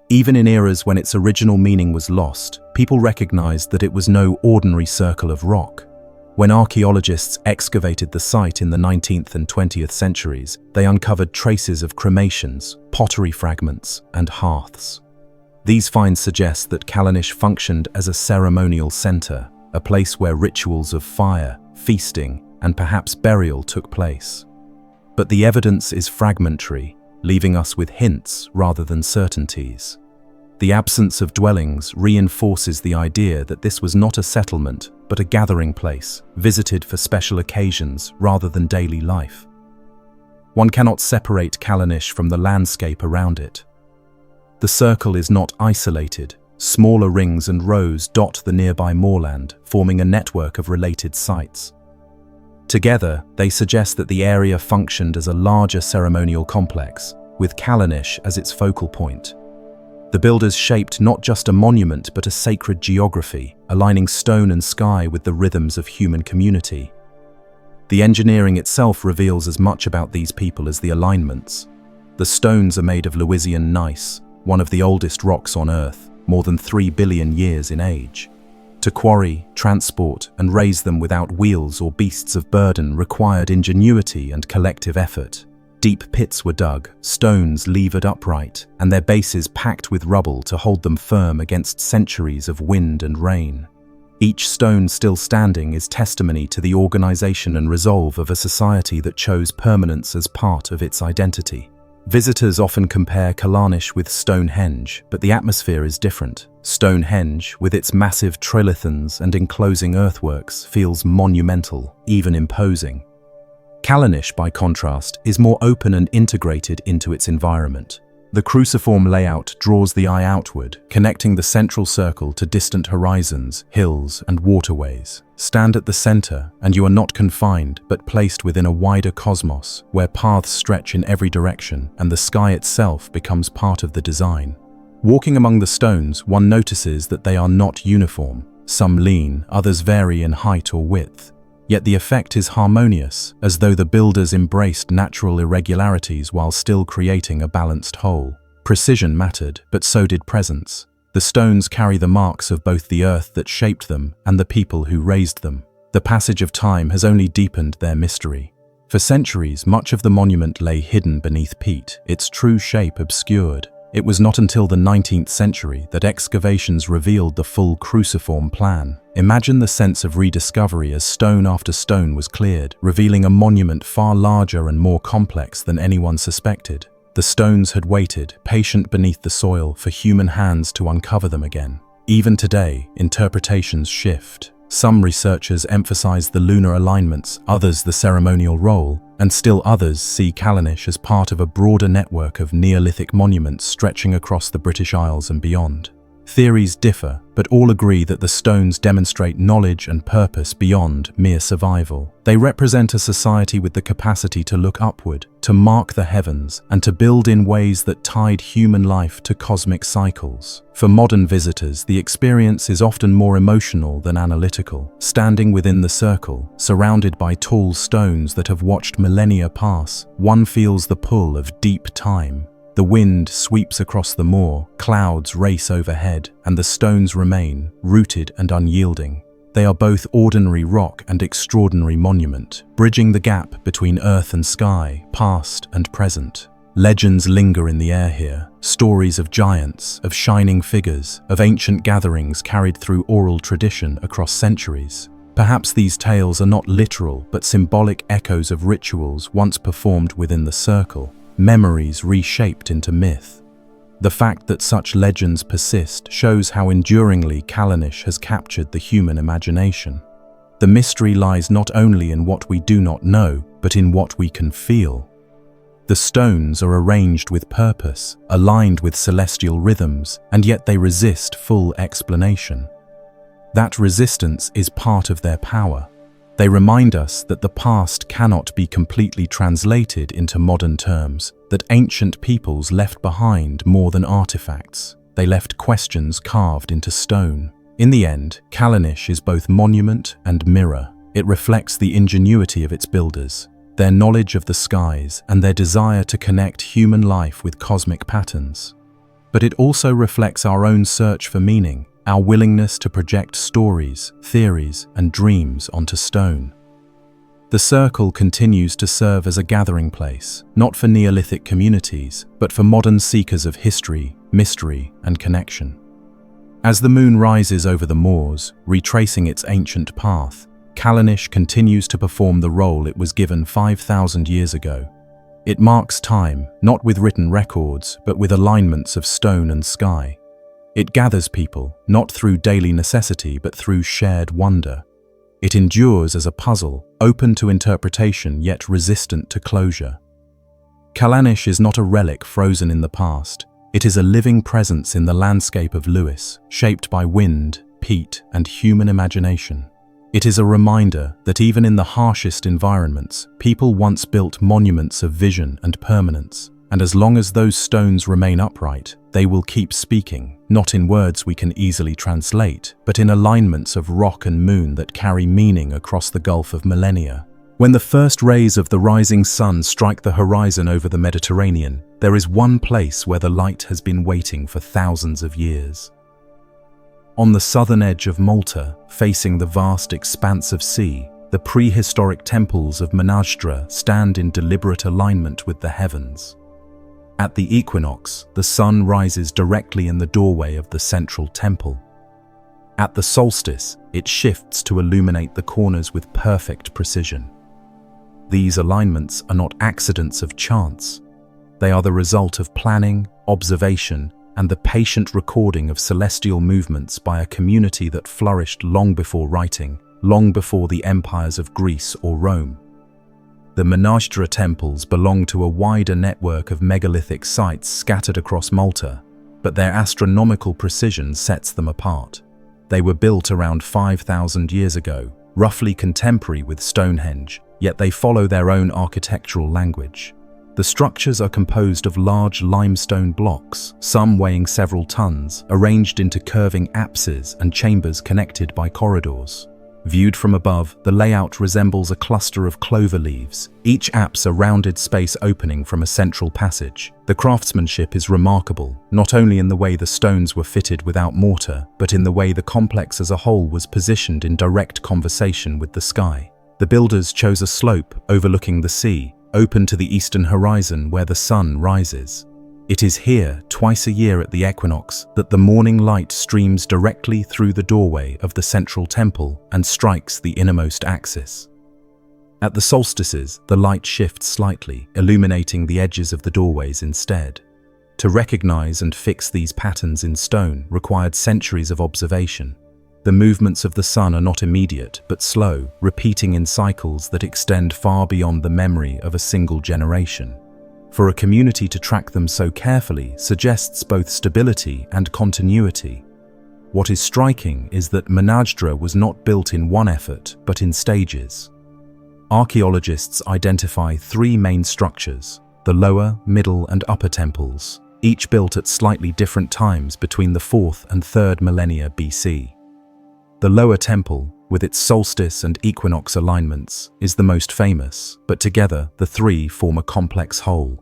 Even in eras when its original meaning was lost, people recognized that it was no ordinary circle of rock. When archaeologists excavated the site in the 19th and 20th centuries, they uncovered traces of cremations, pottery fragments, and hearths. These finds suggest that Callanish functioned as a ceremonial center, a place where rituals of fire, feasting, and perhaps burial took place. But the evidence is fragmentary, leaving us with hints rather than certainties. The absence of dwellings reinforces the idea that this was not a settlement, but a gathering place, visited for special occasions rather than daily life. One cannot separate Callanish from the landscape around it. The circle is not isolated. Smaller rings and rows dot the nearby moorland, forming a network of related sites. Together, they suggest that the area functioned as a larger ceremonial complex, with Callanish as its focal point. The builders shaped not just a monument but a sacred geography, aligning stone and sky with the rhythms of human community. The engineering itself reveals as much about these people as the alignments. The stones are made of Lewisian gneiss, one of the oldest rocks on Earth, more than 3 billion years in age. To quarry, transport, and raise them without wheels or beasts of burden required ingenuity and collective effort. Deep pits were dug, stones levered upright, and their bases packed with rubble to hold them firm against centuries of wind and rain. Each stone still standing is testimony to the organization and resolve of a society that chose permanence as part of its identity. Visitors often compare Callanish with Stonehenge, but the atmosphere is different. Stonehenge, with its massive trilithons and enclosing earthworks, feels monumental, even imposing. Callanish, by contrast, is more open and integrated into its environment. The cruciform layout draws the eye outward, connecting the central circle to distant horizons, hills, and waterways. Stand at the center, and you are not confined, but placed within a wider cosmos, where paths stretch in every direction, and the sky itself becomes part of the design. Walking among the stones, one notices that they are not uniform. Some lean, others vary in height or width. Yet the effect is harmonious, as though the builders embraced natural irregularities while still creating a balanced whole. Precision mattered, but so did presence. The stones carry the marks of both the earth that shaped them and the people who raised them. The passage of time has only deepened their mystery. For centuries, much of the monument lay hidden beneath peat, its true shape obscured. It was not until the 19th century that excavations revealed the full cruciform plan. Imagine the sense of rediscovery as stone after stone was cleared, revealing a monument far larger and more complex than anyone suspected. The stones had waited, patient beneath the soil, for human hands to uncover them again. Even today, interpretations shift. Some researchers emphasize the lunar alignments, others the ceremonial role, and still others see Callanish as part of a broader network of Neolithic monuments stretching across the British Isles and beyond. Theories differ, but all agree that the stones demonstrate knowledge and purpose beyond mere survival. They represent a society with the capacity to look upward, to mark the heavens, and to build in ways that tied human life to cosmic cycles. For modern visitors, the experience is often more emotional than analytical. Standing within the circle, surrounded by tall stones that have watched millennia pass, one feels the pull of deep time. The wind sweeps across the moor, clouds race overhead, and the stones remain, rooted and unyielding. They are both ordinary rock and extraordinary monument, bridging the gap between earth and sky, past and present. Legends linger in the air here, stories of giants, of shining figures, of ancient gatherings carried through oral tradition across centuries. Perhaps these tales are not literal, but symbolic echoes of rituals once performed within the circle. Memories reshaped into myth. The fact that such legends persist shows how enduringly Callanish has captured the human imagination. The mystery lies not only in what we do not know, but in what we can feel. The stones are arranged with purpose, aligned with celestial rhythms, and yet they resist full explanation. That resistance is part of their power. They remind us that the past cannot be completely translated into modern terms, that ancient peoples left behind more than artifacts. They left questions carved into stone. In the end, Callanish is both monument and mirror. It reflects the ingenuity of its builders, their knowledge of the skies, and their desire to connect human life with cosmic patterns. But it also reflects our own search for meaning, our willingness to project stories, theories, and dreams onto stone. The circle continues to serve as a gathering place, not for Neolithic communities, but for modern seekers of history, mystery, and connection. As the moon rises over the moors, retracing its ancient path, Callanish continues to perform the role it was given 5,000 years ago. It marks time, not with written records, but with alignments of stone and sky. It gathers people, not through daily necessity, but through shared wonder. It endures as a puzzle, open to interpretation yet resistant to closure. Callanish is not a relic frozen in the past. It is a living presence in the landscape of Lewis, shaped by wind, peat, and human imagination. It is a reminder that even in the harshest environments, people once built monuments of vision and permanence. And as long as those stones remain upright, they will keep speaking, not in words we can easily translate, but in alignments of rock and moon that carry meaning across the gulf of millennia. When the first rays of the rising sun strike the horizon over the Mediterranean, there is one place where the light has been waiting for thousands of years. On the southern edge of Malta, facing the vast expanse of sea, the prehistoric temples of Manadra stand in deliberate alignment with the heavens. At the equinox, the sun rises directly in the doorway of the central temple. At the solstice, it shifts to illuminate the corners with perfect precision. These alignments are not accidents of chance. They are the result of planning, observation, and the patient recording of celestial movements by a community that flourished long before writing, long before the empires of Greece or Rome. The Manadra temples belong to a wider network of megalithic sites scattered across Malta, but their astronomical precision sets them apart. They were built around 5,000 years ago, roughly contemporary with Stonehenge, yet they follow their own architectural language. The structures are composed of large limestone blocks, some weighing several tons, arranged into curving apses and chambers connected by corridors. Viewed from above, the layout resembles a cluster of clover leaves, each apse a rounded space opening from a central passage. The craftsmanship is remarkable, not only in the way the stones were fitted without mortar, but in the way the complex as a whole was positioned in direct conversation with the sky. The builders chose a slope overlooking the sea, open to the eastern horizon where the sun rises. It is here, twice a year at the equinox, that the morning light streams directly through the doorway of the central temple and strikes the innermost axis. At the solstices, the light shifts slightly, illuminating the edges of the doorways instead. To recognize and fix these patterns in stone required centuries of observation. The movements of the sun are not immediate, but slow, repeating in cycles that extend far beyond the memory of a single generation. For a community to track them so carefully suggests both stability and continuity. What is striking is that Manadra was not built in one effort, but in stages. Archaeologists identify three main structures: the lower, middle, and upper temples, each built at slightly different times between the 4th and 3rd millennia BC. The lower temple, with its solstice and equinox alignments, is the most famous, but together the three form a complex whole.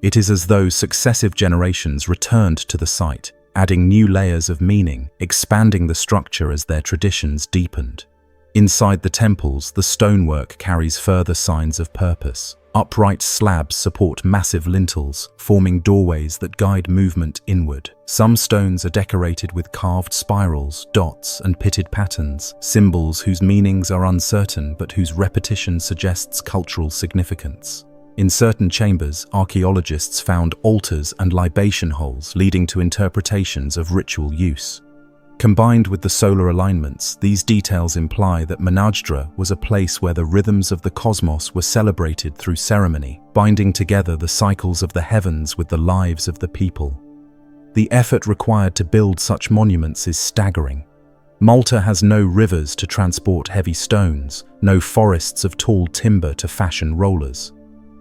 It is as though successive generations returned to the site, adding new layers of meaning, expanding the structure as their traditions deepened. Inside the temples, the stonework carries further signs of purpose. Upright slabs support massive lintels, forming doorways that guide movement inward. Some stones are decorated with carved spirals, dots, and pitted patterns, symbols whose meanings are uncertain but whose repetition suggests cultural significance. In certain chambers, archaeologists found altars and libation holes, leading to interpretations of ritual use. Combined with the solar alignments, these details imply that Manadra was a place where the rhythms of the cosmos were celebrated through ceremony, binding together the cycles of the heavens with the lives of the people. The effort required to build such monuments is staggering. Malta has no rivers to transport heavy stones, no forests of tall timber to fashion rollers.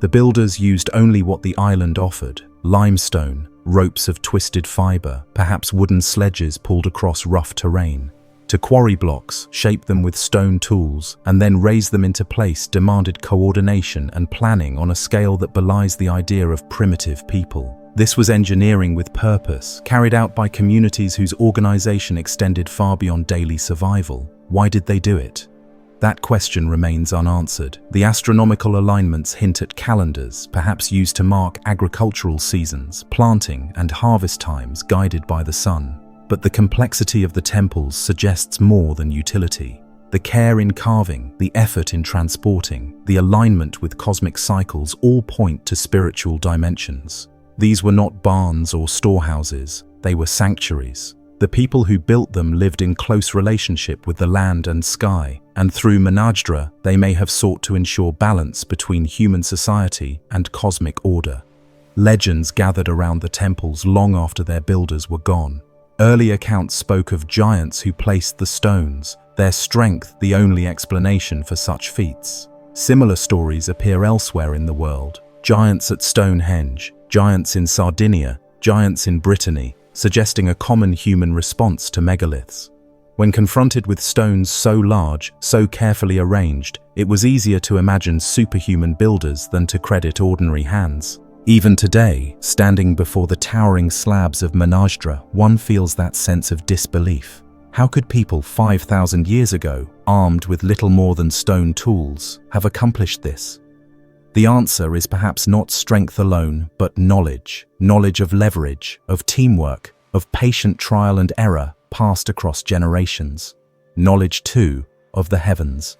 The builders used only what the island offered: limestone, ropes of twisted fiber, perhaps wooden sledges pulled across rough terrain. To quarry blocks, shape them with stone tools, and then raise them into place demanded coordination and planning on a scale that belies the idea of primitive people. This was engineering with purpose, carried out by communities whose organization extended far beyond daily survival. Why did they do it? That question remains unanswered. The astronomical alignments hint at calendars, perhaps used to mark agricultural seasons, planting and harvest times guided by the sun. But the complexity of the temples suggests more than utility. The care in carving, the effort in transporting, the alignment with cosmic cycles all point to spiritual dimensions. These were not barns or storehouses, they were sanctuaries. The people who built them lived in close relationship with the land and sky, and through Manadra they may have sought to ensure balance between human society and cosmic order. Legends gathered around the temples long after their builders were gone. Early accounts spoke of giants who placed the stones, their strength the only explanation for such feats. Similar stories appear elsewhere in the world: giants at Stonehenge, giants in Sardinia, giants in Brittany, suggesting a common human response to megaliths. When confronted with stones so large, so carefully arranged, it was easier to imagine superhuman builders than to credit ordinary hands. Even today, standing before the towering slabs of Manadra, one feels that sense of disbelief. How could people 5,000 years ago, armed with little more than stone tools, have accomplished this? The answer is perhaps not strength alone, but knowledge. Knowledge of leverage, of teamwork, of patient trial and error passed across generations. Knowledge, too, of the heavens.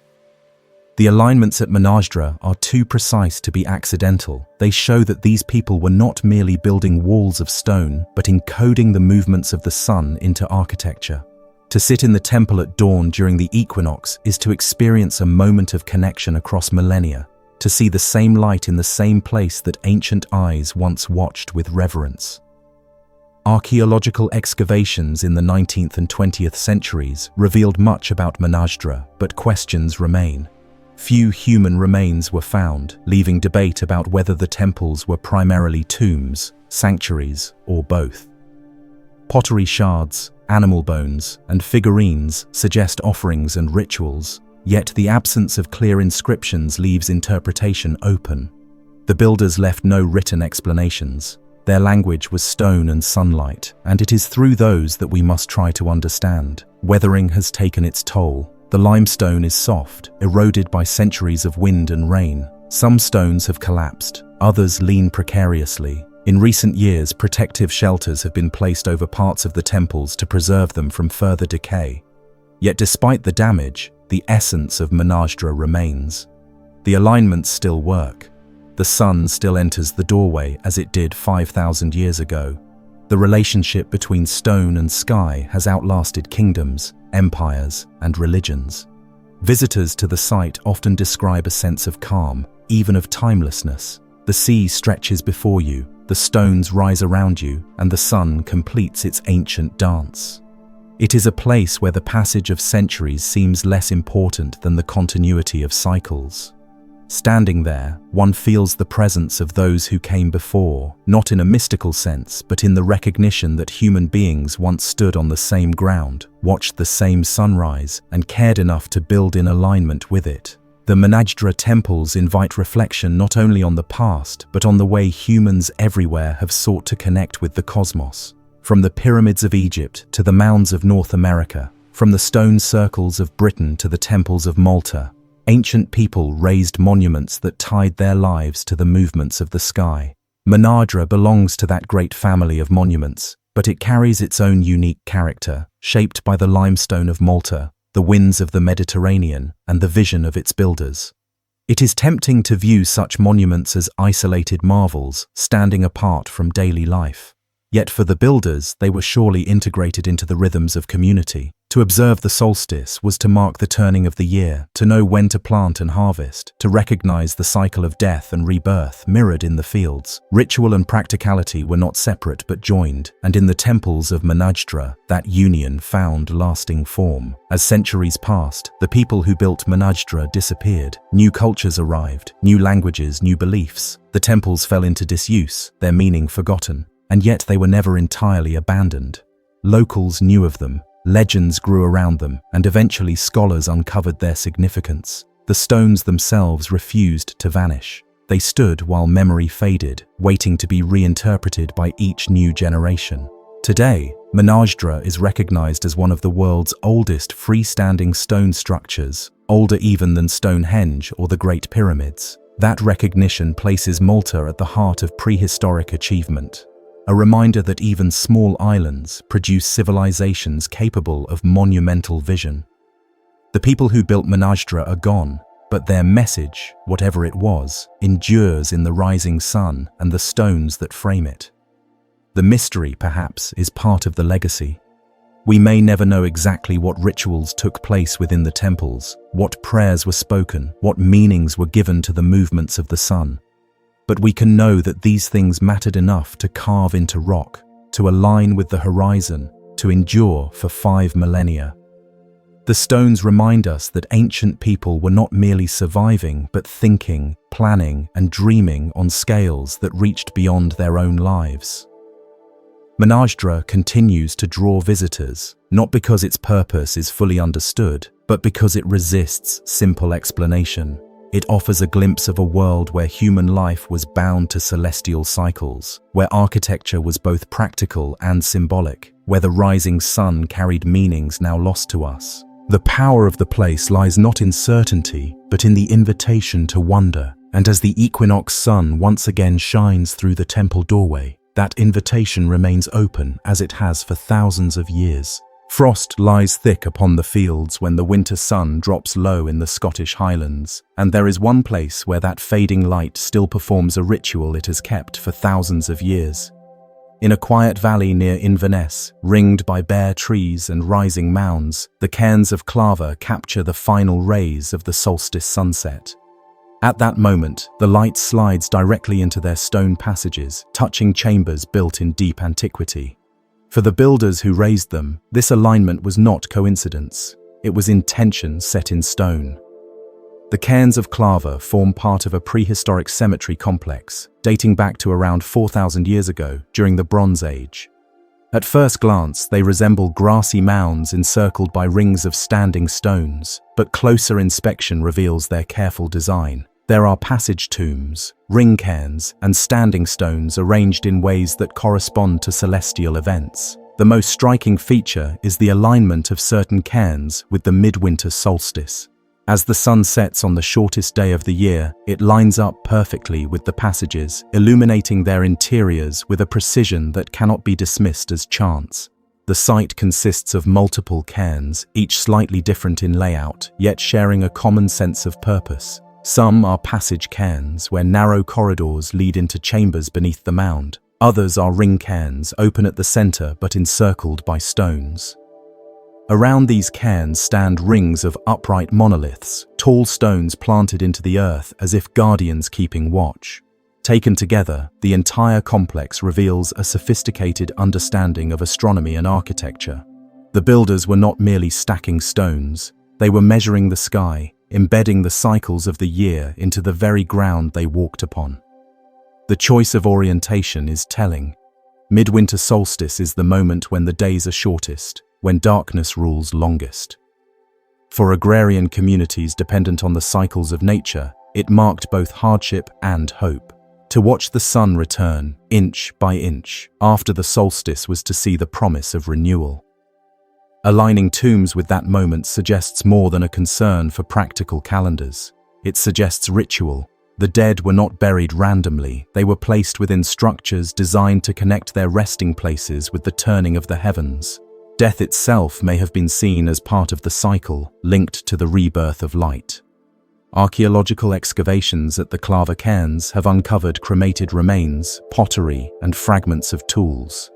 The alignments at Manadra are too precise to be accidental. They show that these people were not merely building walls of stone, but encoding the movements of the sun into architecture. To sit in the temple at dawn during the equinox is to experience a moment of connection across millennia, to see the same light in the same place that ancient eyes once watched with reverence. Archaeological excavations in the 19th and 20th centuries revealed much about Manadra, but questions remain. Few human remains were found, leaving debate about whether the temples were primarily tombs, sanctuaries, or both. Pottery shards, animal bones, and figurines suggest offerings and rituals, yet the absence of clear inscriptions leaves interpretation open. The builders left no written explanations. Their language was stone and sunlight, and it is through those that we must try to understand. Weathering has taken its toll. The limestone is soft, eroded by centuries of wind and rain. Some stones have collapsed, others lean precariously. In recent years, protective shelters have been placed over parts of the temples to preserve them from further decay. Yet despite the damage, the essence of Manadra remains. The alignments still work. The sun still enters the doorway as it did 5,000 years ago. The relationship between stone and sky has outlasted kingdoms, empires, and religions. Visitors to the site often describe a sense of calm, even of timelessness. The sea stretches before you, the stones rise around you, and the sun completes its ancient dance. It is a place where the passage of centuries seems less important than the continuity of cycles. Standing there, one feels the presence of those who came before, not in a mystical sense, but in the recognition that human beings once stood on the same ground, watched the same sunrise, and cared enough to build in alignment with it. The Manadra temples invite reflection not only on the past, but on the way humans everywhere have sought to connect with the cosmos. From the pyramids of Egypt to the mounds of North America, from the stone circles of Britain to the temples of Malta, ancient people raised monuments that tied their lives to the movements of the sky. Manadra belongs to that great family of monuments, but it carries its own unique character, shaped by the limestone of Malta, the winds of the Mediterranean, and the vision of its builders. It is tempting to view such monuments as isolated marvels, standing apart from daily life. Yet for the builders, they were surely integrated into the rhythms of community. To observe the solstice was to mark the turning of the year, to know when to plant and harvest, to recognize the cycle of death and rebirth mirrored in the fields. Ritual and practicality were not separate but joined, and in the temples of Manadra, that union found lasting form. As centuries passed, the people who built Manadra disappeared. New cultures arrived, new languages, new beliefs. The temples fell into disuse, their meaning forgotten. And yet they were never entirely abandoned. Locals knew of them, legends grew around them, and eventually scholars uncovered their significance. The stones themselves refused to vanish. They stood while memory faded, waiting to be reinterpreted by each new generation. Today, Manadra is recognized as one of the world's oldest freestanding stone structures, older even than Stonehenge or the Great Pyramids. That recognition places Malta at the heart of prehistoric achievement. A reminder that even small islands produce civilizations capable of monumental vision. The people who built Manadra are gone, but their message, whatever it was, endures in the rising sun and the stones that frame it. The mystery, perhaps, is part of the legacy. We may never know exactly what rituals took place within the temples, what prayers were spoken, what meanings were given to the movements of the sun. But we can know that these things mattered enough to carve into rock, to align with the horizon, to endure for 5 millennia. The stones remind us that ancient people were not merely surviving, but thinking, planning, and dreaming on scales that reached beyond their own lives. Manadra continues to draw visitors, not because its purpose is fully understood, but because it resists simple explanation. It offers a glimpse of a world where human life was bound to celestial cycles, where architecture was both practical and symbolic, where the rising sun carried meanings now lost to us. The power of the place lies not in certainty, but in the invitation to wonder. And as the equinox sun once again shines through the temple doorway, that invitation remains open as it has for thousands of years. Frost lies thick upon the fields when the winter sun drops low in the Scottish Highlands, and there is one place where that fading light still performs a ritual it has kept for thousands of years. In a quiet valley near Inverness, ringed by bare trees and rising mounds, the cairns of Clava capture the final rays of the solstice sunset. At that moment, the light slides directly into their stone passages, touching chambers built in deep antiquity. For the builders who raised them, this alignment was not coincidence. It was intention set in stone. The cairns of Clava form part of a prehistoric cemetery complex, dating back to around 4,000 years ago during the Bronze Age. At first glance, they resemble grassy mounds encircled by rings of standing stones, but closer inspection reveals their careful design. There are passage tombs, ring cairns, and standing stones arranged in ways that correspond to celestial events. The most striking feature is the alignment of certain cairns with the midwinter solstice. As the sun sets on the shortest day of the year, it lines up perfectly with the passages, illuminating their interiors with a precision that cannot be dismissed as chance. The site consists of multiple cairns, each slightly different in layout, yet sharing a common sense of purpose. Some are passage cairns, where narrow corridors lead into chambers beneath the mound. Others are ring cairns, open at the center but encircled by stones. Around these cairns stand rings of upright monoliths, tall stones planted into the earth as if guardians keeping watch. Taken together, the entire complex reveals a sophisticated understanding of astronomy and architecture. The builders were not merely stacking stones, they were measuring the sky, embedding the cycles of the year into the very ground they walked upon. The choice of orientation is telling. Midwinter solstice is the moment when the days are shortest, when darkness rules longest. For agrarian communities dependent on the cycles of nature, it marked both hardship and hope. To watch the sun return, inch by inch, after the solstice was to see the promise of renewal. Aligning tombs with that moment suggests more than a concern for practical calendars. It suggests ritual. The dead were not buried randomly, they were placed within structures designed to connect their resting places with the turning of the heavens. Death itself may have been seen as part of the cycle, linked to the rebirth of light. Archaeological excavations at the Clava cairns have uncovered cremated remains, pottery, and fragments of tools.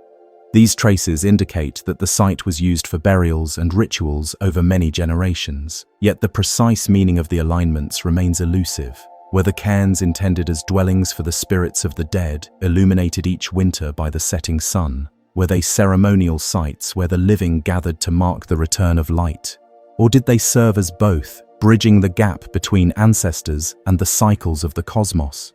These traces indicate that the site was used for burials and rituals over many generations, yet the precise meaning of the alignments remains elusive. Were the cairns intended as dwellings for the spirits of the dead, illuminated each winter by the setting sun? Were they ceremonial sites where the living gathered to mark the return of light? Or did they serve as both, bridging the gap between ancestors and the cycles of the cosmos?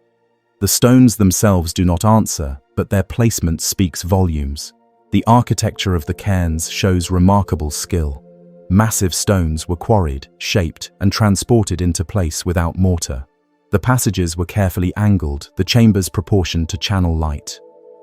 The stones themselves do not answer, but their placement speaks volumes. The architecture of the cairns shows remarkable skill. Massive stones were quarried, shaped, and transported into place without mortar. The passages were carefully angled, the chambers proportioned to channel light.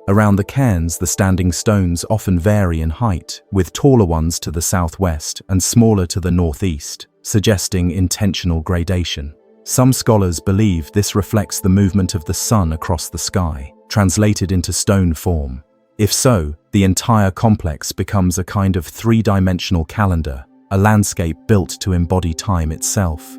Around the cairns, the standing stones often vary in height, with taller ones to the southwest and smaller to the northeast, suggesting intentional gradation. Some scholars believe this reflects the movement of the sun across the sky, translated into stone form. If so, the entire complex becomes a kind of three-dimensional calendar, a landscape built to embody time itself.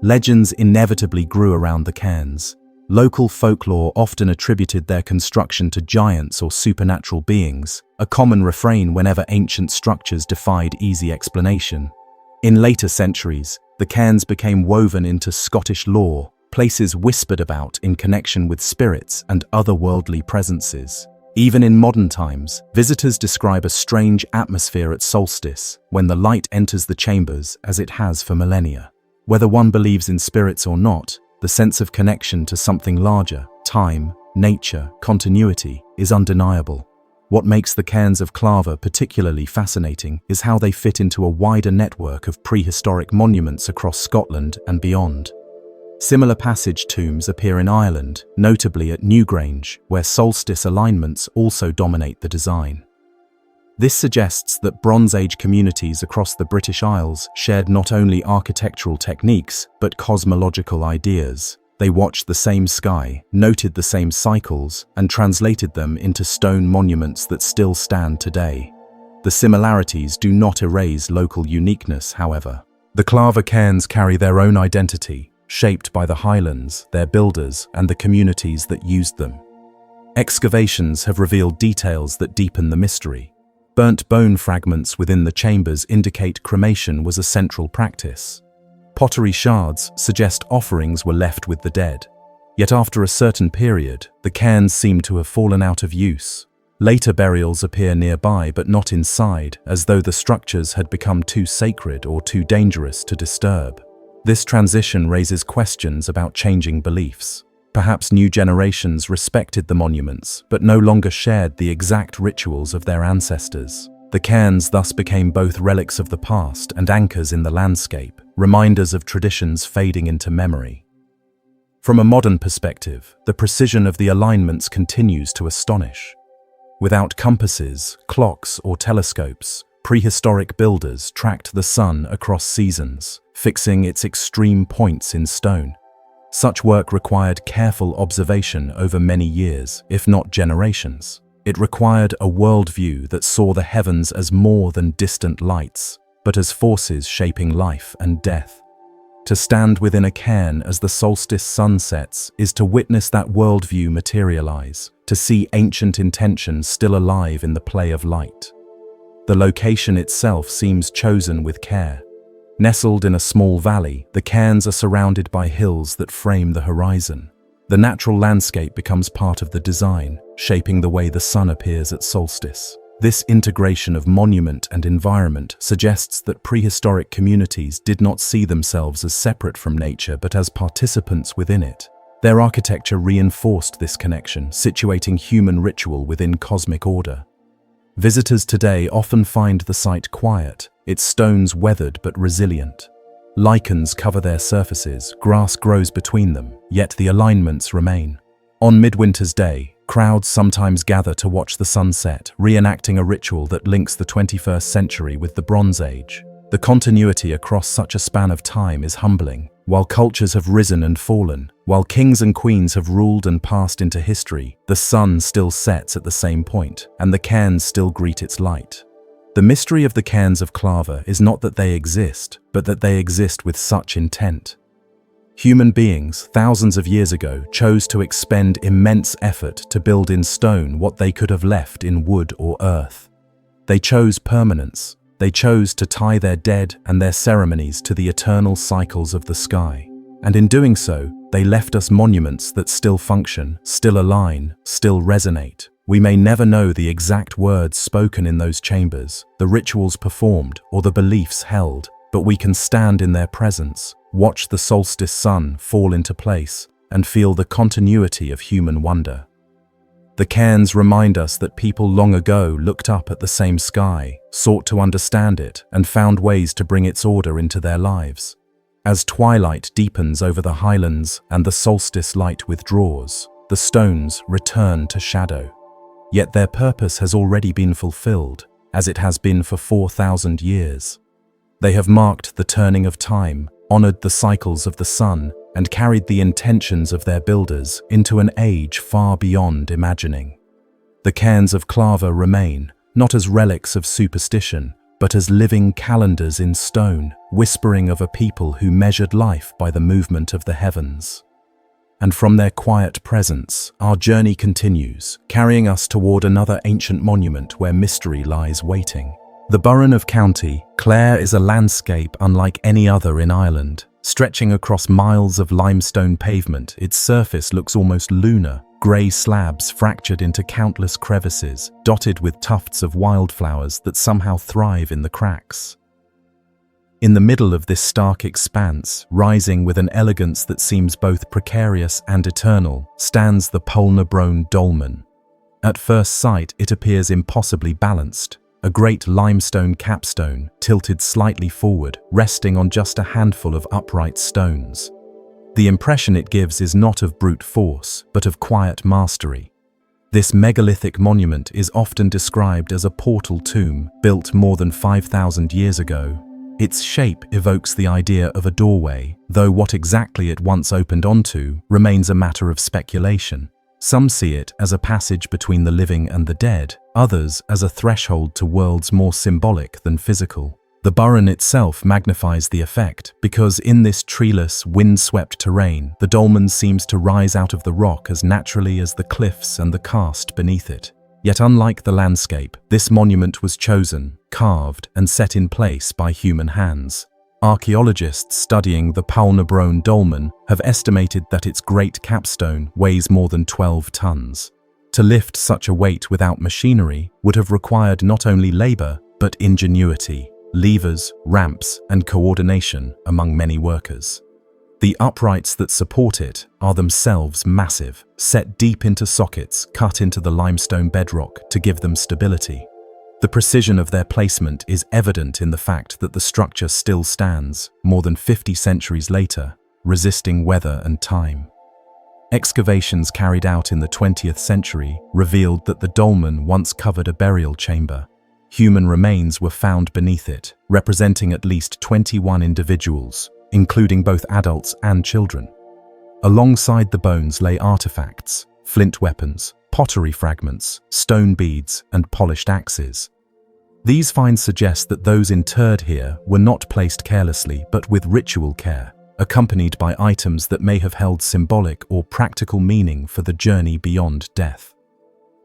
Legends inevitably grew around the cairns. Local folklore often attributed their construction to giants or supernatural beings, a common refrain whenever ancient structures defied easy explanation. In later centuries, the cairns became woven into Scottish lore, places whispered about in connection with spirits and otherworldly presences. Even in modern times, visitors describe a strange atmosphere at solstice, when the light enters the chambers as it has for millennia. Whether one believes in spirits or not, the sense of connection to something larger, time, nature, continuity, is undeniable. What makes the cairns of Clava particularly fascinating is how they fit into a wider network of prehistoric monuments across Scotland and beyond. Similar passage tombs appear in Ireland, notably at Newgrange, where solstice alignments also dominate the design. This suggests that Bronze Age communities across the British Isles shared not only architectural techniques, but cosmological ideas. They watched the same sky, noted the same cycles, and translated them into stone monuments that still stand today. The similarities do not erase local uniqueness, however. The Clava cairns carry their own identity, shaped by the highlands, their builders, and the communities that used them. Excavations have revealed details that deepen the mystery. Burnt bone fragments within the chambers indicate cremation was a central practice. Pottery shards suggest offerings were left with the dead. Yet after a certain period, the cairns seem to have fallen out of use. Later burials appear nearby but not inside, as though the structures had become too sacred or too dangerous to disturb. This transition raises questions about changing beliefs. Perhaps new generations respected the monuments, but no longer shared the exact rituals of their ancestors. The cairns thus became both relics of the past and anchors in the landscape, reminders of traditions fading into memory. From a modern perspective, the precision of the alignments continues to astonish. Without compasses, clocks, or telescopes, prehistoric builders tracked the sun across seasons, fixing its extreme points in stone. Such work required careful observation over many years, if not generations. It required a worldview that saw the heavens as more than distant lights, but as forces shaping life and death. To stand within a cairn as the solstice sun sets is to witness that worldview materialize, to see ancient intentions still alive in the play of light. The location itself seems chosen with care. Nestled in a small valley, the cairns are surrounded by hills that frame the horizon. The natural landscape becomes part of the design, shaping the way the sun appears at solstice. This integration of monument and environment suggests that prehistoric communities did not see themselves as separate from nature but as participants within it. Their architecture reinforced this connection, situating human ritual within cosmic order. Visitors today often find the site quiet, its stones weathered but resilient. Lichens cover their surfaces, grass grows between them, yet the alignments remain. On midwinter's day, crowds sometimes gather to watch the sunset, reenacting a ritual that links the 21st century with the Bronze Age. The continuity across such a span of time is humbling. While cultures have risen and fallen, while kings and queens have ruled and passed into history, the sun still sets at the same point, and the cairns still greet its light. The mystery of the cairns of Clava is not that they exist, but that they exist with such intent. Human beings, thousands of years ago, chose to expend immense effort to build in stone what they could have left in wood or earth. They chose permanence. They chose to tie their dead and their ceremonies to the eternal cycles of the sky. And in doing so, they left us monuments that still function, still align, still resonate. We may never know the exact words spoken in those chambers, the rituals performed, or the beliefs held, but we can stand in their presence, watch the solstice sun fall into place, and feel the continuity of human wonder. The cairns remind us that people long ago looked up at the same sky, sought to understand it, and found ways to bring its order into their lives. As twilight deepens over the highlands and the solstice light withdraws, the stones return to shadow. Yet their purpose has already been fulfilled, as it has been for 4,000 years. They have marked the turning of time, honored the cycles of the sun, and carried the intentions of their builders into an age far beyond imagining. The cairns of Clava remain, not as relics of superstition, but as living calendars in stone, whispering of a people who measured life by the movement of the heavens. And from their quiet presence, our journey continues, carrying us toward another ancient monument where mystery lies waiting. The Burren of County, Clare is a landscape unlike any other in Ireland. Stretching across miles of limestone pavement, its surface looks almost lunar, grey slabs fractured into countless crevices, dotted with tufts of wildflowers that somehow thrive in the cracks. In the middle of this stark expanse, rising with an elegance that seems both precarious and eternal, stands the Polnabrone dolmen. At first sight, it appears impossibly balanced. A great limestone capstone, tilted slightly forward, resting on just a handful of upright stones. The impression it gives is not of brute force, but of quiet mastery. This megalithic monument is often described as a portal tomb built more than 5,000 years ago. Its shape evokes the idea of a doorway, though what exactly it once opened onto remains a matter of speculation. Some see it as a passage between the living and the dead, others as a threshold to worlds more symbolic than physical. The Burren itself magnifies the effect, because in this treeless, wind-swept terrain, the dolmen seems to rise out of the rock as naturally as the cliffs and the karst beneath it. Yet unlike the landscape, this monument was chosen, carved, and set in place by human hands. Archaeologists studying the Polnabrone dolmen have estimated that its great capstone weighs more than 12 tons. To lift such a weight without machinery would have required not only labor, but ingenuity, levers, ramps, and coordination among many workers. The uprights that support it are themselves massive, set deep into sockets cut into the limestone bedrock to give them stability. The precision of their placement is evident in the fact that the structure still stands, more than 50 centuries later, resisting weather and time. Excavations carried out in the 20th century revealed that the dolmen once covered a burial chamber. Human remains were found beneath it, representing at least 21 individuals, including both adults and children. Alongside the bones lay artifacts, flint weapons, pottery fragments, stone beads, and polished axes. These finds suggest that those interred here were not placed carelessly but with ritual care, accompanied by items that may have held symbolic or practical meaning for the journey beyond death.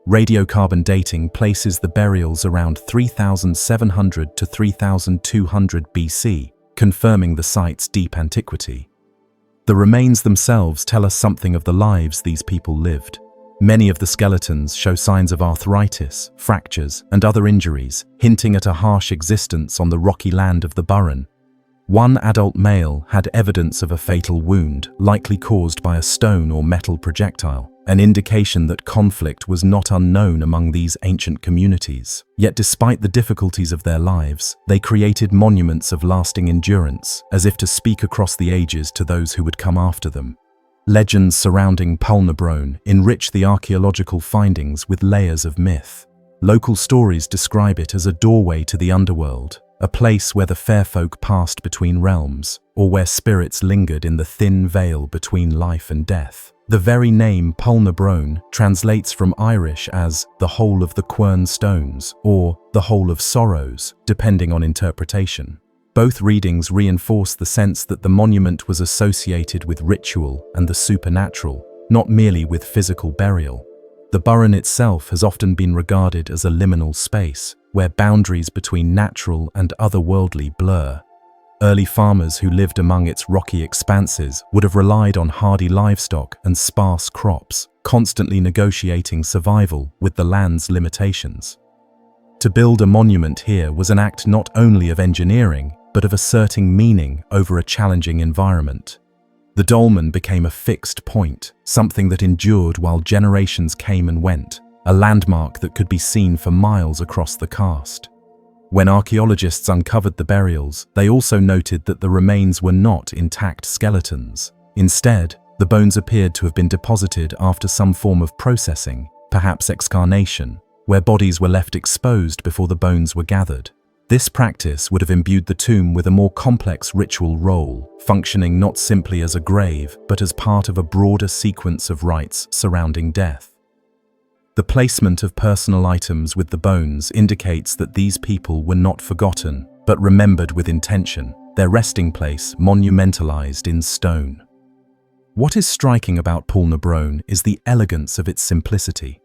Radiocarbon dating places the burials around 3,700 to 3,200 BC, confirming the site's deep antiquity. The remains themselves tell us something of the lives these people lived. Many of the skeletons show signs of arthritis, fractures, and other injuries, hinting at a harsh existence on the rocky land of the Burren. One adult male had evidence of a fatal wound, likely caused by a stone or metal projectile, an indication that conflict was not unknown among these ancient communities. Yet despite the difficulties of their lives, they created monuments of lasting endurance, as if to speak across the ages to those who would come after them. Legends surrounding Pulnabrone enrich the archaeological findings with layers of myth. Local stories describe it as a doorway to the underworld, a place where the fair folk passed between realms, or where spirits lingered in the thin veil between life and death. The very name Pulnabrone translates from Irish as the hole of the quern stones or the hole of sorrows, depending on interpretation. Both readings reinforce the sense that the monument was associated with ritual and the supernatural, not merely with physical burial. The Burren itself has often been regarded as a liminal space, where boundaries between natural and otherworldly blur. Early farmers who lived among its rocky expanses would have relied on hardy livestock and sparse crops, constantly negotiating survival with the land's limitations. To build a monument here was an act not only of engineering, but of asserting meaning over a challenging environment. The dolmen became a fixed point, something that endured while generations came and went, a landmark that could be seen for miles across the karst. When archaeologists uncovered the burials, they also noted that the remains were not intact skeletons. Instead, the bones appeared to have been deposited after some form of processing, perhaps excarnation, where bodies were left exposed before the bones were gathered. This practice would have imbued the tomb with a more complex ritual role, functioning not simply as a grave, but as part of a broader sequence of rites surrounding death. The placement of personal items with the bones indicates that these people were not forgotten, but remembered with intention, their resting place monumentalized in stone. What is striking about Pulnabrone is the elegance of its simplicity.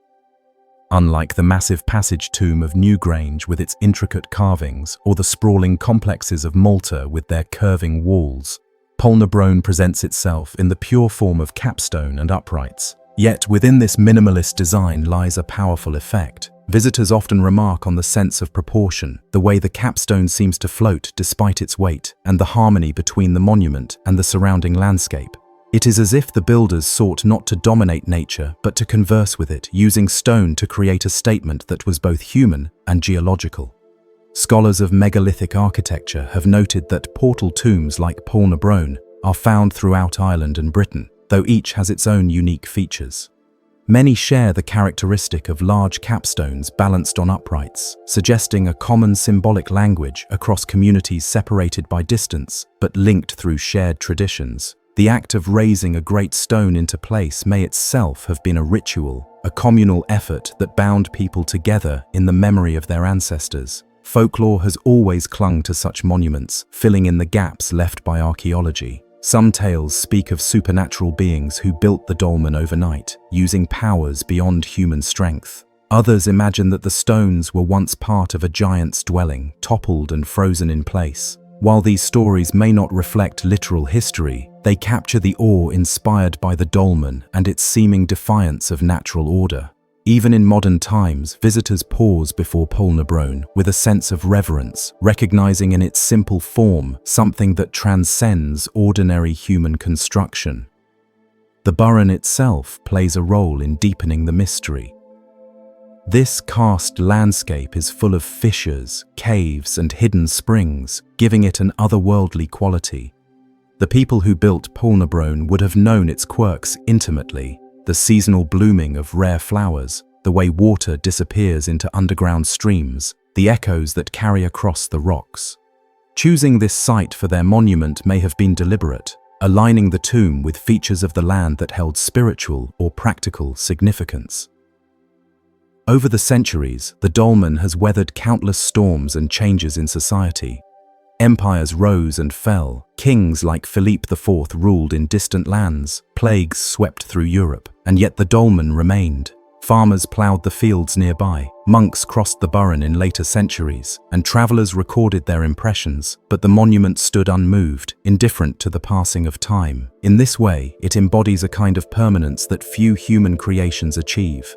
Unlike the massive passage tomb of Newgrange with its intricate carvings, or the sprawling complexes of Malta with their curving walls, Pulnabrone presents itself in the pure form of capstone and uprights. Yet within this minimalist design lies a powerful effect. Visitors often remark on the sense of proportion, the way the capstone seems to float despite its weight, and the harmony between the monument and the surrounding landscape. It is as if the builders sought not to dominate nature, but to converse with it, using stone to create a statement that was both human and geological. Scholars of megalithic architecture have noted that portal tombs like Pulnabrone are found throughout Ireland and Britain, though each has its own unique features. Many share the characteristic of large capstones balanced on uprights, suggesting a common symbolic language across communities separated by distance, but linked through shared traditions. The act of raising a great stone into place may itself have been a ritual, a communal effort that bound people together in the memory of their ancestors. Folklore has always clung to such monuments, filling in the gaps left by archaeology. Some tales speak of supernatural beings who built the dolmen overnight, using powers beyond human strength. Others imagine that the stones were once part of a giant's dwelling, toppled and frozen in place. While these stories may not reflect literal history, they capture the awe inspired by the dolmen and its seeming defiance of natural order. Even in modern times, visitors pause before Polnabrone with a sense of reverence, recognizing in its simple form something that transcends ordinary human construction. The burren itself plays a role in deepening the mystery. This karst landscape is full of fissures, caves, and hidden springs, giving it an otherworldly quality. The people who built Polnabrone would have known its quirks intimately: the seasonal blooming of rare flowers, the way water disappears into underground streams, the echoes that carry across the rocks. Choosing this site for their monument may have been deliberate, aligning the tomb with features of the land that held spiritual or practical significance. Over the centuries, the dolmen has weathered countless storms and changes in society. Empires rose and fell, kings like Philippe IV ruled in distant lands, plagues swept through Europe, and yet the dolmen remained. Farmers ploughed the fields nearby, monks crossed the burren in later centuries, and travelers recorded their impressions, but the monument stood unmoved, indifferent to the passing of time. In this way, it embodies a kind of permanence that few human creations achieve.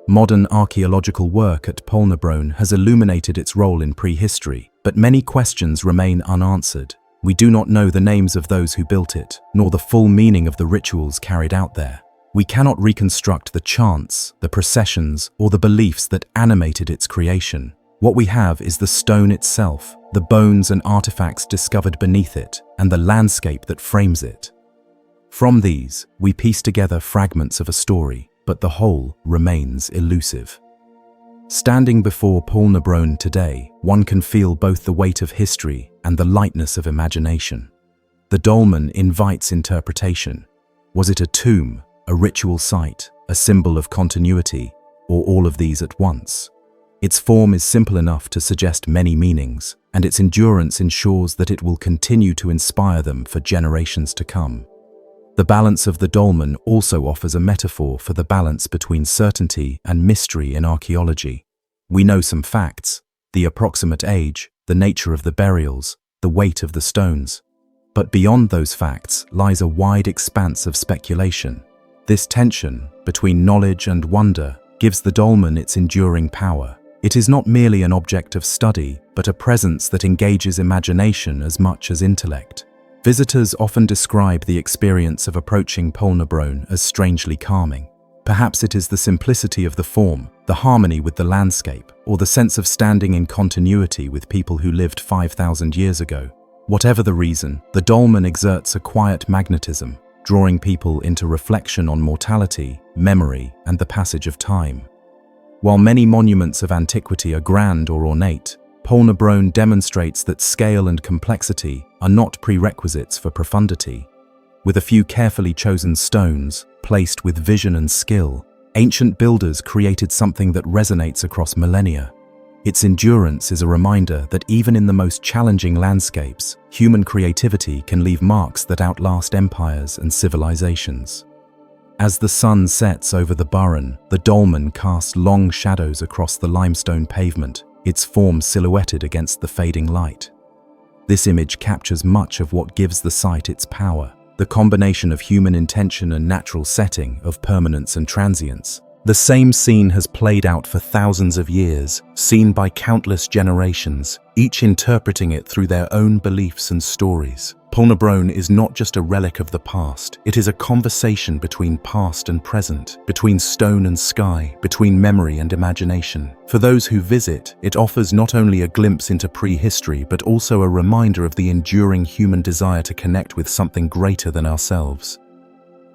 Modern archaeological work at Polnabrone has illuminated its role in prehistory, but many questions remain unanswered. We do not know the names of those who built it, nor the full meaning of the rituals carried out there. We cannot reconstruct the chants, the processions, or the beliefs that animated its creation. What we have is the stone itself, the bones and artifacts discovered beneath it, and the landscape that frames it. From these, we piece together fragments of a story, but the whole remains elusive. Standing before Polnabrone today, one can feel both the weight of history and the lightness of imagination. The dolmen invites interpretation. Was it a tomb, a ritual site, a symbol of continuity, or all of these at once? Its form is simple enough to suggest many meanings, and its endurance ensures that it will continue to inspire them for generations to come. The balance of the dolmen also offers a metaphor for the balance between certainty and mystery in archaeology. We know some facts: the approximate age, the nature of the burials, the weight of the stones. But beyond those facts lies a wide expanse of speculation. This tension between knowledge and wonder gives the dolmen its enduring power. It is not merely an object of study, but a presence that engages imagination as much as intellect. Visitors often describe the experience of approaching Polnabrone as strangely calming. Perhaps it is the simplicity of the form, the harmony with the landscape, or the sense of standing in continuity with people who lived 5,000 years ago. Whatever the reason, the dolmen exerts a quiet magnetism, drawing people into reflection on mortality, memory, and the passage of time. While many monuments of antiquity are grand or ornate, Polnabrone demonstrates that scale and complexity are not prerequisites for profundity. With a few carefully chosen stones, placed with vision and skill, ancient builders created something that resonates across millennia. Its endurance is a reminder that even in the most challenging landscapes, human creativity can leave marks that outlast empires and civilizations. As the sun sets over the burren, the dolmen casts long shadows across the limestone pavement, its form silhouetted against the fading light. This image captures much of what gives the site its power: the combination of human intention and natural setting, of permanence and transience. The same scene has played out for thousands of years, seen by countless generations, each interpreting it through their own beliefs and stories. Polnabrone is not just a relic of the past, it is a conversation between past and present, between stone and sky, between memory and imagination. For those who visit, it offers not only a glimpse into prehistory, but also a reminder of the enduring human desire to connect with something greater than ourselves.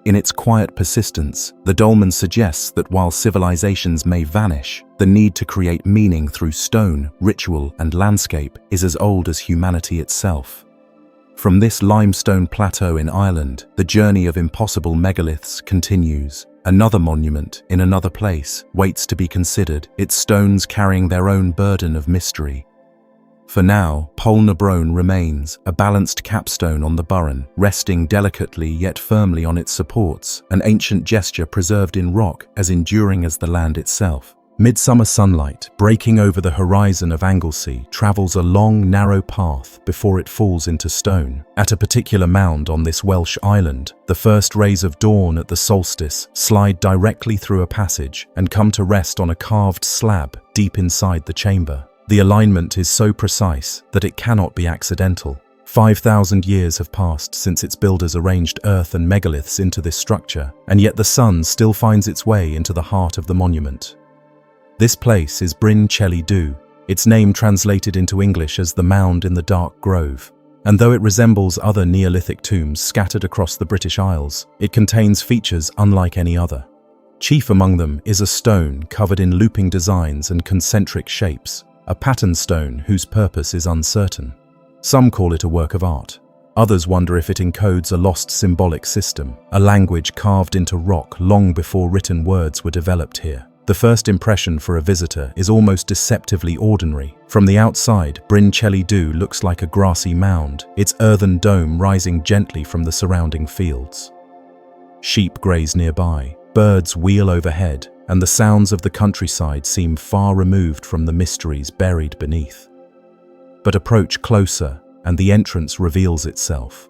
In its quiet persistence, the dolmen suggests that while civilizations may vanish, the need to create meaning through stone, ritual, and landscape is as old as humanity itself. From this limestone plateau in Ireland, the journey of impossible megaliths continues. Another monument, in another place, waits to be considered, its stones carrying their own burden of mystery. For now, Polnabrone remains, a balanced capstone on the burren, resting delicately yet firmly on its supports, an ancient gesture preserved in rock as enduring as the land itself. Midsummer sunlight, breaking over the horizon of Anglesey, travels a long, narrow path before it falls into stone. At a particular mound on this Welsh island, the first rays of dawn at the solstice slide directly through a passage and come to rest on a carved slab deep inside the chamber. The alignment is so precise that it cannot be accidental. 5,000 years have passed since its builders arranged earth and megaliths into this structure, and yet the sun still finds its way into the heart of the monument. This place is Bryn Celli Du, its name translated into English as the Mound in the Dark Grove. And though it resembles other Neolithic tombs scattered across the British Isles, it contains features unlike any other. Chief among them is a stone covered in looping designs and concentric shapes, a pattern stone whose purpose is uncertain. Some call it a work of art. Others wonder if it encodes a lost symbolic system, a language carved into rock long before written words were developed here. The first impression for a visitor is almost deceptively ordinary. From the outside, Bryn Celli Du looks like a grassy mound, its earthen dome rising gently from the surrounding fields. Sheep graze nearby, birds wheel overhead, and the sounds of the countryside seem far removed from the mysteries buried beneath. But approach closer, and the entrance reveals itself.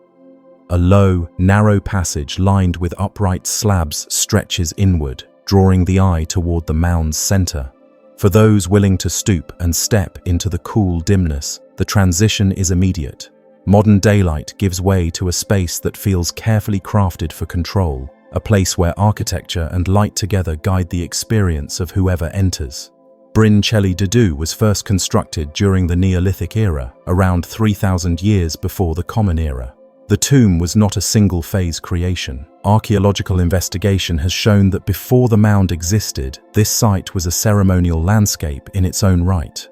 A low, narrow passage lined with upright slabs stretches inward, drawing the eye toward the mound's center. For those willing to stoop and step into the cool dimness, the transition is immediate. Modern daylight gives way to a space that feels carefully crafted for control, a place where architecture and light together guide the experience of whoever enters. Bryn Celli Du was first constructed during the Neolithic era, around 3,000 years before the Common Era. The tomb was not a single-phase creation. Archaeological investigation has shown that before the mound existed, this site was a ceremonial landscape in its own right.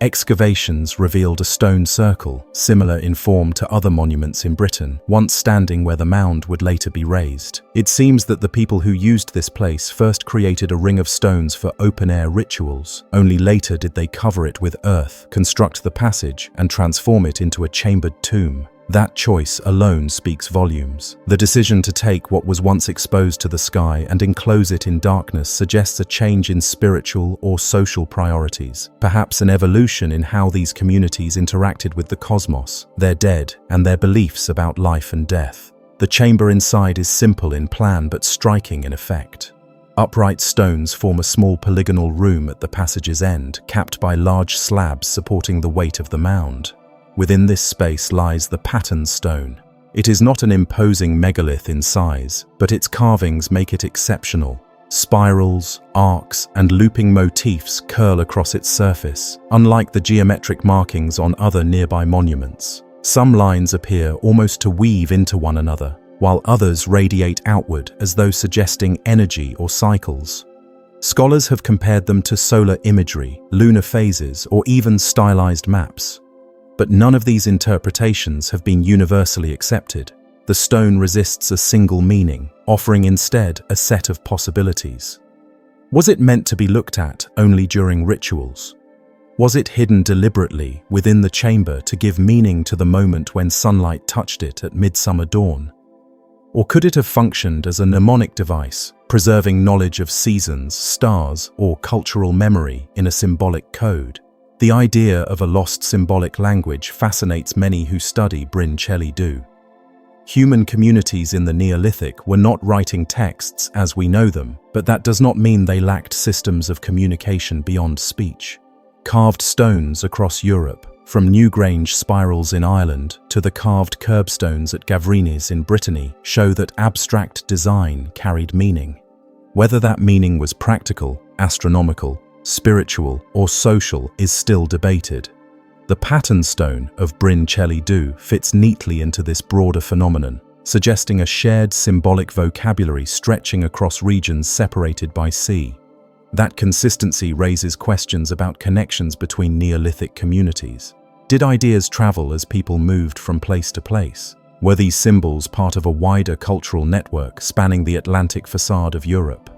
Excavations revealed a stone circle, similar in form to other monuments in Britain, once standing where the mound would later be raised. It seems that the people who used this place first created a ring of stones for open-air rituals. Only later did they cover it with earth, construct the passage, and transform it into a chambered tomb. That choice alone speaks volumes. The decision to take what was once exposed to the sky and enclose it in darkness suggests a change in spiritual or social priorities, perhaps an evolution in how these communities interacted with the cosmos, their dead, and their beliefs about life and death. The chamber inside is simple in plan but striking in effect. Upright stones form a small polygonal room at the passage's end, capped by large slabs supporting the weight of the mound. Within this space lies the pattern stone. It is not an imposing megalith in size, but its carvings make it exceptional. Spirals, arcs, and looping motifs curl across its surface, unlike the geometric markings on other nearby monuments. Some lines appear almost to weave into one another, while others radiate outward as though suggesting energy or cycles. Scholars have compared them to solar imagery, lunar phases, or even stylized maps. But none of these interpretations have been universally accepted. The stone resists a single meaning, offering instead a set of possibilities. Was it meant to be looked at only during rituals? Was it hidden deliberately within the chamber to give meaning to the moment when sunlight touched it at midsummer dawn? Or could it have functioned as a mnemonic device, preserving knowledge of seasons, stars, or cultural memory in a symbolic code? The idea of a lost symbolic language fascinates many who study Bryn Celli Du. Human communities in the Neolithic were not writing texts as we know them, but that does not mean they lacked systems of communication beyond speech. Carved stones across Europe, from Newgrange spirals in Ireland to the carved curbstones at Gavinis in Brittany, show that abstract design carried meaning. Whether that meaning was practical, astronomical, spiritual, or social is still debated. The pattern stone of Bryn Celli Du fits neatly into this broader phenomenon, suggesting a shared symbolic vocabulary stretching across regions separated by sea. That consistency raises questions about connections between Neolithic communities. Did ideas travel as people moved from place to place? Were these symbols part of a wider cultural network spanning the Atlantic facade of Europe?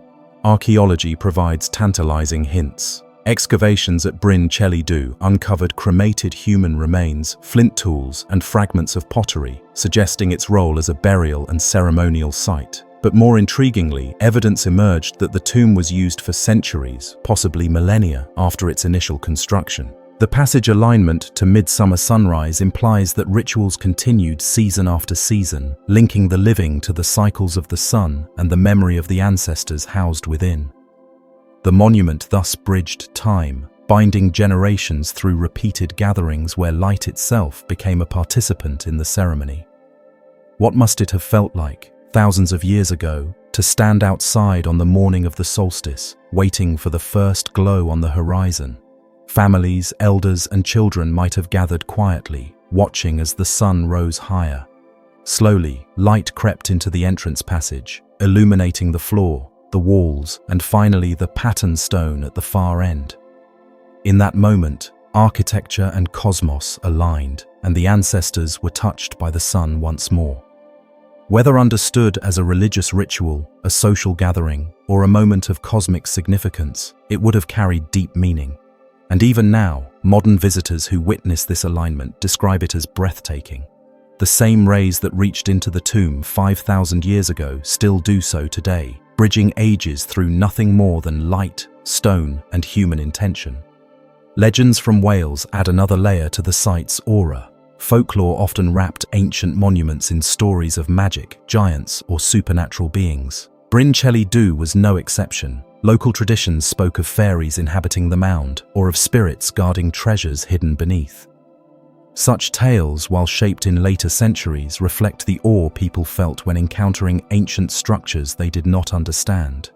Archaeology provides tantalizing hints. Excavations at Bryn Celli Du uncovered cremated human remains, flint tools, and fragments of pottery, suggesting its role as a burial and ceremonial site. But more intriguingly, evidence emerged that the tomb was used for centuries, possibly millennia, after its initial construction. The passage alignment to midsummer sunrise implies that rituals continued season after season, linking the living to the cycles of the sun and the memory of the ancestors housed within. The monument thus bridged time, binding generations through repeated gatherings where light itself became a participant in the ceremony. What must it have felt like, thousands of years ago, to stand outside on the morning of the solstice, waiting for the first glow on the horizon? Families, elders, and children might have gathered quietly, watching as the sun rose higher. Slowly, light crept into the entrance passage, illuminating the floor, the walls, and finally the pattern stone at the far end. In that moment, architecture and cosmos aligned, and the ancestors were touched by the sun once more. Whether understood as a religious ritual, a social gathering, or a moment of cosmic significance, it would have carried deep meaning. And even now, modern visitors who witness this alignment describe it as breathtaking. The same rays that reached into the tomb 5,000 years ago still do so today, bridging ages through nothing more than light, stone, and human intention. Legends from Wales add another layer to the site's aura. Folklore often wrapped ancient monuments in stories of magic, giants, or supernatural beings. Bryn Celyn Du was no exception. Local traditions spoke of fairies inhabiting the mound, or of spirits guarding treasures hidden beneath. Such tales, while shaped in later centuries, reflect the awe people felt when encountering ancient structures they did not understand.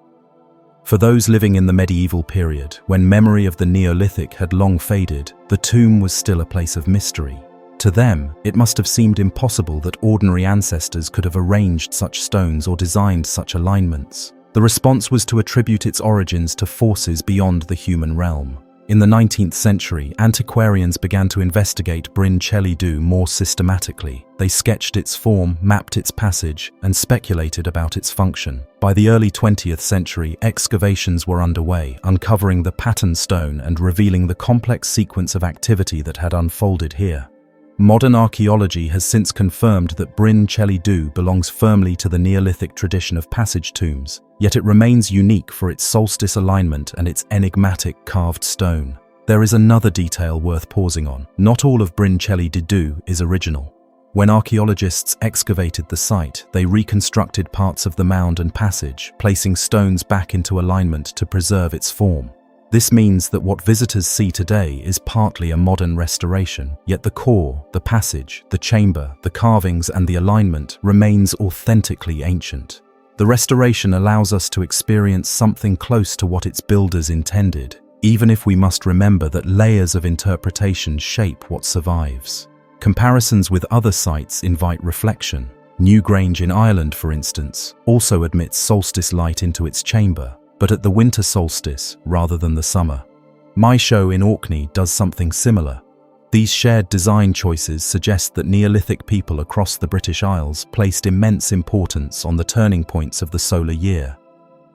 For those living in the medieval period, when memory of the Neolithic had long faded, the tomb was still a place of mystery. To them, it must have seemed impossible that ordinary ancestors could have arranged such stones or designed such alignments. The response was to attribute its origins to forces beyond the human realm. In the 19th century, antiquarians began to investigate Bryn Celyn Du more systematically. They sketched its form, mapped its passage, and speculated about its function. By the early 20th century, excavations were underway, uncovering the pattern stone and revealing the complex sequence of activity that had unfolded here. Modern archaeology has since confirmed that Bryn Celyn Du belongs firmly to the Neolithic tradition of passage tombs, yet it remains unique for its solstice alignment and its enigmatic carved stone. There is another detail worth pausing on. Not all of Bryn Celyn Du is original. When archaeologists excavated the site, they reconstructed parts of the mound and passage, placing stones back into alignment to preserve its form. This means that what visitors see today is partly a modern restoration, yet the core, the passage, the chamber, the carvings, and the alignment remains authentically ancient. The restoration allows us to experience something close to what its builders intended, even if we must remember that layers of interpretation shape what survives. Comparisons with other sites invite reflection. Newgrange in Ireland, for instance, also admits solstice light into its chamber, but at the winter solstice rather than the summer. Maeshowe in Orkney does something similar. These shared design choices suggest that Neolithic people across the British Isles placed immense importance on the turning points of the solar year.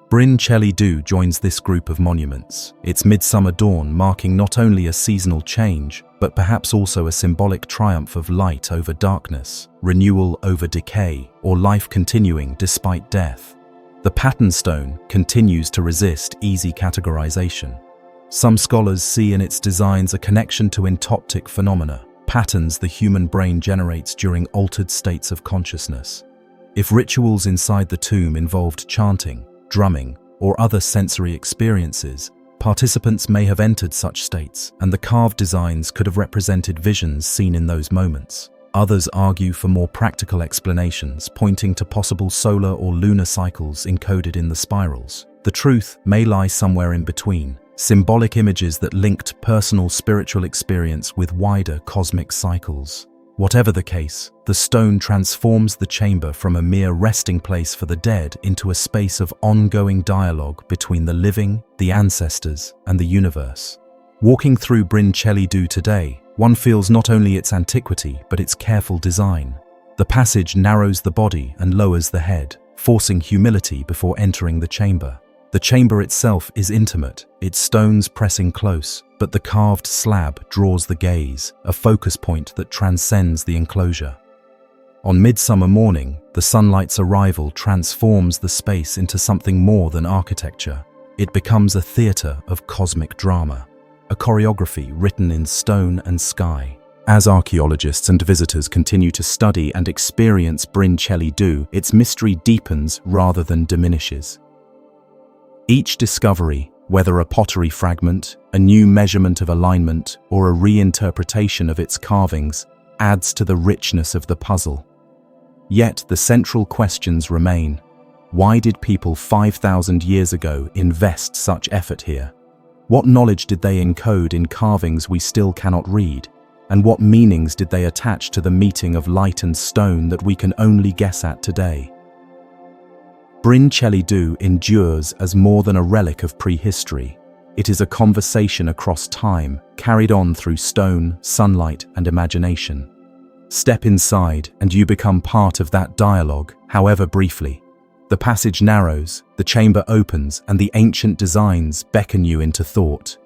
Bryn Celyn Du joins this group of monuments, its midsummer dawn marking not only a seasonal change, but perhaps also a symbolic triumph of light over darkness, renewal over decay, or life continuing despite death. The pattern stone continues to resist easy categorization. Some scholars see in its designs a connection to entoptic phenomena, patterns the human brain generates during altered states of consciousness. If rituals inside the tomb involved chanting, drumming, or other sensory experiences, participants may have entered such states, and the carved designs could have represented visions seen in those moments. Others argue for more practical explanations, pointing to possible solar or lunar cycles encoded in the spirals. The truth may lie somewhere in between, symbolic images that linked personal spiritual experience with wider cosmic cycles. Whatever the case, the stone transforms the chamber from a mere resting place for the dead into a space of ongoing dialogue between the living, the ancestors, and the universe. Walking through Bryn Celyn Du today, one feels not only its antiquity but its careful design. The passage narrows the body and lowers the head, forcing humility before entering the chamber. The chamber itself is intimate, its stones pressing close, but the carved slab draws the gaze, a focus point that transcends the enclosure. On midsummer morning, the sunlight's arrival transforms the space into something more than architecture. It becomes a theatre of cosmic drama, a choreography written in stone and sky. As archaeologists and visitors continue to study and experience Bryn Celli Du, its mystery deepens rather than diminishes. Each discovery, whether a pottery fragment, a new measurement of alignment, or a reinterpretation of its carvings, adds to the richness of the puzzle. Yet the central questions remain. Why did people 5,000 years ago invest such effort here? What knowledge did they encode in carvings we still cannot read? And what meanings did they attach to the meeting of light and stone that we can only guess at today? Bryn Celli Du endures as more than a relic of prehistory. It is a conversation across time, carried on through stone, sunlight, and imagination. Step inside, and you become part of that dialogue, however briefly. The passage narrows, the chamber opens, and the ancient designs beckon you into thought.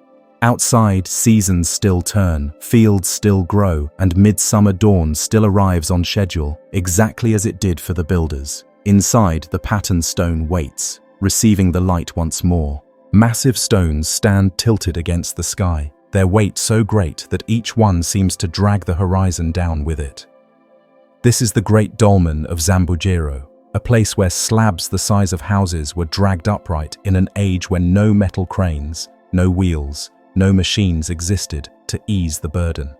Outside, seasons still turn, fields still grow, and midsummer dawn still arrives on schedule, exactly as it did for the builders. Inside, the patterned stone waits, receiving the light once more. Massive stones stand tilted against the sky, their weight so great that each one seems to drag the horizon down with it. This is the great dolmen of Zambugero, a place where slabs the size of houses were dragged upright in an age when no metal cranes, no wheels, no machines existed to ease the burden.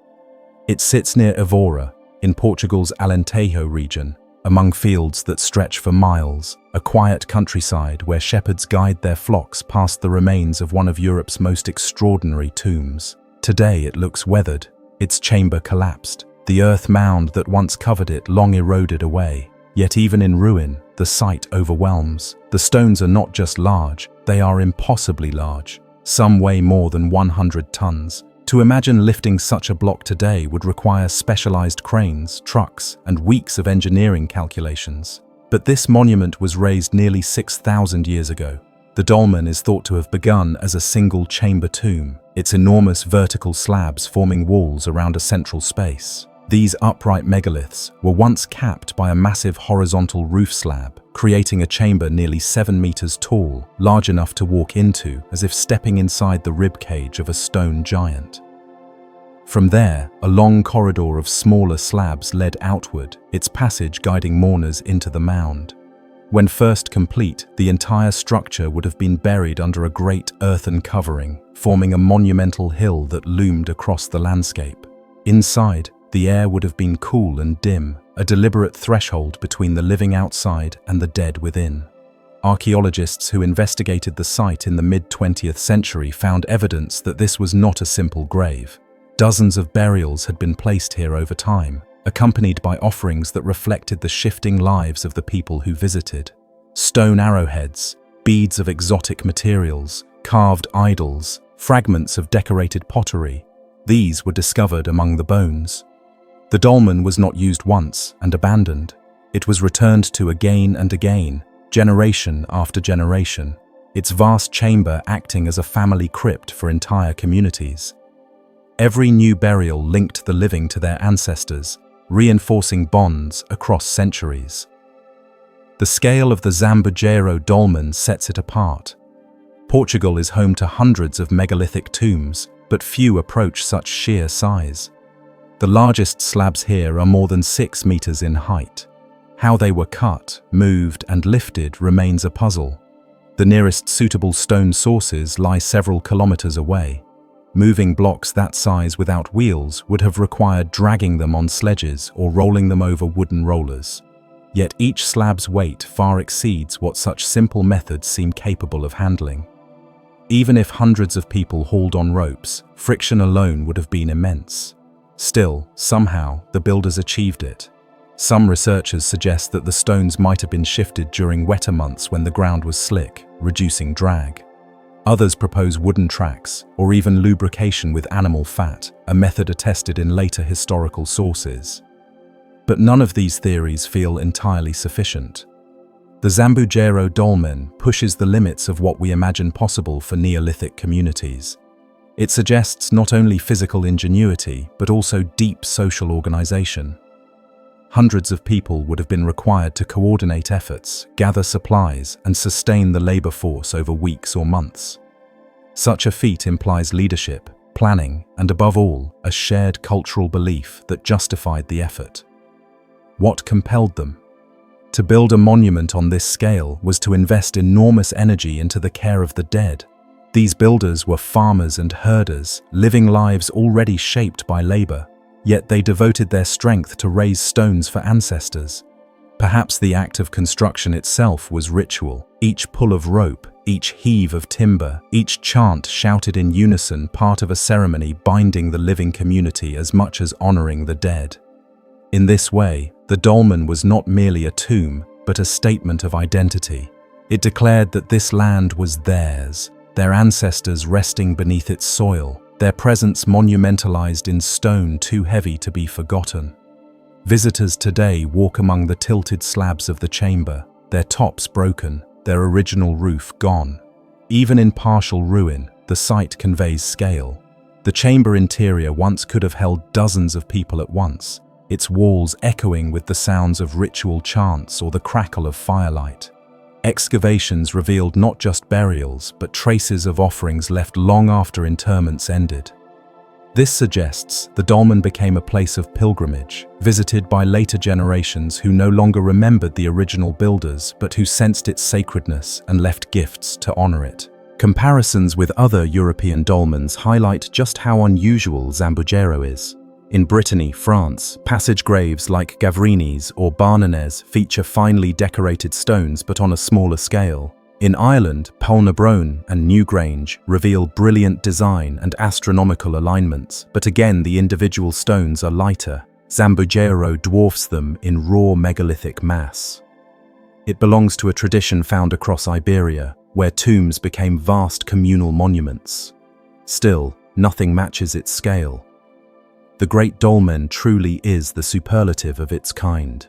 It sits near Évora, in Portugal's Alentejo region, among fields that stretch for miles, a quiet countryside where shepherds guide their flocks past the remains of one of Europe's most extraordinary tombs. Today it looks weathered, its chamber collapsed, the earth mound that once covered it long eroded away. Yet even in ruin, the sight overwhelms. The stones are not just large, they are impossibly large. Some weigh more than 100 tons. To imagine lifting such a block today would require specialized cranes, trucks, and weeks of engineering calculations. But this monument was raised nearly 6,000 years ago. The dolmen is thought to have begun as a single chamber tomb, its enormous vertical slabs forming walls around a central space. These upright megaliths were once capped by a massive horizontal roof slab, creating a chamber nearly 7 meters tall, large enough to walk into as if stepping inside the rib cage of a stone giant. From there, a long corridor of smaller slabs led outward, its passage guiding mourners into the mound. When first complete, the entire structure would have been buried under a great earthen covering, forming a monumental hill that loomed across the landscape. Inside, the air would have been cool and dim, a deliberate threshold between the living outside and the dead within. Archaeologists who investigated the site in the mid-20th century found evidence that this was not a simple grave. Dozens of burials had been placed here over time, accompanied by offerings that reflected the shifting lives of the people who visited. Stone arrowheads, beads of exotic materials, carved idols, fragments of decorated pottery. These were discovered among the bones. The dolmen was not used once and abandoned. It was returned to again and again, generation after generation, its vast chamber acting as a family crypt for entire communities. Every new burial linked the living to their ancestors, reinforcing bonds across centuries. The scale of the Zambugero dolmen sets it apart. Portugal is home to hundreds of megalithic tombs, but few approach such sheer size. The largest slabs here are more than 6 meters in height. How they were cut, moved, and lifted remains a puzzle. The nearest suitable stone sources lie several kilometers away. Moving blocks that size without wheels would have required dragging them on sledges or rolling them over wooden rollers. Yet each slab's weight far exceeds what such simple methods seem capable of handling. Even if hundreds of people hauled on ropes, friction alone would have been immense. Still, somehow, the builders achieved it. Some researchers suggest that the stones might have been shifted during wetter months when the ground was slick, reducing drag. Others propose wooden tracks, or even lubrication with animal fat, a method attested in later historical sources. But none of these theories feel entirely sufficient. The Zambugero dolmen pushes the limits of what we imagine possible for Neolithic communities. It suggests not only physical ingenuity, but also deep social organization. Hundreds of people would have been required to coordinate efforts, gather supplies, and sustain the labor force over weeks or months. Such a feat implies leadership, planning, and above all, a shared cultural belief that justified the effort. What compelled them? To build a monument on this scale was to invest enormous energy into the care of the dead. These builders were farmers and herders, living lives already shaped by labor, yet they devoted their strength to raise stones for ancestors. Perhaps the act of construction itself was ritual. Each pull of rope, each heave of timber, each chant shouted in unison, part of a ceremony binding the living community as much as honoring the dead. In this way, the dolmen was not merely a tomb, but a statement of identity. It declared that this land was theirs, their ancestors resting beneath its soil, their presence monumentalized in stone too heavy to be forgotten. Visitors today walk among the tilted slabs of the chamber, their tops broken, their original roof gone. Even in partial ruin, the site conveys scale. The chamber interior once could have held dozens of people at once, its walls echoing with the sounds of ritual chants or the crackle of firelight. Excavations revealed not just burials, but traces of offerings left long after interments ended. This suggests the dolmen became a place of pilgrimage, visited by later generations who no longer remembered the original builders, but who sensed its sacredness and left gifts to honor it. Comparisons with other European dolmens highlight just how unusual Zambugero is. In Brittany, France, passage graves like Gavinis or Barnanes feature finely decorated stones but on a smaller scale. In Ireland, Polnabrone and Newgrange reveal brilliant design and astronomical alignments, but again the individual stones are lighter. Zambugero dwarfs them in raw megalithic mass. It belongs to a tradition found across Iberia, where tombs became vast communal monuments. Still, nothing matches its scale. The Great Dolmen truly is the superlative of its kind.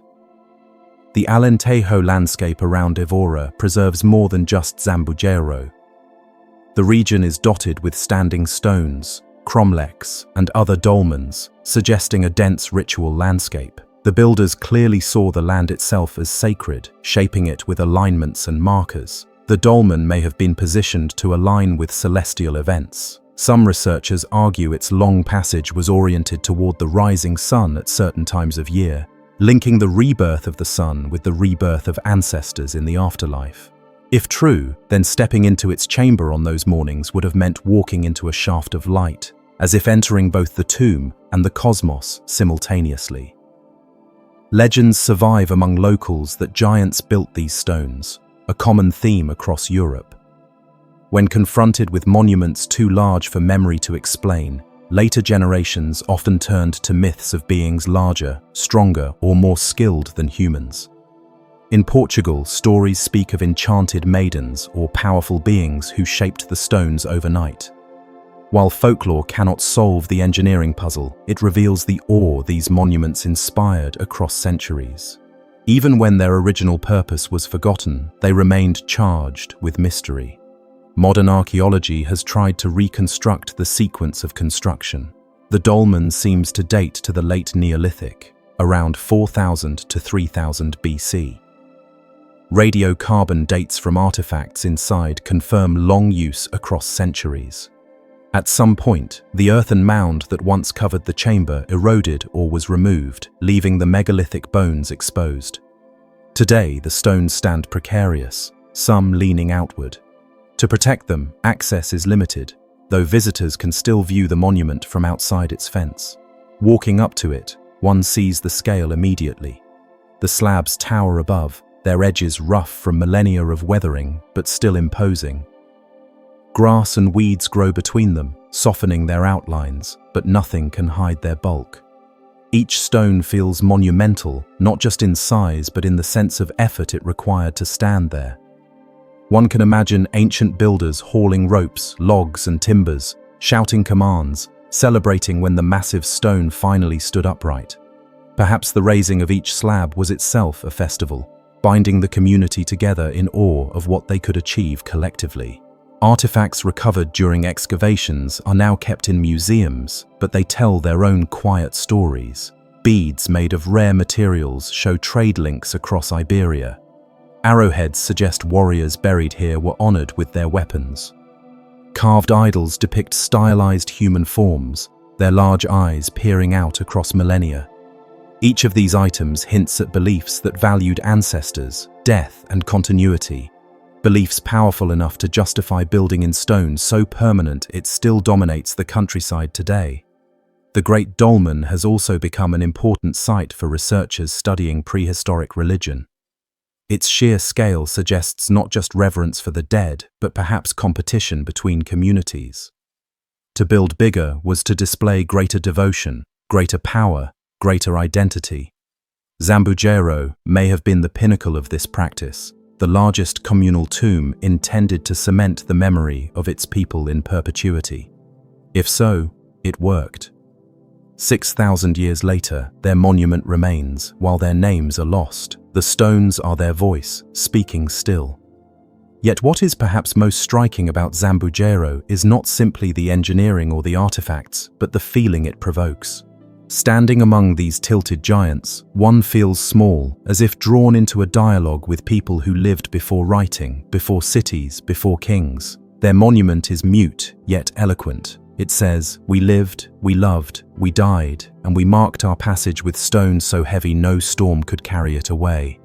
The Alentejo landscape around Evora preserves more than just Zambugero. The region is dotted with standing stones, cromlechs, and other dolmens, suggesting a dense ritual landscape. The builders clearly saw the land itself as sacred, shaping it with alignments and markers. The dolmen may have been positioned to align with celestial events. Some researchers argue its long passage was oriented toward the rising sun at certain times of year, linking the rebirth of the sun with the rebirth of ancestors in the afterlife. If true, then stepping into its chamber on those mornings would have meant walking into a shaft of light, as if entering both the tomb and the cosmos simultaneously. Legends survive among locals that giants built these stones, a common theme across Europe. When confronted with monuments too large for memory to explain, later generations often turned to myths of beings larger, stronger, or more skilled than humans. In Portugal, stories speak of enchanted maidens or powerful beings who shaped the stones overnight. While folklore cannot solve the engineering puzzle, it reveals the awe these monuments inspired across centuries. Even when their original purpose was forgotten, they remained charged with mystery. Modern archaeology has tried to reconstruct the sequence of construction. The dolmen seems to date to the late Neolithic, around 4000 to 3000 BC. Radiocarbon dates from artifacts inside confirm long use across centuries. At some point, the earthen mound that once covered the chamber eroded or was removed, leaving the megalithic bones exposed. Today, the stones stand precarious, some leaning outward. To protect them, access is limited, though visitors can still view the monument from outside its fence. Walking up to it, one sees the scale immediately. The slabs tower above, their edges rough from millennia of weathering, but still imposing. Grass and weeds grow between them, softening their outlines, but nothing can hide their bulk. Each stone feels monumental, not just in size, but in the sense of effort it required to stand there. One can imagine ancient builders hauling ropes, logs, and timbers, shouting commands, celebrating when the massive stone finally stood upright. Perhaps the raising of each slab was itself a festival, binding the community together in awe of what they could achieve collectively. Artifacts recovered during excavations are now kept in museums, but they tell their own quiet stories. Beads made of rare materials show trade links across Iberia. Arrowheads suggest warriors buried here were honored with their weapons. Carved idols depict stylized human forms, their large eyes peering out across millennia. Each of these items hints at beliefs that valued ancestors, death, and continuity. Beliefs powerful enough to justify building in stone so permanent it still dominates the countryside today. The Great Dolmen has also become an important site for researchers studying prehistoric religion. Its sheer scale suggests not just reverence for the dead, but perhaps competition between communities. To build bigger was to display greater devotion, greater power, greater identity. Zambujero may have been the pinnacle of this practice, the largest communal tomb intended to cement the memory of its people in perpetuity. If so, it worked. 6,000 years later, their monument remains, while their names are lost. The stones are their voice, speaking still. Yet what is perhaps most striking about Zambujero is not simply the engineering or the artifacts, but the feeling it provokes. Standing among these tilted giants, one feels small, as if drawn into a dialogue with people who lived before writing, before cities, before kings. Their monument is mute, yet eloquent. It says, "We lived, we loved, we died, and we marked our passage with stones so heavy no storm could carry it away."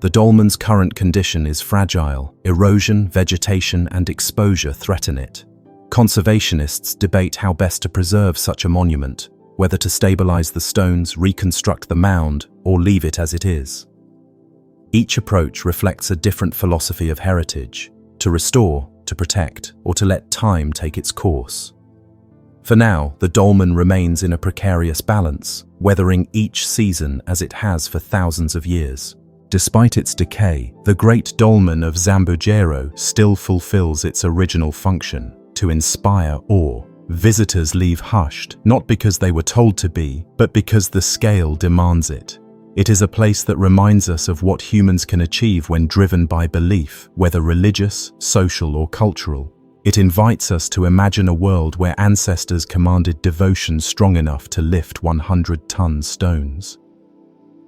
The dolmen's current condition is fragile. Erosion, vegetation, and exposure threaten it. Conservationists debate how best to preserve such a monument, whether to stabilize the stones, reconstruct the mound, or leave it as it is. Each approach reflects a different philosophy of heritage: to restore, to protect, or to let time take its course. For now, the dolmen remains in a precarious balance, weathering each season as it has for thousands of years. Despite its decay, the Great Dolmen of Zambujero still fulfills its original function: to inspire awe. Visitors leave hushed, not because they were told to be, but because the scale demands it. It is a place that reminds us of what humans can achieve when driven by belief, whether religious, social, or cultural. It invites us to imagine a world where ancestors commanded devotion strong enough to lift 100-ton stones.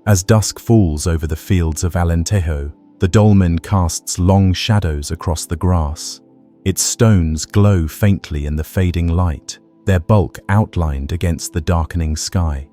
As dusk falls over the fields of Alentejo, the dolmen casts long shadows across the grass. Its stones glow faintly in the fading light, their bulk outlined against the darkening sky.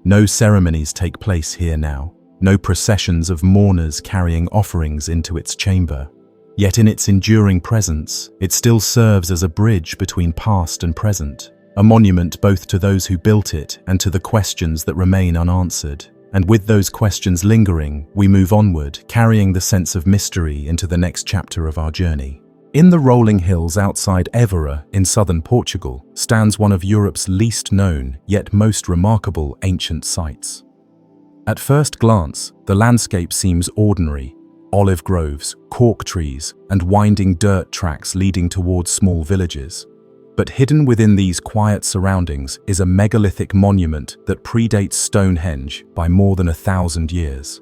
No ceremonies take place here now, no processions of mourners carrying offerings into its chamber. Yet in its enduring presence, it still serves as a bridge between past and present, a monument both to those who built it and to the questions that remain unanswered. And with those questions lingering, we move onward, carrying the sense of mystery into the next chapter of our journey. In the rolling hills outside Évora, in southern Portugal, stands one of Europe's least known, yet most remarkable ancient sites. At first glance, the landscape seems ordinary: olive groves, cork trees, and winding dirt tracks leading towards small villages. But hidden within these quiet surroundings is a megalithic monument that predates Stonehenge by more than 1,000 years.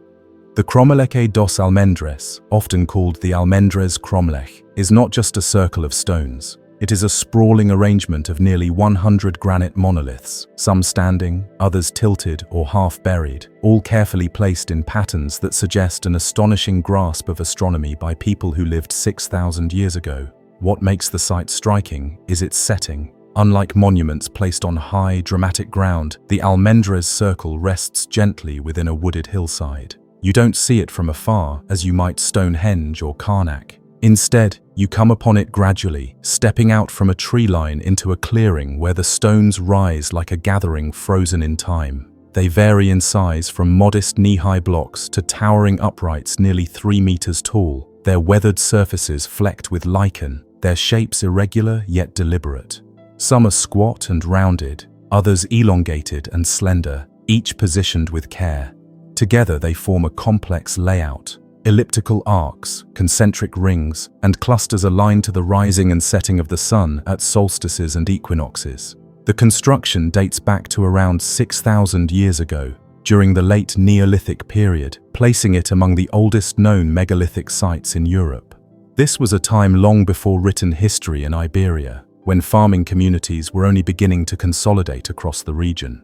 The Cromlech dos Almendres, often called the Almendres Cromlech, is not just a circle of stones. It is a sprawling arrangement of nearly 100 granite monoliths, some standing, others tilted or half buried, all carefully placed in patterns that suggest an astonishing grasp of astronomy by people who lived 6,000 years ago. What makes the site striking is its setting. Unlike monuments placed on high, dramatic ground, the Almendres circle rests gently within a wooded hillside. You don't see it from afar as you might Stonehenge or Karnak. Instead, you come upon it gradually, stepping out from a tree line into a clearing where the stones rise like a gathering frozen in time. They vary in size from modest knee-high blocks to towering uprights nearly 3 meters tall, their weathered surfaces flecked with lichen, their shapes irregular yet deliberate. Some are squat and rounded, others elongated and slender, each positioned with care. Together they form a complex layout: elliptical arcs, concentric rings, and clusters aligned to the rising and setting of the sun at solstices and equinoxes. The construction dates back to around 6,000 years ago, during the late Neolithic period, placing it among the oldest known megalithic sites in Europe. This was a time long before written history in Iberia, when farming communities were only beginning to consolidate across the region.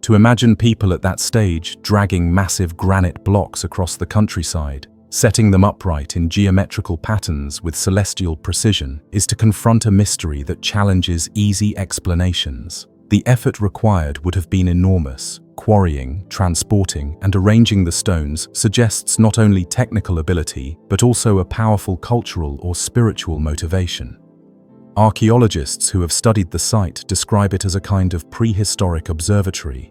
To imagine people at that stage dragging massive granite blocks across the countryside, setting them upright in geometrical patterns with celestial precision, is to confront a mystery that challenges easy explanations. The effort required would have been enormous. Quarrying, transporting, and arranging the stones suggests not only technical ability, but also a powerful cultural or spiritual motivation. Archaeologists who have studied the site describe it as a kind of prehistoric observatory.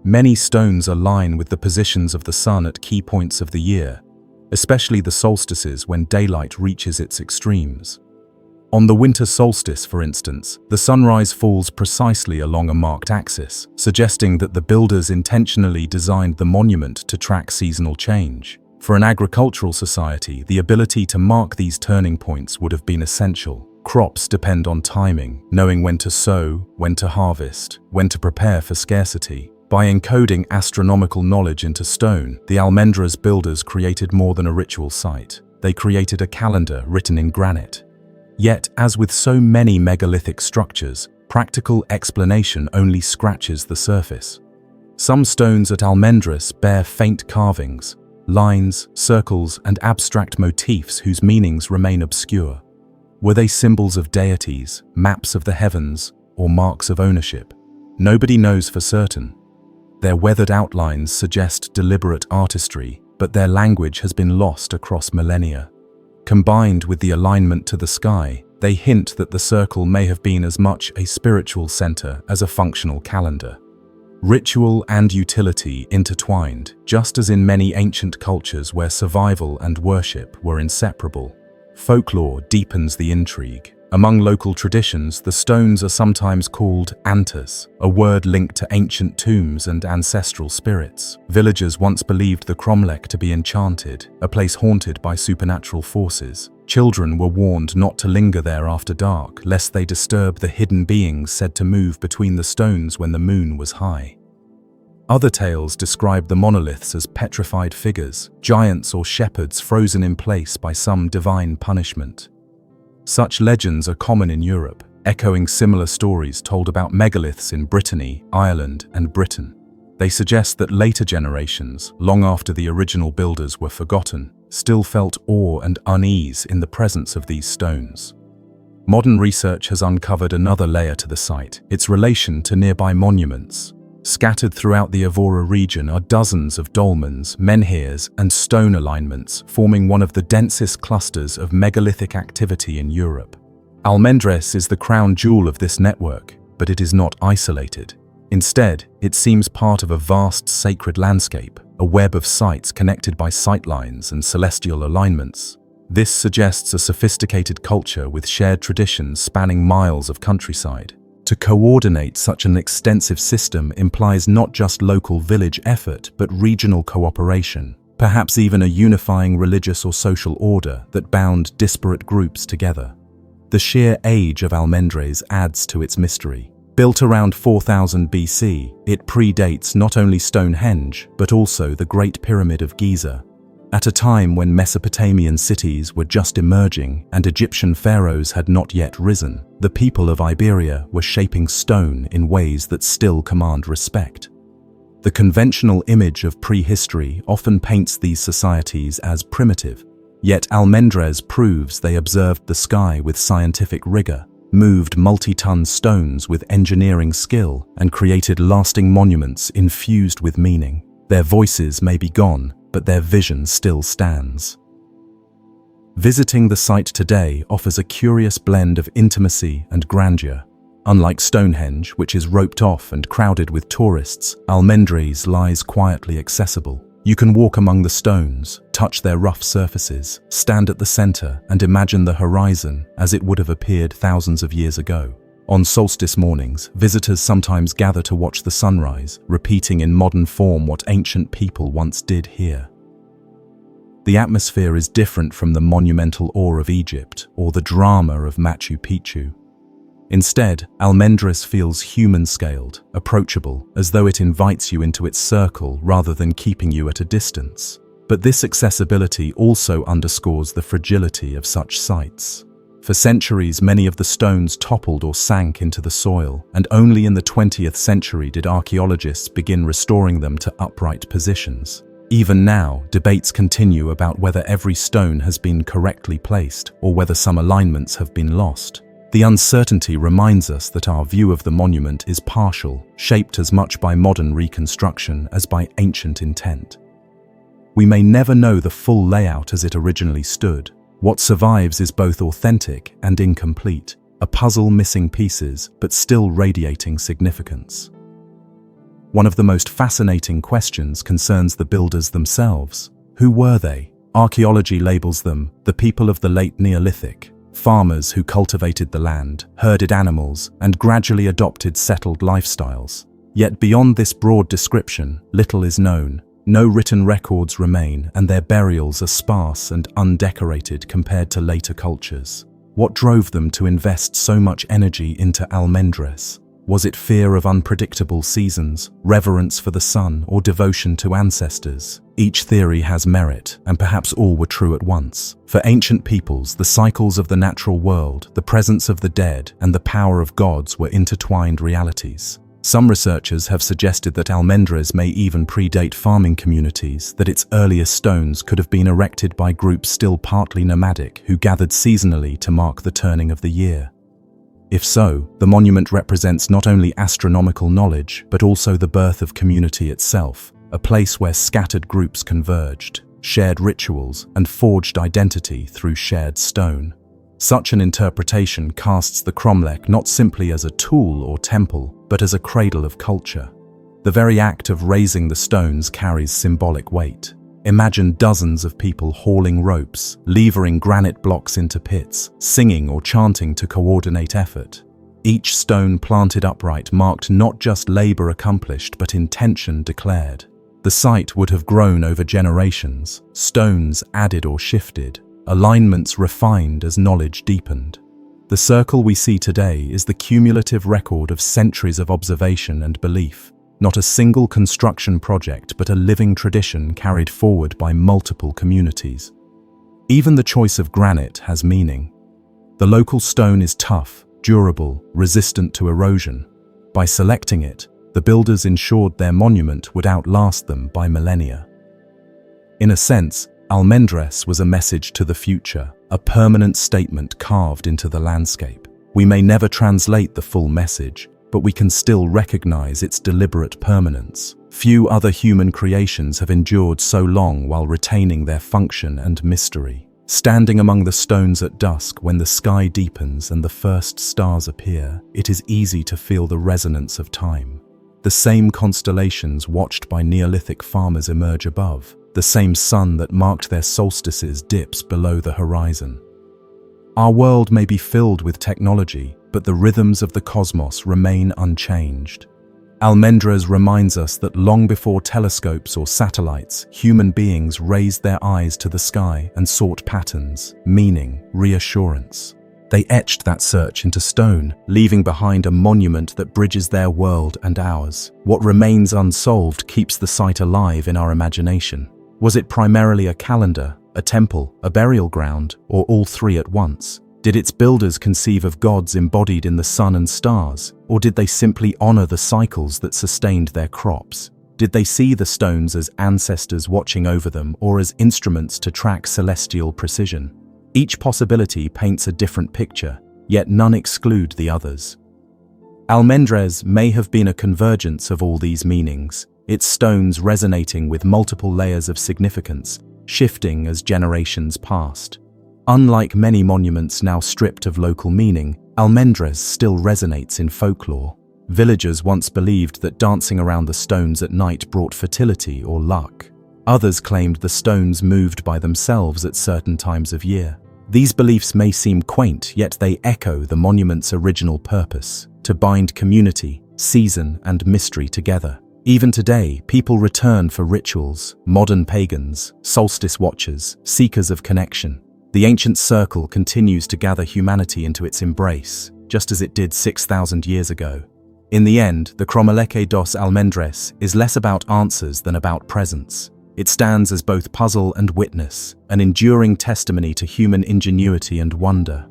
Many stones align with the positions of the sun at key points of the year, especially the solstices when daylight reaches its extremes. On the winter solstice, for instance, the sunrise falls precisely along a marked axis, suggesting that the builders intentionally designed the monument to track seasonal change. For an agricultural society, the ability to mark these turning points would have been essential. Crops depend on timing, knowing when to sow, when to harvest, when to prepare for scarcity. By encoding astronomical knowledge into stone, the Almendres builders created more than a ritual site. They created a calendar written in granite. Yet, as with so many megalithic structures, practical explanation only scratches the surface. Some stones at Almendres bear faint carvings, lines, circles, and abstract motifs whose meanings remain obscure. Were they symbols of deities, maps of the heavens, or marks of ownership? Nobody knows for certain. Their weathered outlines suggest deliberate artistry, but their language has been lost across millennia. Combined with the alignment to the sky, they hint that the circle may have been as much a spiritual center as a functional calendar. Ritual and utility intertwined, just as in many ancient cultures where survival and worship were inseparable. Folklore deepens the intrigue. Among local traditions, the stones are sometimes called antas, a word linked to ancient tombs and ancestral spirits. Villagers once believed the Cromlech to be enchanted, a place haunted by supernatural forces. Children were warned not to linger there after dark, lest they disturb the hidden beings said to move between the stones when the moon was high. Other tales describe the monoliths as petrified figures, giants or shepherds frozen in place by some divine punishment. Such legends are common in Europe, echoing similar stories told about megaliths in Brittany, Ireland, and Britain. They suggest that later generations, long after the original builders were forgotten, still felt awe and unease in the presence of these stones. Modern research has uncovered another layer to the site, its relation to nearby monuments. Scattered throughout the Evora region are dozens of dolmens, menhirs, and stone alignments, forming one of the densest clusters of megalithic activity in Europe. Almendres is the crown jewel of this network, but it is not isolated. Instead, it seems part of a vast sacred landscape, a web of sites connected by sightlines and celestial alignments. This suggests a sophisticated culture with shared traditions spanning miles of countryside. To coordinate such an extensive system implies not just local village effort, but regional cooperation, perhaps even a unifying religious or social order that bound disparate groups together. The sheer age of Almendres adds to its mystery. Built around 4000 BC, it predates not only Stonehenge, but also the Great Pyramid of Giza. At a time when Mesopotamian cities were just emerging and Egyptian pharaohs had not yet risen, the people of Iberia were shaping stone in ways that still command respect. The conventional image of prehistory often paints these societies as primitive, yet Almendres proves they observed the sky with scientific rigor, moved multi-ton stones with engineering skill, and created lasting monuments infused with meaning. Their voices may be gone, but their vision still stands. Visiting the site today offers a curious blend of intimacy and grandeur. Unlike Stonehenge, which is roped off and crowded with tourists, Almendres lies quietly accessible. You can walk among the stones, touch their rough surfaces, stand at the center, and imagine the horizon as it would have appeared thousands of years ago. On solstice mornings, visitors sometimes gather to watch the sunrise, repeating in modern form what ancient people once did here. The atmosphere is different from the monumental awe of Egypt or the drama of Machu Picchu. Instead, Almendres feels human-scaled, approachable, as though it invites you into its circle rather than keeping you at a distance. But this accessibility also underscores the fragility of such sites. For centuries, many of the stones toppled or sank into the soil, and only in the 20th century did archaeologists begin restoring them to upright positions. Even now, debates continue about whether every stone has been correctly placed or whether some alignments have been lost. The uncertainty reminds us that our view of the monument is partial, shaped as much by modern reconstruction as by ancient intent. We may never know the full layout as it originally stood. What survives is both authentic and incomplete, a puzzle missing pieces but still radiating significance. One of the most fascinating questions concerns the builders themselves. Who were they? Archaeology labels them the people of the late Neolithic, farmers who cultivated the land, herded animals, and gradually adopted settled lifestyles. Yet beyond this broad description, little is known. No written records remain, and their burials are sparse and undecorated compared to later cultures. What drove them to invest so much energy into Almendres? Was it fear of unpredictable seasons, reverence for the sun, or devotion to ancestors? Each theory has merit, and perhaps all were true at once. For ancient peoples, the cycles of the natural world, the presence of the dead, and the power of gods were intertwined realities. Some researchers have suggested that Almendres may even predate farming communities, that its earliest stones could have been erected by groups still partly nomadic who gathered seasonally to mark the turning of the year. If so, the monument represents not only astronomical knowledge, but also the birth of community itself, a place where scattered groups converged, shared rituals, and forged identity through shared stone. Such an interpretation casts the Cromlech not simply as a tool or temple, but as a cradle of culture. The very act of raising the stones carries symbolic weight. Imagine dozens of people hauling ropes, levering granite blocks into pits, singing or chanting to coordinate effort. Each stone planted upright marked not just labor accomplished but intention declared. The site would have grown over generations, stones added or shifted, alignments refined as knowledge deepened. The circle we see today is the cumulative record of centuries of observation and belief. Not a single construction project, but a living tradition carried forward by multiple communities. Even the choice of granite has meaning. The local stone is tough, durable, resistant to erosion. By selecting it, the builders ensured their monument would outlast them by millennia. In a sense, Almendres was a message to the future, a permanent statement carved into the landscape. We may never translate the full message, but we can still recognize its deliberate permanence. Few other human creations have endured so long while retaining their function and mystery. Standing among the stones at dusk when the sky deepens and the first stars appear, it is easy to feel the resonance of time. The same constellations watched by Neolithic farmers emerge above. The same sun that marked their solstices dips below the horizon. Our world may be filled with technology, but the rhythms of the cosmos remain unchanged. Almendres reminds us that long before telescopes or satellites, human beings raised their eyes to the sky and sought patterns, meaning, reassurance. They etched that search into stone, leaving behind a monument that bridges their world and ours. What remains unsolved keeps the site alive in our imagination. Was it primarily a calendar, a temple, a burial ground, or all three at once? Did its builders conceive of gods embodied in the sun and stars, or did they simply honor the cycles that sustained their crops? Did they see the stones as ancestors watching over them or as instruments to track celestial precision? Each possibility paints a different picture, yet none exclude the others. Almendres may have been a convergence of all these meanings, its stones resonating with multiple layers of significance, shifting as generations passed. Unlike many monuments now stripped of local meaning, Almendres still resonates in folklore. Villagers once believed that dancing around the stones at night brought fertility or luck. Others claimed the stones moved by themselves at certain times of year. These beliefs may seem quaint, yet they echo the monument's original purpose: to bind community, season, and mystery together. Even today, people return for rituals, modern pagans, solstice watchers, seekers of connection. The ancient circle continues to gather humanity into its embrace, just as it did 6,000 years ago. In the end, the Cromlech dos Almendres is less about answers than about presence. It stands as both puzzle and witness, an enduring testimony to human ingenuity and wonder.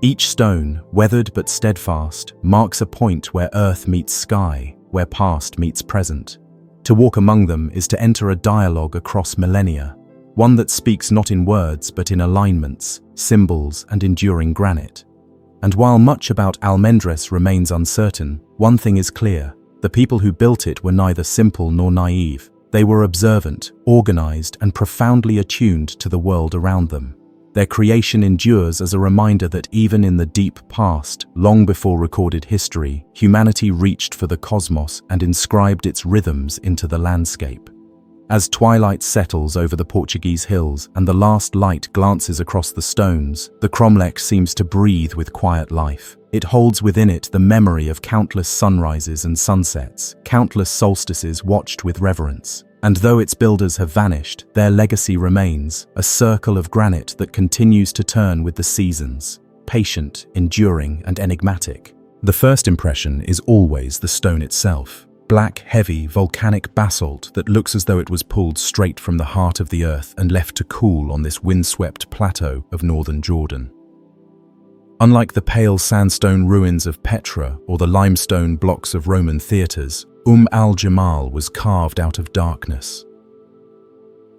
Each stone, weathered but steadfast, marks a point where earth meets sky, where past meets present. To walk among them is to enter a dialogue across millennia, one that speaks not in words but in alignments, symbols, and enduring granite. And while much about Almendres remains uncertain, one thing is clear: the people who built it were neither simple nor naive. They were observant, organized, and profoundly attuned to the world around them. Their creation endures as a reminder that even in the deep past, long before recorded history, humanity reached for the cosmos and inscribed its rhythms into the landscape. As twilight settles over the Portuguese hills and the last light glances across the stones, the Cromlech seems to breathe with quiet life. It holds within it the memory of countless sunrises and sunsets, countless solstices watched with reverence. And though its builders have vanished, their legacy remains, a circle of granite that continues to turn with the seasons, patient, enduring, and enigmatic. The first impression is always the stone itself. Black, heavy, volcanic basalt that looks as though it was pulled straight from the heart of the earth and left to cool on this windswept plateau of northern Jordan. Unlike the pale sandstone ruins of Petra or the limestone blocks of Roman theatres, al-Jamal was carved out of darkness.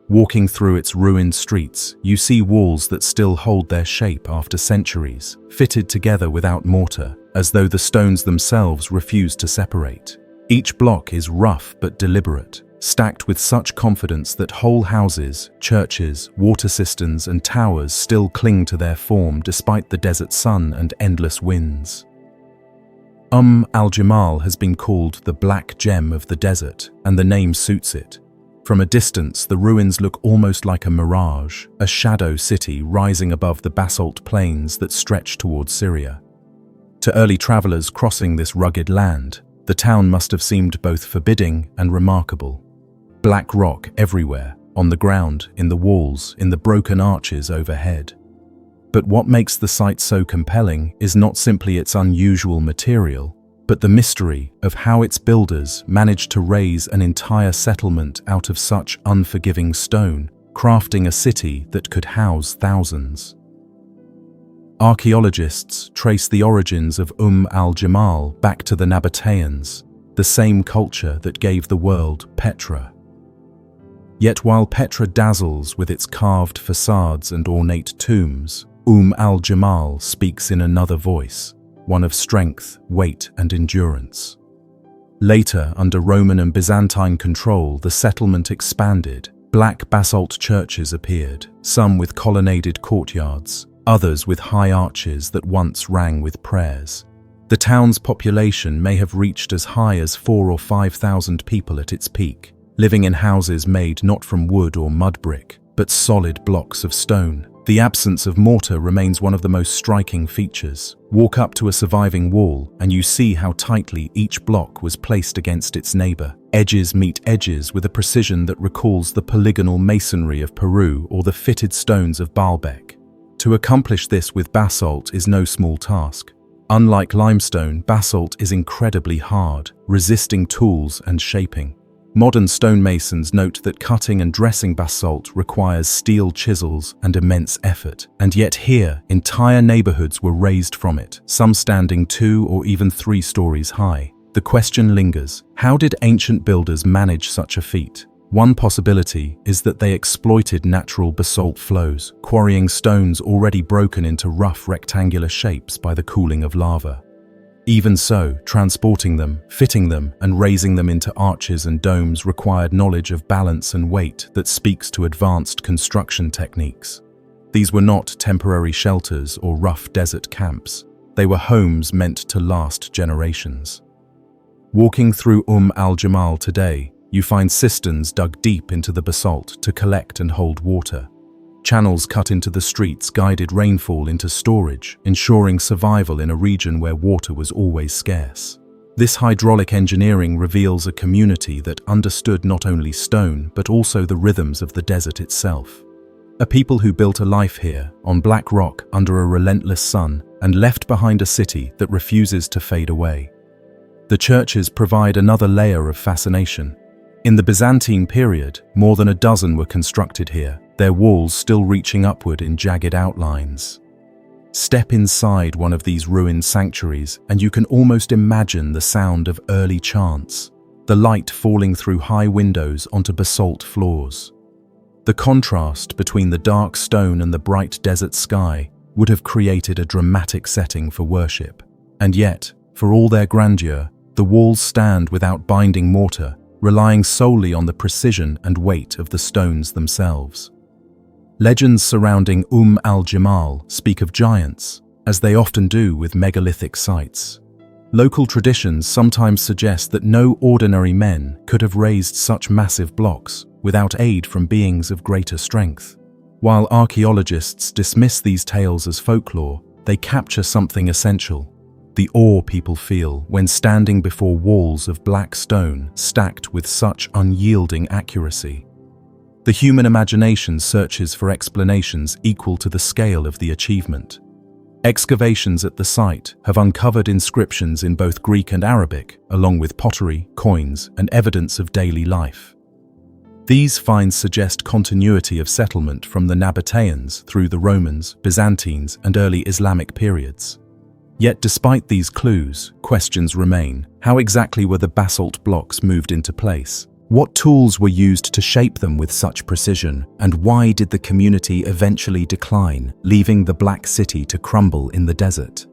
Walking through its ruined streets, you see walls that still hold their shape after centuries, fitted together without mortar, as though the stones themselves refuse to separate. Each block is rough but deliberate, stacked with such confidence that whole houses, churches, water cisterns, and towers still cling to their form despite the desert sun and endless winds. Al-Jamal has been called the Black Gem of the desert, and the name suits it. From a distance, the ruins look almost like a mirage, a shadow city rising above the basalt plains that stretch towards Syria. To early travelers crossing this rugged land, the town must have seemed both forbidding and remarkable. Black rock everywhere, on the ground, in the walls, in the broken arches overhead. But what makes the site so compelling is not simply its unusual material, but the mystery of how its builders managed to raise an entire settlement out of such unforgiving stone, crafting a city that could house thousands. Archaeologists trace the origins of al-Jamal back to the Nabateans, the same culture that gave the world Petra. Yet while Petra dazzles with its carved facades and ornate tombs, al-Jamal speaks in another voice, one of strength, weight, and endurance. Later, under Roman and Byzantine control, the settlement expanded. Black basalt churches appeared, some with colonnaded courtyards, others with high arches that once rang with prayers. The town's population may have reached as high as 4,000 or 5,000 people at its peak, living in houses made not from wood or mud brick, but solid blocks of stone. The absence of mortar remains one of the most striking features. Walk up to a surviving wall and you see how tightly each block was placed against its neighbor. Edges meet edges with a precision that recalls the polygonal masonry of Peru or the fitted stones of Baalbek. To accomplish this with basalt is no small task. Unlike limestone, basalt is incredibly hard, resisting tools and shaping. Modern stonemasons note that cutting and dressing basalt requires steel chisels and immense effort, and yet here, entire neighborhoods were raised from it, some standing 2 or even 3 stories high. The question lingers: how did ancient builders manage such a feat? One possibility is that they exploited natural basalt flows, quarrying stones already broken into rough rectangular shapes by the cooling of lava. Even so, transporting them, fitting them, and raising them into arches and domes required knowledge of balance and weight that speaks to advanced construction techniques. These were not temporary shelters or rough desert camps. They were homes meant to last generations. Walking through al-Jamal today, you find cisterns dug deep into the basalt to collect and hold water. Channels cut into the streets guided rainfall into storage, ensuring survival in a region where water was always scarce. This hydraulic engineering reveals a community that understood not only stone, but also the rhythms of the desert itself. A people who built a life here, on black rock under a relentless sun, and left behind a city that refuses to fade away. The churches provide another layer of fascination. In the Byzantine period, more than a dozen were constructed here, their walls still reaching upward in jagged outlines. Step inside one of these ruined sanctuaries and you can almost imagine the sound of early chants, the light falling through high windows onto basalt floors. The contrast between the dark stone and the bright desert sky would have created a dramatic setting for worship. And yet, for all their grandeur, the walls stand without binding mortar, relying solely on the precision and weight of the stones themselves. Legends surrounding al-Jamal speak of giants, as they often do with megalithic sites. Local traditions sometimes suggest that no ordinary men could have raised such massive blocks without aid from beings of greater strength. While archaeologists dismiss these tales as folklore, they capture something essential: the awe people feel when standing before walls of black stone stacked with such unyielding accuracy. The human imagination searches for explanations equal to the scale of the achievement. Excavations at the site have uncovered inscriptions in both Greek and Arabic, along with pottery, coins, and evidence of daily life. These finds suggest continuity of settlement from the Nabateans through the Romans, Byzantines, and early Islamic periods. Yet despite these clues, questions remain. How exactly were the basalt blocks moved into place? What tools were used to shape them with such precision? And why did the community eventually decline, leaving the Black City to crumble in the desert?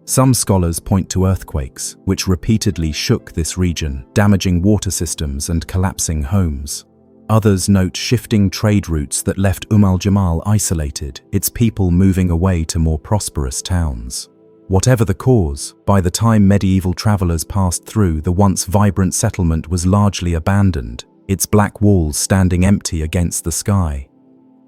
Some scholars point to earthquakes, which repeatedly shook this region, damaging water systems and collapsing homes. Others note shifting trade routes that left al-Jamal isolated, its people moving away to more prosperous towns. Whatever the cause, by the time medieval travelers passed through, the once vibrant settlement was largely abandoned, its black walls standing empty against the sky.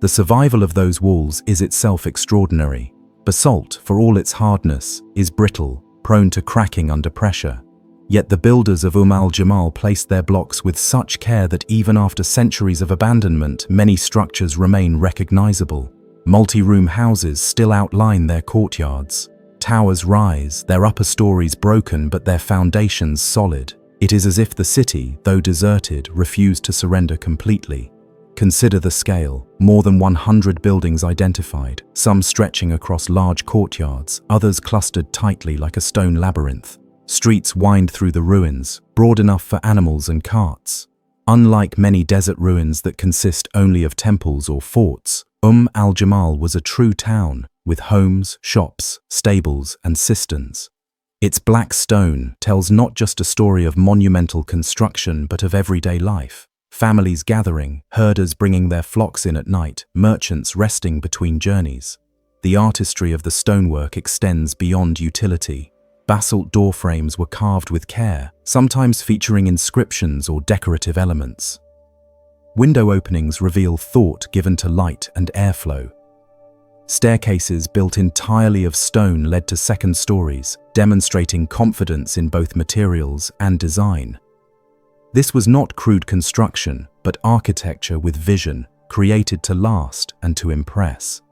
The survival of those walls is itself extraordinary. Basalt, for all its hardness, is brittle, prone to cracking under pressure. Yet the builders of al-Jamal placed their blocks with such care that even after centuries of abandonment, many structures remain recognizable. Multi-room houses still outline their courtyards. Towers rise, their upper stories broken but their foundations solid. It is as if the city, though deserted, refused to surrender completely. Consider the scale: more than 100 buildings identified, some stretching across large courtyards, others clustered tightly like a stone labyrinth. Streets wind through the ruins, broad enough for animals and carts. Unlike many desert ruins that consist only of temples or forts, al-Jamal was a true town, with homes, shops, stables, and cisterns. Its black stone tells not just a story of monumental construction but of everyday life. Families gathering, herders bringing their flocks in at night, merchants resting between journeys. The artistry of the stonework extends beyond utility. Basalt door frames were carved with care, sometimes featuring inscriptions or decorative elements. Window openings reveal thought given to light and airflow. Staircases built entirely of stone led to second stories, demonstrating confidence in both materials and design. This was not crude construction, but architecture with vision, created to last and to impress.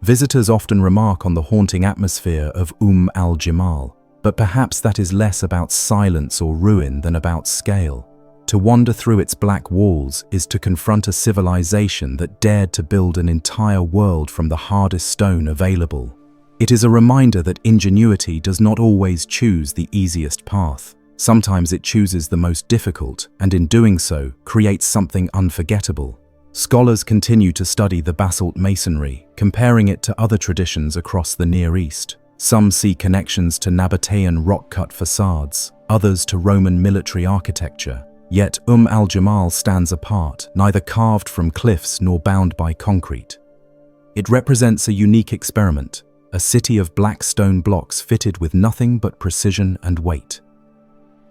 Visitors often remark on the haunting atmosphere of al-Jamal, but perhaps that is less about silence or ruin than about scale. To wander through its black walls is to confront a civilization that dared to build an entire world from the hardest stone available. It is a reminder that ingenuity does not always choose the easiest path. Sometimes it chooses the most difficult, and in doing so, creates something unforgettable. Scholars continue to study the basalt masonry, comparing it to other traditions across the Near East. Some see connections to Nabatean rock-cut facades, others to Roman military architecture. Yet al-Jamal stands apart, neither carved from cliffs nor bound by concrete. It represents a unique experiment, a city of black stone blocks fitted with nothing but precision and weight.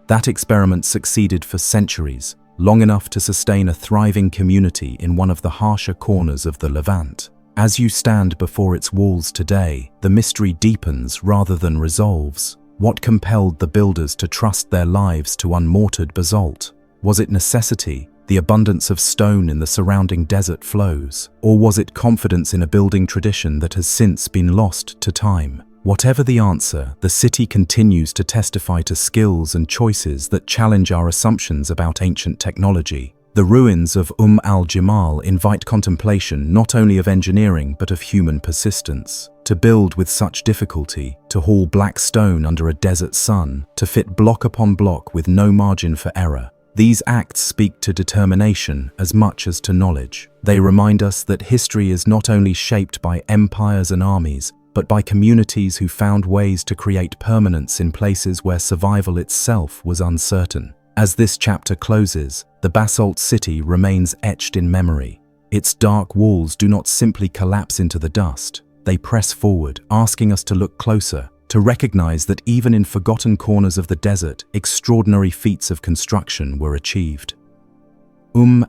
That experiment succeeded for centuries, long enough to sustain a thriving community in one of the harsher corners of the Levant. As you stand before its walls today, the mystery deepens rather than resolves. What compelled the builders to trust their lives to unmortared basalt? Was it necessity, the abundance of stone in the surrounding desert flows? Or was it confidence in a building tradition that has since been lost to time? Whatever the answer, the city continues to testify to skills and choices that challenge our assumptions about ancient technology. The ruins of al-Jamal invite contemplation not only of engineering but of human persistence. To build with such difficulty, to haul black stone under a desert sun, to fit block upon block with no margin for error. These acts speak to determination as much as to knowledge. They remind us that history is not only shaped by empires and armies, but by communities who found ways to create permanence in places where survival itself was uncertain. As this chapter closes, the basalt city remains etched in memory. Its dark walls do not simply collapse into the dust. They press forward, asking us to look closer, to recognize that even in forgotten corners of the desert, extraordinary feats of construction were achieved.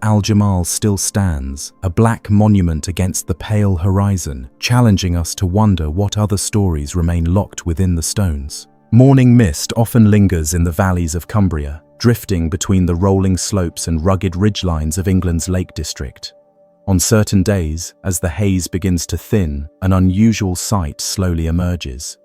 Al-Jamal still stands, a black monument against the pale horizon, challenging us to wonder what other stories remain locked within the stones. Morning mist often lingers in the valleys of Cumbria, drifting between the rolling slopes and rugged ridgelines of England's Lake District. On certain days, as the haze begins to thin, an unusual sight slowly emerges.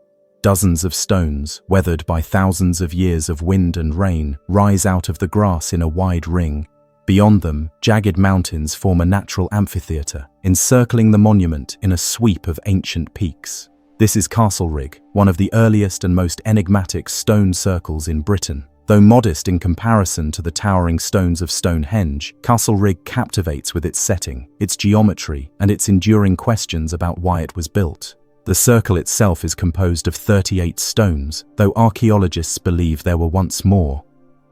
Dozens of stones, weathered by thousands of years of wind and rain, rise out of the grass in a wide ring. Beyond them, jagged mountains form a natural amphitheatre, encircling the monument in a sweep of ancient peaks. This is Castlerigg, one of the earliest and most enigmatic stone circles in Britain. Though modest in comparison to the towering stones of Stonehenge, Castlerigg captivates with its setting, its geometry, and its enduring questions about why it was built. The circle itself is composed of 38 stones, though archaeologists believe there were once more.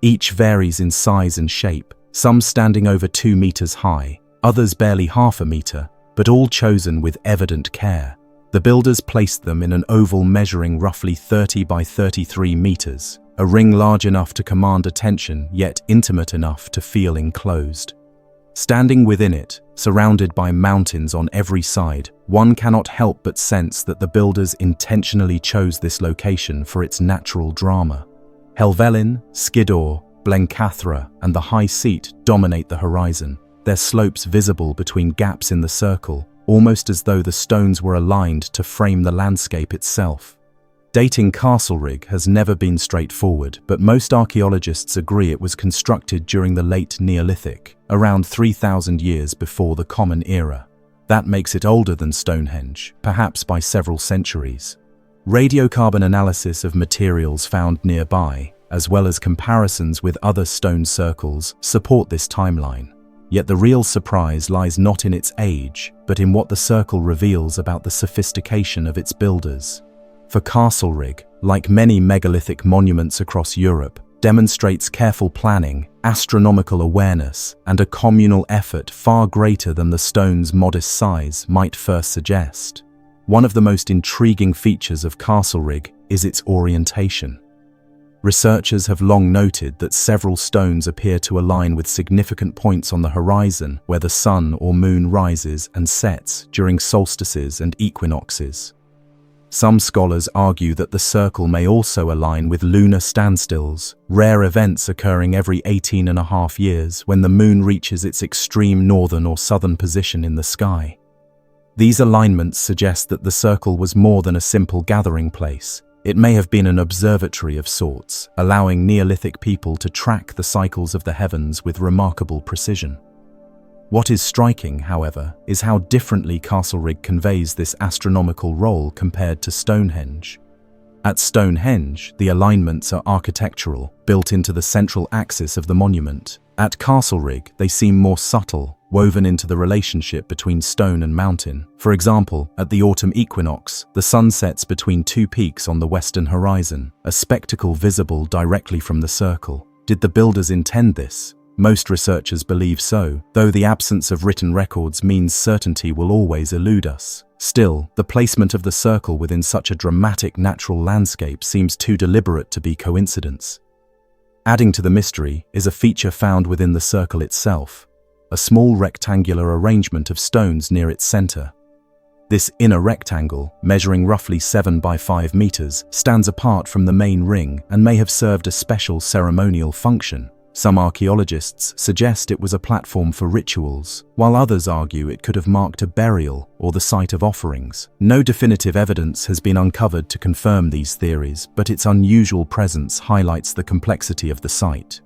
Each varies in size and shape, some standing over 2 meters high, others barely half a meter, but all chosen with evident care. The builders placed them in an oval measuring roughly 30 by 33 meters. A ring large enough to command attention, yet intimate enough to feel enclosed. Standing within it, surrounded by mountains on every side, one cannot help but sense that the builders intentionally chose this location for its natural drama. Helvellyn, Skiddaw, Blencathra, and the High Seat dominate the horizon, their slopes visible between gaps in the circle, almost as though the stones were aligned to frame the landscape itself. Dating Castlerigg has never been straightforward, but most archaeologists agree it was constructed during the late Neolithic, around 3,000 years before the Common Era. That makes it older than Stonehenge, perhaps by several centuries. Radiocarbon analysis of materials found nearby, as well as comparisons with other stone circles, support this timeline. Yet the real surprise lies not in its age, but in what the circle reveals about the sophistication of its builders. For Castlerigg, like many megalithic monuments across Europe, demonstrates careful planning, astronomical awareness, and a communal effort far greater than the stone's modest size might first suggest. One of the most intriguing features of Castlerigg is its orientation. Researchers have long noted that several stones appear to align with significant points on the horizon where the sun or moon rises and sets during solstices and equinoxes. Some scholars argue that the circle may also align with lunar standstills, rare events occurring every 18.5 years when the moon reaches its extreme northern or southern position in the sky. These alignments suggest that the circle was more than a simple gathering place. It may have been an observatory of sorts, allowing Neolithic people to track the cycles of the heavens with remarkable precision. What is striking, however, is how differently Castlerigg conveys this astronomical role compared to Stonehenge. At Stonehenge, the alignments are architectural, built into the central axis of the monument. At Castlerigg, they seem more subtle, woven into the relationship between stone and mountain. For example, at the autumn equinox, the sun sets between two peaks on the western horizon, a spectacle visible directly from the circle. Did the builders intend this? Most researchers believe so, though the absence of written records means certainty will always elude us. Still, the placement of the circle within such a dramatic natural landscape seems too deliberate to be coincidence. Adding to the mystery is a feature found within the circle itself, a small rectangular arrangement of stones near its center. This inner rectangle, measuring roughly 7 by 5 meters, stands apart from the main ring and may have served a special ceremonial function. Some archaeologists suggest it was a platform for rituals, while others argue it could have marked a burial or the site of offerings. No definitive evidence has been uncovered to confirm these theories, but its unusual presence highlights the complexity of the site.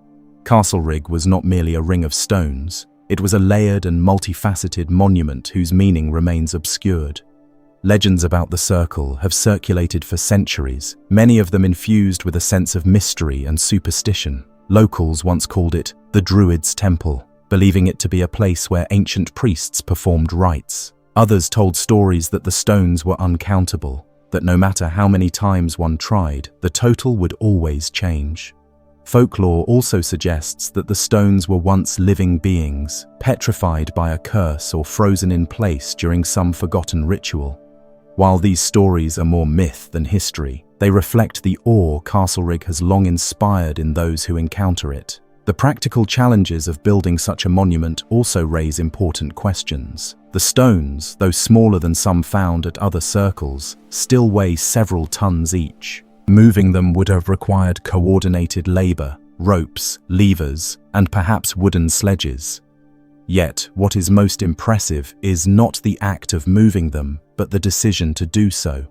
Castlereagh was not merely a ring of stones, it was a layered and multifaceted monument whose meaning remains obscured. Legends about the circle have circulated for centuries, many of them infused with a sense of mystery and superstition. Locals once called it the Druids' Temple, believing it to be a place where ancient priests performed rites. Others told stories that the stones were uncountable, that no matter how many times one tried, the total would always change. Folklore also suggests that the stones were once living beings, petrified by a curse or frozen in place during some forgotten ritual. While these stories are more myth than history, they reflect the awe Castlereagh has long inspired in those who encounter it. The practical challenges of building such a monument also raise important questions. The stones, though smaller than some found at other circles, still weigh several tons each. Moving them would have required coordinated labor, ropes, levers, and perhaps wooden sledges. Yet, what is most impressive is not the act of moving them, but the decision to do so.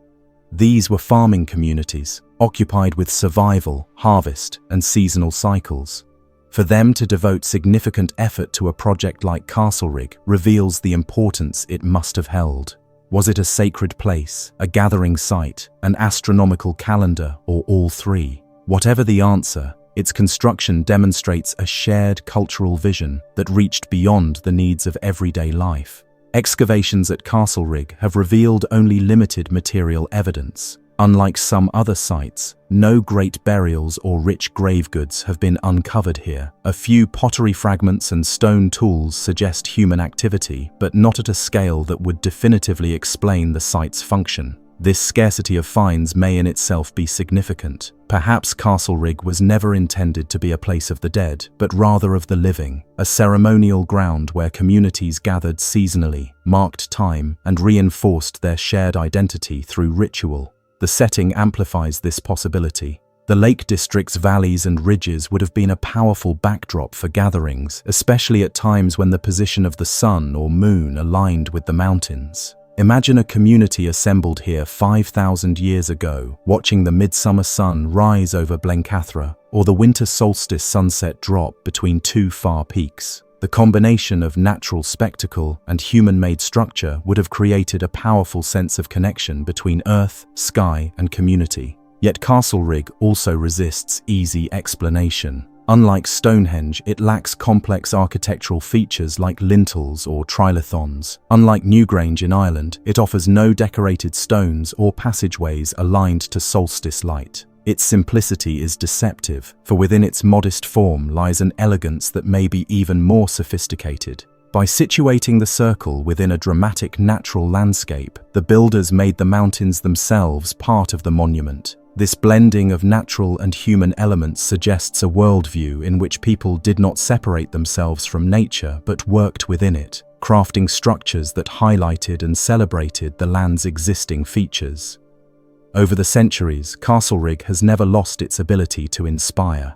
These were farming communities, occupied with survival, harvest, and seasonal cycles. For them to devote significant effort to a project like Castlereagh reveals the importance it must have held. Was it a sacred place, a gathering site, an astronomical calendar, or all three? Whatever the answer, its construction demonstrates a shared cultural vision that reached beyond the needs of everyday life. Excavations at Castlereagh have revealed only limited material evidence. Unlike some other sites, no great burials or rich grave goods have been uncovered here. A few pottery fragments and stone tools suggest human activity, but not at a scale that would definitively explain the site's function. This scarcity of finds may in itself be significant. Perhaps Castlereagh was never intended to be a place of the dead, but rather of the living, a ceremonial ground where communities gathered seasonally, marked time, and reinforced their shared identity through ritual. The setting amplifies this possibility. The Lake District's valleys and ridges would have been a powerful backdrop for gatherings, especially at times when the position of the sun or moon aligned with the mountains. Imagine a community assembled here 5,000 years ago, watching the midsummer sun rise over Blencathra or the winter solstice sunset drop between two far peaks. The combination of natural spectacle and human-made structure would have created a powerful sense of connection between earth, sky, and community. Yet Castlereagh also resists easy explanation. Unlike Stonehenge, it lacks complex architectural features like lintels or trilithons. Unlike Newgrange in Ireland, it offers no decorated stones or passageways aligned to solstice light. Its simplicity is deceptive, for within its modest form lies an elegance that may be even more sophisticated. By situating the circle within a dramatic natural landscape, the builders made the mountains themselves part of the monument. This blending of natural and human elements suggests a worldview in which people did not separate themselves from nature but worked within it, crafting structures that highlighted and celebrated the land's existing features. Over the centuries, Castlereagh has never lost its ability to inspire.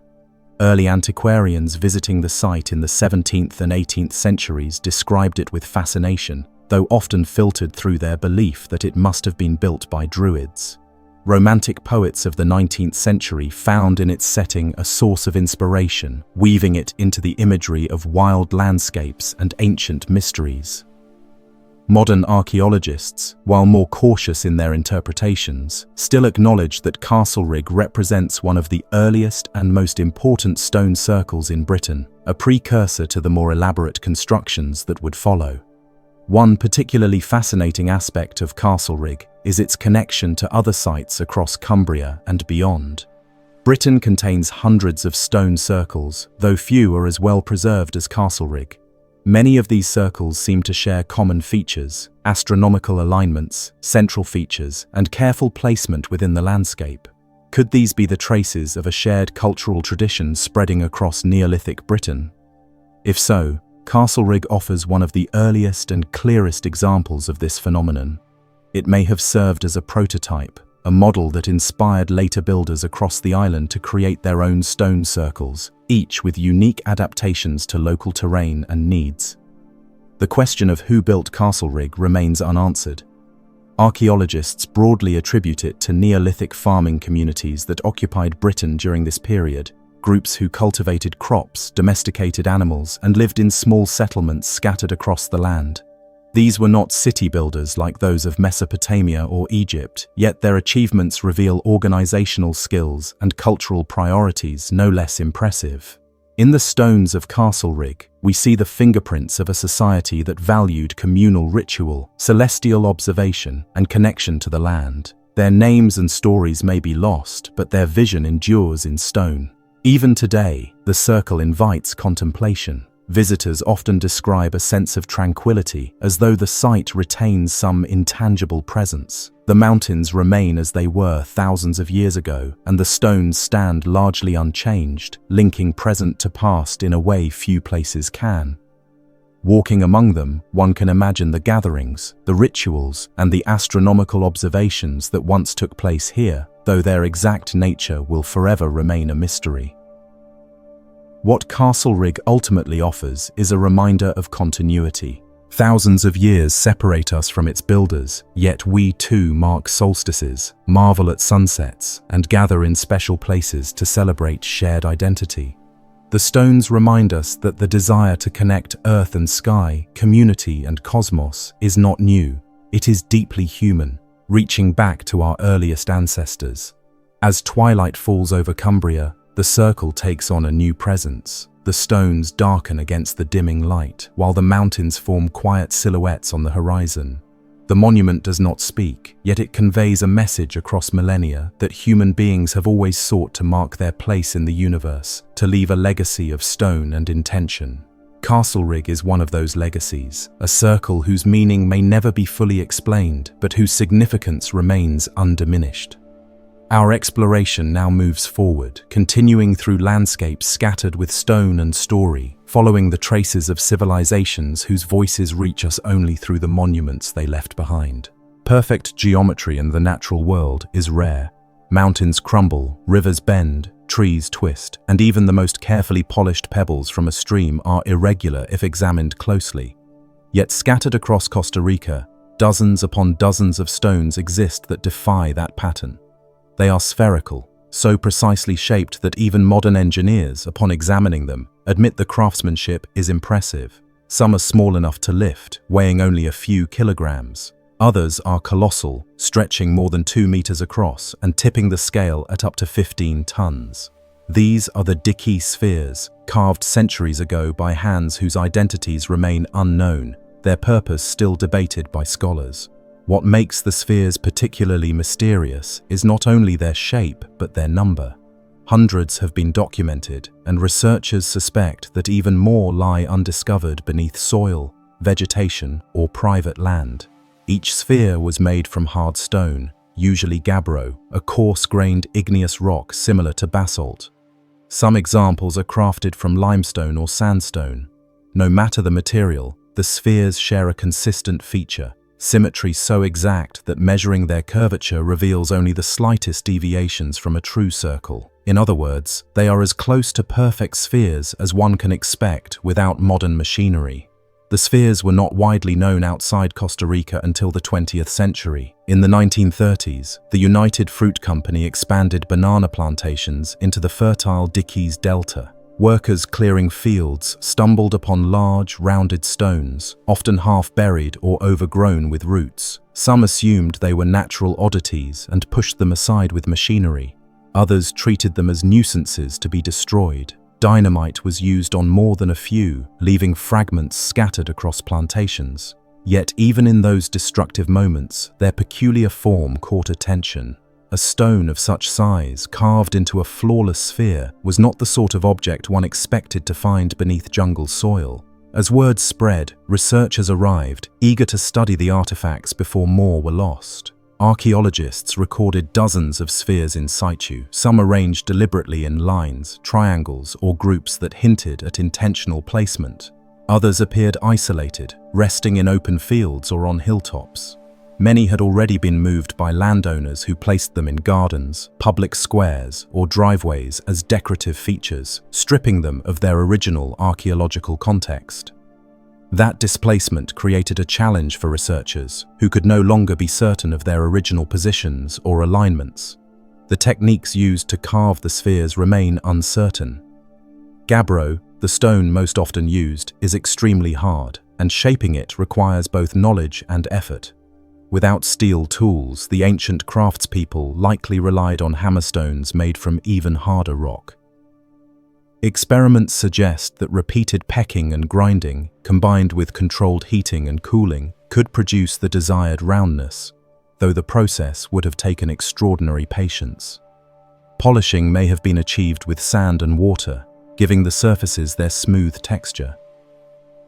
Early antiquarians visiting the site in the 17th and 18th centuries described it with fascination, though often filtered through their belief that it must have been built by Druids. Romantic poets of the 19th century found in its setting a source of inspiration, weaving it into the imagery of wild landscapes and ancient mysteries. Modern archaeologists, while more cautious in their interpretations, still acknowledge that Castlereagh represents one of the earliest and most important stone circles in Britain, a precursor to the more elaborate constructions that would follow. One particularly fascinating aspect of Castlereagh is its connection to other sites across Cumbria and beyond. Britain contains hundreds of stone circles, though few are as well preserved as Castlereagh. Many of these circles seem to share common features: astronomical alignments, central features, and careful placement within the landscape. Could these be the traces of a shared cultural tradition spreading across Neolithic Britain? If so, Castlereagh offers one of the earliest and clearest examples of this phenomenon. It may have served as a prototype, a model that inspired later builders across the island to create their own stone circles, each with unique adaptations to local terrain and needs. The question of who built Castlereagh remains unanswered. Archaeologists broadly attribute it to Neolithic farming communities that occupied Britain during this period, groups who cultivated crops, domesticated animals, and lived in small settlements scattered across the land. These were not city builders like those of Mesopotamia or Egypt, yet their achievements reveal organizational skills and cultural priorities no less impressive. In the stones of Castlerig, we see the fingerprints of a society that valued communal ritual, celestial observation, and connection to the land. Their names and stories may be lost, but their vision endures in stone. Even today, the circle invites contemplation. Visitors often describe a sense of tranquility, as though the site retains some intangible presence. The mountains remain as they were thousands of years ago, and the stones stand largely unchanged, linking present to past in a way few places can. Walking among them, one can imagine the gatherings, the rituals, and the astronomical observations that once took place here, though their exact nature will forever remain a mystery. What Castlerig ultimately offers is a reminder of continuity. Thousands of years separate us from its builders, yet we too mark solstices, marvel at sunsets, and gather in special places to celebrate shared identity. The stones remind us that the desire to connect earth and sky, community and cosmos is not new. It is deeply human, reaching back to our earliest ancestors. As twilight falls over Cumbria, the circle takes on a new presence. The stones darken against the dimming light, while the mountains form quiet silhouettes on the horizon. The monument does not speak, yet it conveys a message across millennia that human beings have always sought to mark their place in the universe, to leave a legacy of stone and intention. Castlerig is one of those legacies, a circle whose meaning may never be fully explained, but whose significance remains undiminished. Our exploration now moves forward, continuing through landscapes scattered with stone and story, following the traces of civilizations whose voices reach us only through the monuments they left behind. Perfect geometry in the natural world is rare. Mountains crumble, rivers bend, trees twist, and even the most carefully polished pebbles from a stream are irregular if examined closely. Yet scattered across Costa Rica, dozens upon dozens of stones exist that defy that pattern. They are spherical, so precisely shaped that even modern engineers, upon examining them, admit the craftsmanship is impressive. Some are small enough to lift, weighing only a few kilograms. Others are colossal, stretching more than 2 meters across and tipping the scale at up to 15 tons. These are the DEFY spheres, carved centuries ago by hands whose identities remain unknown, their purpose still debated by scholars. What makes the spheres particularly mysterious is not only their shape, but their number. Hundreds have been documented, and researchers suspect that even more lie undiscovered beneath soil, vegetation, or private land. Each sphere was made from hard stone, usually gabbro, a coarse-grained igneous rock similar to basalt. Some examples are crafted from limestone or sandstone. No matter the material, the spheres share a consistent feature. Symmetry so exact that measuring their curvature reveals only the slightest deviations from a true circle. In other words, they are as close to perfect spheres as one can expect without modern machinery. The spheres were not widely known outside Costa Rica until the 20th century. In the 1930s, the United Fruit Company expanded banana plantations into the fertile Diquís Delta. Workers clearing fields stumbled upon large, rounded stones, often half-buried or overgrown with roots. Some assumed they were natural oddities and pushed them aside with machinery. Others treated them as nuisances to be destroyed. Dynamite was used on more than a few, leaving fragments scattered across plantations. Yet even in those destructive moments, their peculiar form caught attention. A stone of such size, carved into a flawless sphere, was not the sort of object one expected to find beneath jungle soil. As word spread, researchers arrived, eager to study the artifacts before more were lost. Archaeologists recorded dozens of spheres in situ, some arranged deliberately in lines, triangles, or groups that hinted at intentional placement. Others appeared isolated, resting in open fields or on hilltops. Many had already been moved by landowners who placed them in gardens, public squares, or driveways as decorative features, stripping them of their original archaeological context. That displacement created a challenge for researchers, who could no longer be certain of their original positions or alignments. The techniques used to carve the spheres remain uncertain. Gabbro, the stone most often used, is extremely hard, and shaping it requires both knowledge and effort. Without steel tools, the ancient craftspeople likely relied on hammerstones made from even harder rock. Experiments suggest that repeated pecking and grinding, combined with controlled heating and cooling, could produce the desired roundness, though the process would have taken extraordinary patience. Polishing may have been achieved with sand and water, giving the surfaces their smooth texture.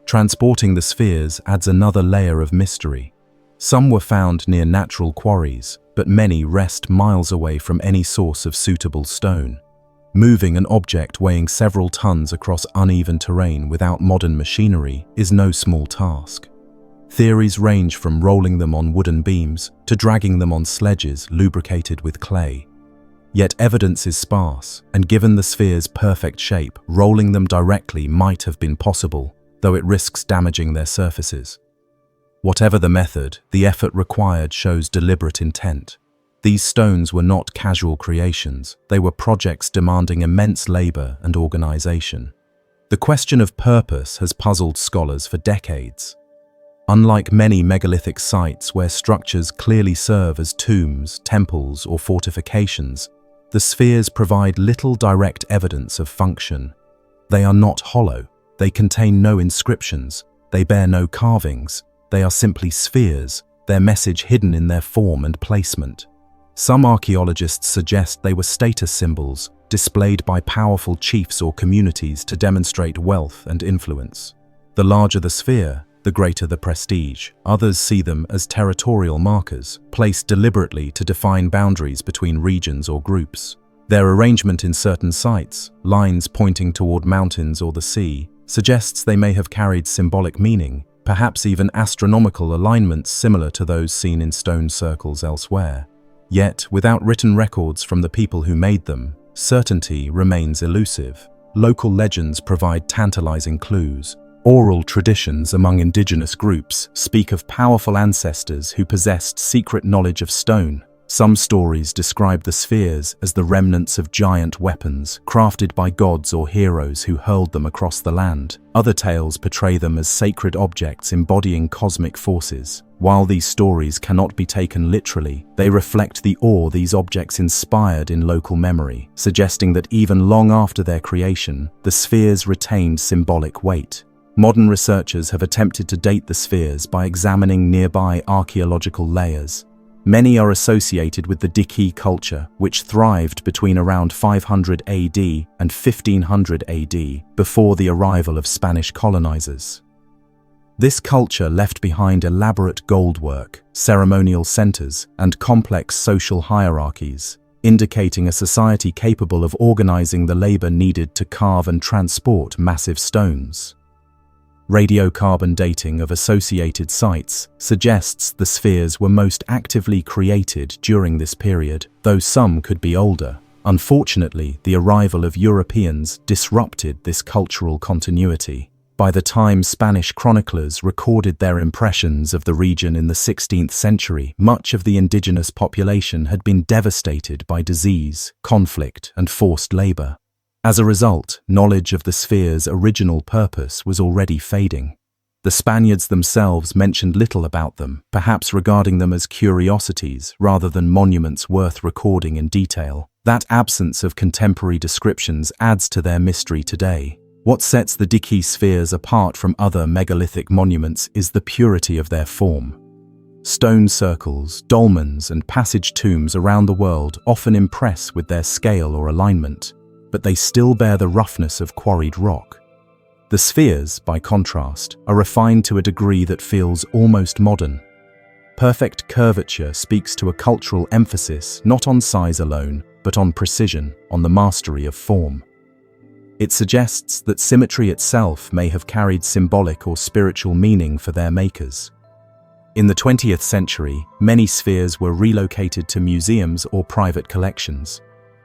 Transporting the spheres adds another layer of mystery. Some were found near natural quarries, but many rest miles away from any source of suitable stone. Moving an object weighing several tons across uneven terrain without modern machinery is no small task. Theories range from rolling them on wooden beams to dragging them on sledges lubricated with clay. Yet evidence is sparse, and given the sphere's perfect shape, rolling them directly might have been possible, though it risks damaging their surfaces. Whatever the method, the effort required shows deliberate intent. These stones were not casual creations, they were projects demanding immense labor and organization. The question of purpose has puzzled scholars for decades. Unlike many megalithic sites where structures clearly serve as tombs, temples, or fortifications, the spheres provide little direct evidence of function. They are not hollow, they contain no inscriptions, they bear no carvings, they are simply spheres, their message hidden in their form and placement. Some archaeologists suggest they were status symbols, displayed by powerful chiefs or communities to demonstrate wealth and influence. The larger the sphere, the greater the prestige. Others see them as territorial markers, placed deliberately to define boundaries between regions or groups. Their arrangement in certain sites, lines pointing toward mountains or the sea, suggests they may have carried symbolic meaning, perhaps even astronomical alignments similar to those seen in stone circles elsewhere. Yet, without written records from the people who made them, certainty remains elusive. Local legends provide tantalizing clues. Oral traditions among indigenous groups speak of powerful ancestors who possessed secret knowledge of stone. Some stories describe the spheres as the remnants of giant weapons, crafted by gods or heroes who hurled them across the land. Other tales portray them as sacred objects embodying cosmic forces. While these stories cannot be taken literally, they reflect the awe these objects inspired in local memory, suggesting that even long after their creation, the spheres retained symbolic weight. Modern researchers have attempted to date the spheres by examining nearby archaeological layers. Many are associated with the DEFY culture, which thrived between around 500 AD and 1500 AD, before the arrival of Spanish colonizers. This culture left behind elaborate goldwork, ceremonial centers, and complex social hierarchies, indicating a society capable of organizing the labor needed to carve and transport massive stones. Radiocarbon dating of associated sites suggests the spheres were most actively created during this period, though some could be older. Unfortunately, the arrival of Europeans disrupted this cultural continuity. By the time Spanish chroniclers recorded their impressions of the region in the 16th century, much of the indigenous population had been devastated by disease, conflict, and forced labor. As a result, knowledge of the sphere's original purpose was already fading. The Spaniards themselves mentioned little about them, perhaps regarding them as curiosities rather than monuments worth recording in detail. That absence of contemporary descriptions adds to their mystery today. What sets the DEFY spheres apart from other megalithic monuments is the purity of their form. Stone circles, dolmens, and passage tombs around the world often impress with their scale or alignment, but they still bear the roughness of quarried rock. The spheres, by contrast, are refined to a degree that feels almost modern. Perfect curvature speaks to a cultural emphasis not on size alone, but on precision, on the mastery of form. It suggests that symmetry itself may have carried symbolic or spiritual meaning for their makers. In the 20th century, many spheres were relocated to museums or private collections.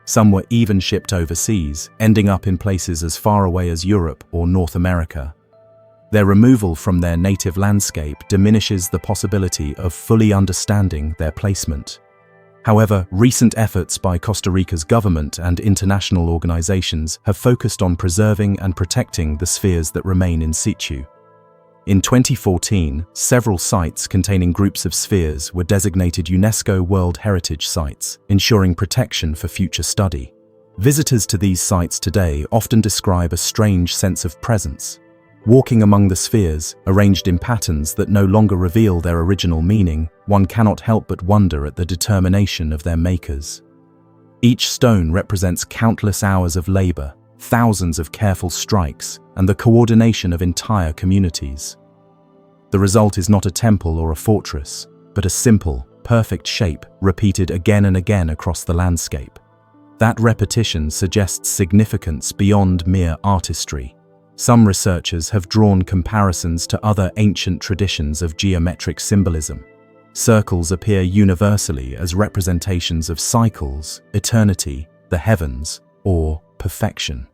Some were even shipped overseas, ending up in places as far away as Europe or North America. Their removal from their native landscape diminishes the possibility of fully understanding their placement. However, recent efforts by Costa Rica's government and international organizations have focused on preserving and protecting the spheres that remain in situ. In 2014, several sites containing groups of spheres were designated UNESCO World Heritage Sites, ensuring protection for future study. Visitors to these sites today often describe a strange sense of presence. Walking among the spheres, arranged in patterns that no longer reveal their original meaning, one cannot help but wonder at the determination of their makers. Each stone represents countless hours of labor, thousands of careful strikes, and the coordination of entire communities. The result is not a temple or a fortress, but a simple, perfect shape repeated again and again across the landscape. That repetition suggests significance beyond mere artistry. Some researchers have drawn comparisons to other ancient traditions of geometric symbolism. Circles appear universally as representations of cycles, eternity, the heavens, or perfection.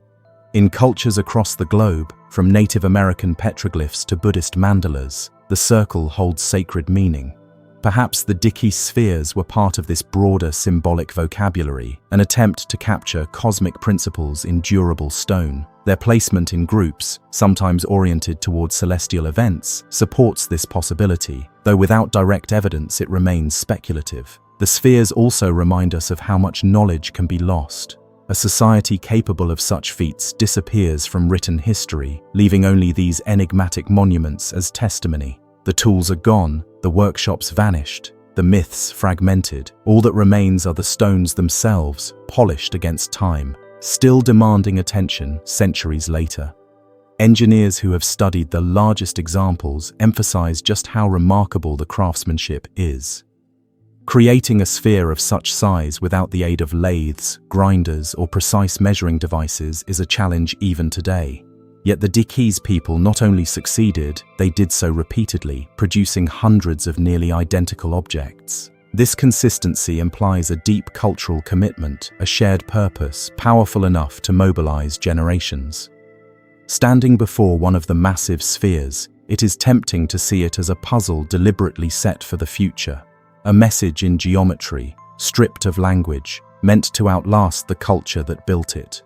In cultures across the globe, from Native American petroglyphs to Buddhist mandalas, the circle holds sacred meaning. Perhaps the DEFY spheres were part of this broader symbolic vocabulary, an attempt to capture cosmic principles in durable stone. Their placement in groups, sometimes oriented towards celestial events, supports this possibility, though without direct evidence it remains speculative. The spheres also remind us of how much knowledge can be lost. A society capable of such feats disappears from written history, leaving only these enigmatic monuments as testimony. The tools are gone, the workshops vanished, the myths fragmented. All that remains are the stones themselves, polished against time, still demanding attention centuries later. Engineers who have studied the largest examples emphasize just how remarkable the craftsmanship is. Creating a sphere of such size without the aid of lathes, grinders, or precise measuring devices is a challenge even today. Yet the DEFY's people not only succeeded, they did so repeatedly, producing hundreds of nearly identical objects. This consistency implies a deep cultural commitment, a shared purpose, powerful enough to mobilize generations. Standing before one of the massive spheres, it is tempting to see it as a puzzle deliberately set for the future. A message in geometry, stripped of language, meant to outlast the culture that built it.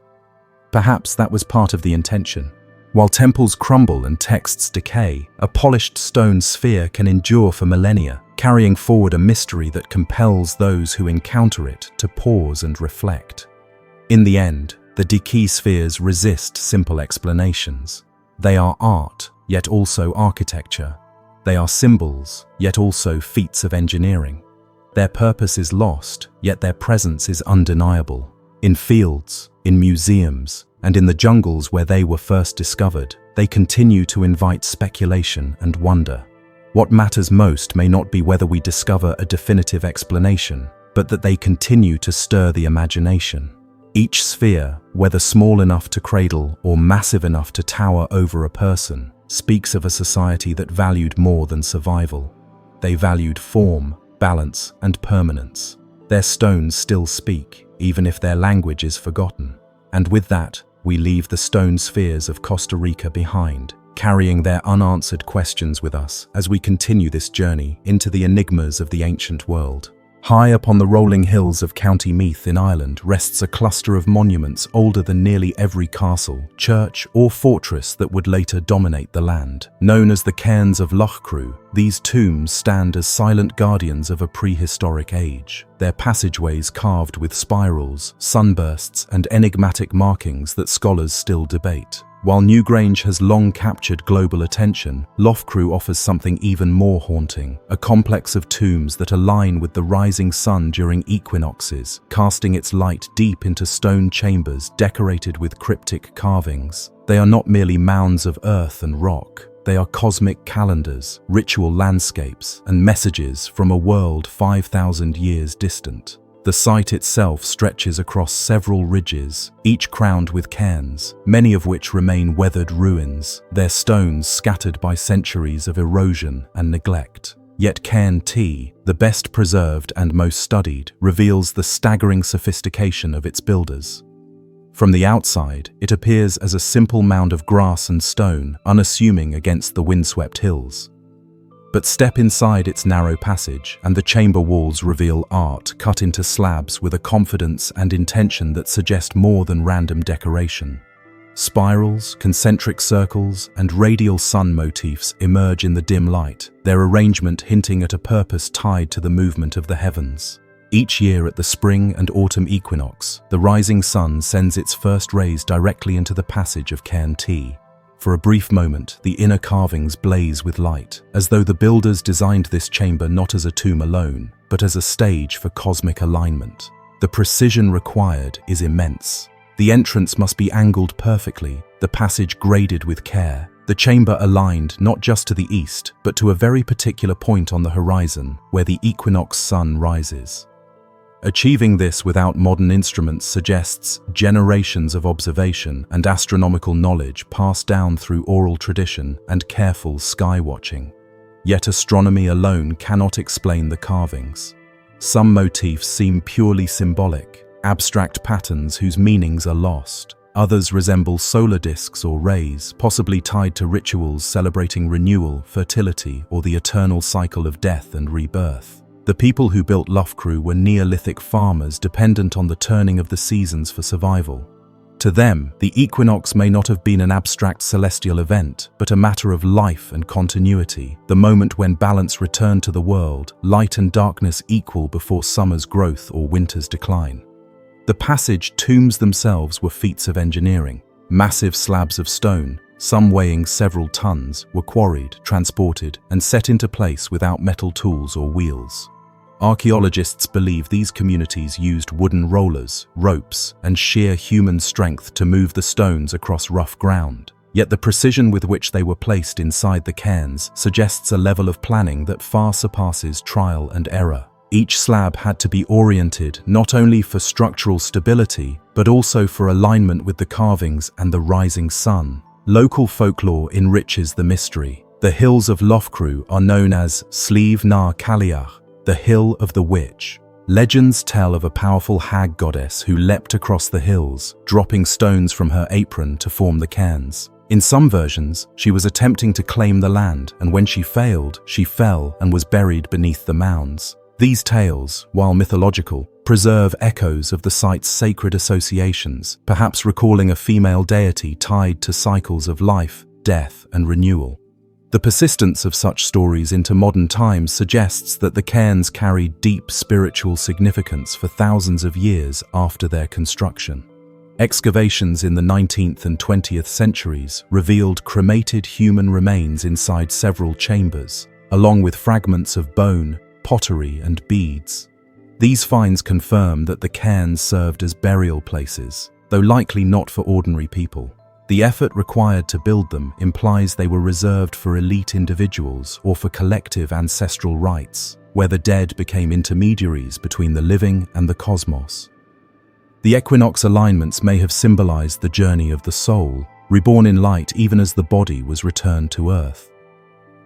Perhaps that was part of the intention. While temples crumble and texts decay, a polished stone sphere can endure for millennia, carrying forward a mystery that compels those who encounter it to pause and reflect. In the end, the DEFY spheres resist simple explanations. They are art, yet also architecture. They are symbols, yet also feats of engineering. Their purpose is lost, yet their presence is undeniable. In fields, in museums, and in the jungles where they were first discovered, they continue to invite speculation and wonder. What matters most may not be whether we discover a definitive explanation, but that they continue to stir the imagination. Each sphere, whether small enough to cradle or massive enough to tower over a person, speaks of a society that valued more than survival. They valued form, balance, and permanence. Their stones still speak, even if their language is forgotten. And with that, we leave the stone spheres of Costa Rica behind, carrying their unanswered questions with us as we continue this journey into the enigmas of the ancient world. High upon the rolling hills of County Meath in Ireland rests a cluster of monuments older than nearly every castle, church, or fortress that would later dominate the land. Known as the cairns of Lof Crew, these tombs stand as silent guardians of a prehistoric age, their passageways carved with spirals, sunbursts, and enigmatic markings that scholars still debate. While Newgrange has long captured global attention, Lof Crew offers something even more haunting, a complex of tombs that align with the rising sun during equinoxes, casting its light deep into stone chambers decorated with cryptic carvings. They are not merely mounds of earth and rock. They are cosmic calendars, ritual landscapes, and messages from a world 5,000 years distant. The site itself stretches across several ridges, each crowned with cairns, many of which remain weathered ruins, their stones scattered by centuries of erosion and neglect. Yet Cairn T, the best preserved and most studied, reveals the staggering sophistication of its builders. From the outside, it appears as a simple mound of grass and stone, unassuming against the windswept hills. But step inside its narrow passage, and the chamber walls reveal art cut into slabs with a confidence and intention that suggest more than random decoration. Spirals, concentric circles, and radial sun motifs emerge in the dim light, their arrangement hinting at a purpose tied to the movement of the heavens. Each year at the spring and autumn equinox, the rising sun sends its first rays directly into the passage of cairn T. For a brief moment, the inner carvings blaze with light, as though the builders designed this chamber not as a tomb alone, but as a stage for cosmic alignment. The precision required is immense. The entrance must be angled perfectly, the passage graded with care, the chamber aligned not just to the east, but to a very particular point on the horizon, where the equinox sun rises. Achieving this without modern instruments suggests generations of observation and astronomical knowledge passed down through oral tradition and careful sky-watching. Yet astronomy alone cannot explain the carvings. Some motifs seem purely symbolic, abstract patterns whose meanings are lost. Others resemble solar discs or rays, possibly tied to rituals celebrating renewal, fertility, or the eternal cycle of death and rebirth. The people who built Lof Crew were Neolithic farmers dependent on the turning of the seasons for survival. To them, the equinox may not have been an abstract celestial event, but a matter of life and continuity, the moment when balance returned to the world, light and darkness equal before summer's growth or winter's decline. The passage tombs themselves were feats of engineering. Massive slabs of stone, some weighing several tons, were quarried, transported, and set into place without metal tools or wheels. Archaeologists believe these communities used wooden rollers, ropes, and sheer human strength to move the stones across rough ground. Yet the precision with which they were placed inside the cairns suggests a level of planning that far surpasses trial and error. Each slab had to be oriented not only for structural stability, but also for alignment with the carvings and the rising sun. Local folklore enriches the mystery. The hills of Lof Crew are known as Slieve na Cailleach, the Hill of the Witch. Legends tell of a powerful hag goddess who leapt across the hills, dropping stones from her apron to form the cairns. In some versions, she was attempting to claim the land, and when she failed, she fell and was buried beneath the mounds. These tales, while mythological, preserve echoes of the site's sacred associations, perhaps recalling a female deity tied to cycles of life, death, and renewal. The persistence of such stories into modern times suggests that the cairns carried deep spiritual significance for thousands of years after their construction. Excavations in the 19th and 20th centuries revealed cremated human remains inside several chambers, along with fragments of bone, pottery, and beads. These finds confirm that the cairns served as burial places, though likely not for ordinary people. The effort required to build them implies they were reserved for elite individuals or for collective ancestral rites, where the dead became intermediaries between the living and the cosmos. The equinox alignments may have symbolized the journey of the soul, reborn in light even as the body was returned to earth.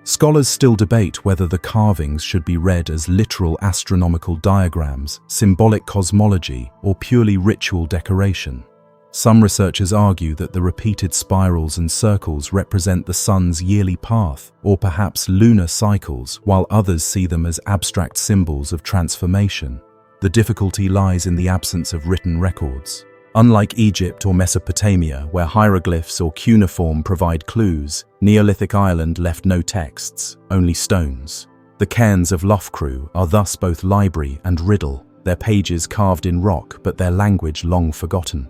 Scholars still debate whether the carvings should be read as literal astronomical diagrams, symbolic cosmology, or purely ritual decoration. Some researchers argue that the repeated spirals and circles represent the sun's yearly path, or perhaps lunar cycles, while others see them as abstract symbols of transformation. The difficulty lies in the absence of written records. Unlike Egypt or Mesopotamia, where hieroglyphs or cuneiform provide clues, Neolithic Ireland left no texts, only stones. The cairns of Lof Crew are thus both library and riddle, their pages carved in rock but their language long forgotten.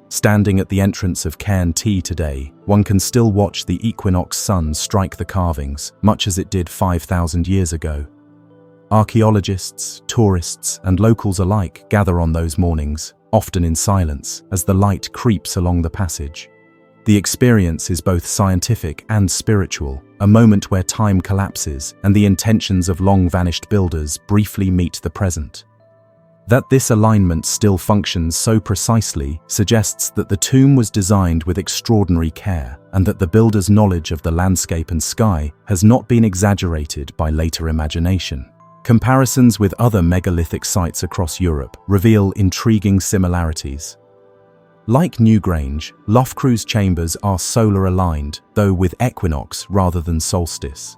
Standing at the entrance of cairn T today, one can still watch the equinox sun strike the carvings, much as it did 5,000 years ago. Archaeologists, tourists, and locals alike gather on those mornings, often in silence, as the light creeps along the passage. The experience is both scientific and spiritual, a moment where time collapses and the intentions of long-vanished builders briefly meet the present. That this alignment still functions so precisely suggests that the tomb was designed with extraordinary care and that the builder's knowledge of the landscape and sky has not been exaggerated by later imagination. Comparisons with other megalithic sites across Europe reveal intriguing similarities. Like Newgrange, Lof Crew's chambers are solar aligned, though with equinox rather than solstice.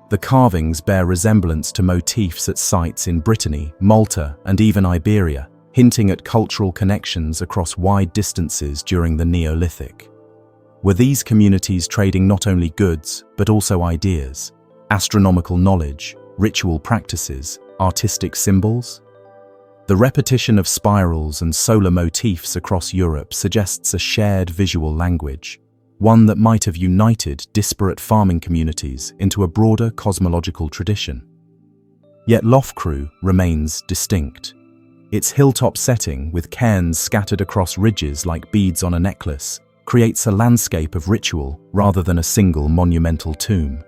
The carvings bear resemblance to motifs at sites in Brittany, Malta, and even Iberia, hinting at cultural connections across wide distances during the Neolithic. Were these communities trading not only goods, but also ideas, astronomical knowledge, ritual practices, artistic symbols? The repetition of spirals and solar motifs across Europe suggests a shared visual language, one that might have united disparate farming communities into a broader cosmological tradition. Yet Lof Crew remains distinct. Its hilltop setting, with cairns scattered across ridges like beads on a necklace, creates a landscape of ritual rather than a single monumental tomb.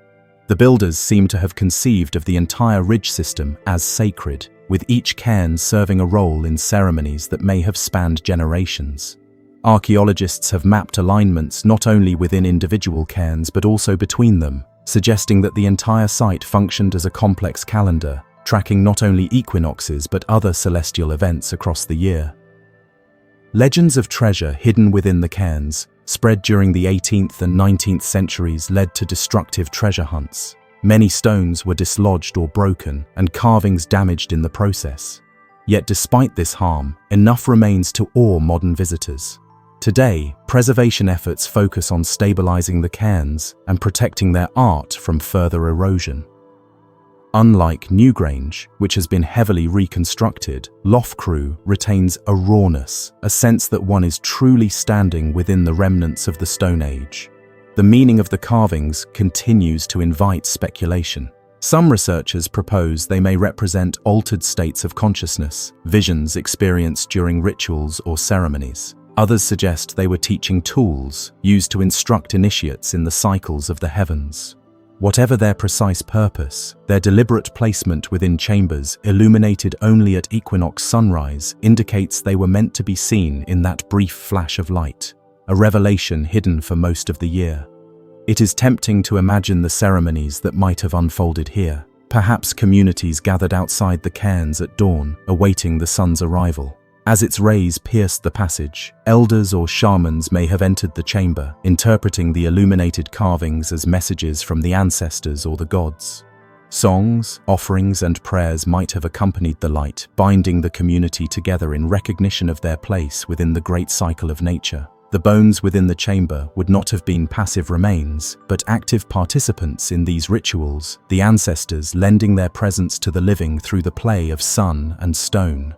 The builders seem to have conceived of the entire ridge system as sacred, with each cairn serving a role in ceremonies that may have spanned generations. Archaeologists have mapped alignments not only within individual cairns but also between them, suggesting that the entire site functioned as a complex calendar, tracking not only equinoxes but other celestial events across the year. Legends of treasure hidden within the cairns, spread during the 18th and 19th centuries, led to destructive treasure hunts. Many stones were dislodged or broken, and carvings damaged in the process. Yet despite this harm, enough remains to awe modern visitors. Today, preservation efforts focus on stabilizing the cairns and protecting their art from further erosion. Unlike Newgrange, which has been heavily reconstructed, Lof Crew retains a rawness, a sense that one is truly standing within the remnants of the Stone Age. The meaning of the carvings continues to invite speculation. Some researchers propose they may represent altered states of consciousness, visions experienced during rituals or ceremonies. Others suggest they were teaching tools used to instruct initiates in the cycles of the heavens. Whatever their precise purpose, their deliberate placement within chambers illuminated only at equinox sunrise indicates they were meant to be seen in that brief flash of light, a revelation hidden for most of the year. It is tempting to imagine the ceremonies that might have unfolded here, perhaps communities gathered outside the cairns at dawn, awaiting the sun's arrival. As its rays pierced the passage, elders or shamans may have entered the chamber, interpreting the illuminated carvings as messages from the ancestors or the gods. Songs, offerings, and prayers might have accompanied the light, binding the community together in recognition of their place within the great cycle of nature. The bones within the chamber would not have been passive remains, but active participants in these rituals, the ancestors lending their presence to the living through the play of sun and stone.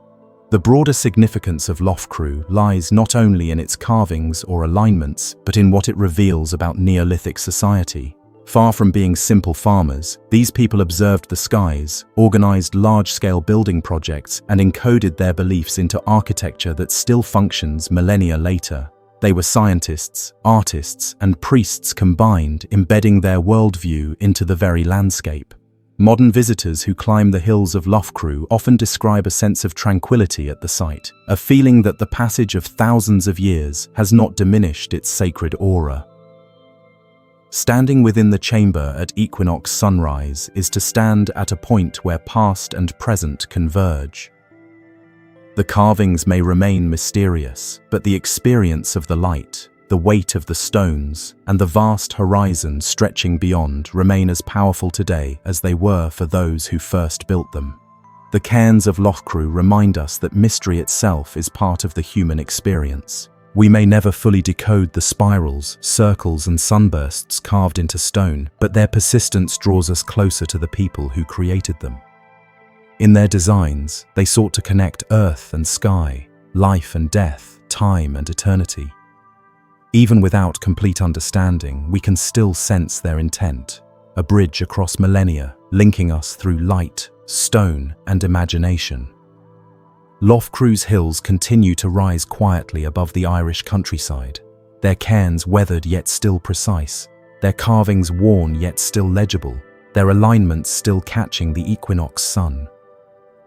The broader significance of Lof Crew lies not only in its carvings or alignments, but in what it reveals about Neolithic society. Far from being simple farmers, these people observed the skies, organized large-scale building projects, and encoded their beliefs into architecture that still functions millennia later. They were scientists, artists, and priests combined, embedding their worldview into the very landscape. Modern visitors who climb the hills of Lof Crew often describe a sense of tranquility at the site, a feeling that the passage of thousands of years has not diminished its sacred aura. Standing within the chamber at equinox sunrise is to stand at a point where past and present converge. The carvings may remain mysterious, but the experience of the light, the weight of the stones, and the vast horizon stretching beyond remain as powerful today as they were for those who first built them. The cairns of Lof Crew remind us that mystery itself is part of the human experience. We may never fully decode the spirals, circles, and sunbursts carved into stone, but their persistence draws us closer to the people who created them. In their designs, they sought to connect earth and sky, life and death, time and eternity. Even without complete understanding, we can still sense their intent, a bridge across millennia, linking us through light, stone, and imagination. Lof Crew's hills continue to rise quietly above the Irish countryside, their cairns weathered yet still precise, their carvings worn yet still legible, their alignments still catching the equinox sun.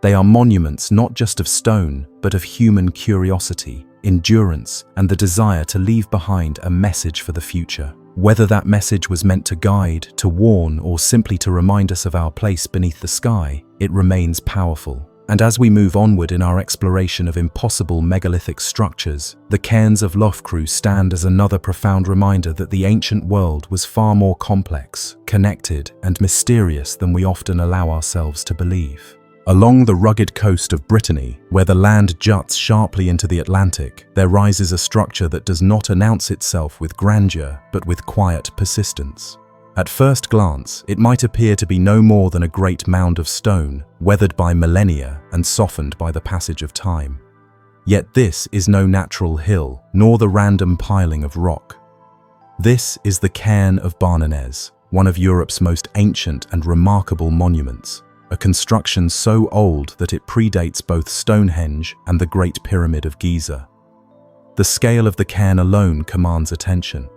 They are monuments not just of stone, but of human curiosity, endurance, and the desire to leave behind a message for the future. Whether that message was meant to guide, to warn, or simply to remind us of our place beneath the sky, it remains powerful. And as we move onward in our exploration of impossible megalithic structures, the cairns of Lof Crew stand as another profound reminder that the ancient world was far more complex, connected, and mysterious than we often allow ourselves to believe. Along the rugged coast of Brittany, where the land juts sharply into the Atlantic, there rises a structure that does not announce itself with grandeur, but with quiet persistence. At first glance, it might appear to be no more than a great mound of stone, weathered by millennia and softened by the passage of time. Yet this is no natural hill, nor the random piling of rock. This is the cairn of Barnenez, one of Europe's most ancient and remarkable monuments, a construction so old that it predates both Stonehenge and the Great Pyramid of Giza. The scale of the cairn alone commands attention.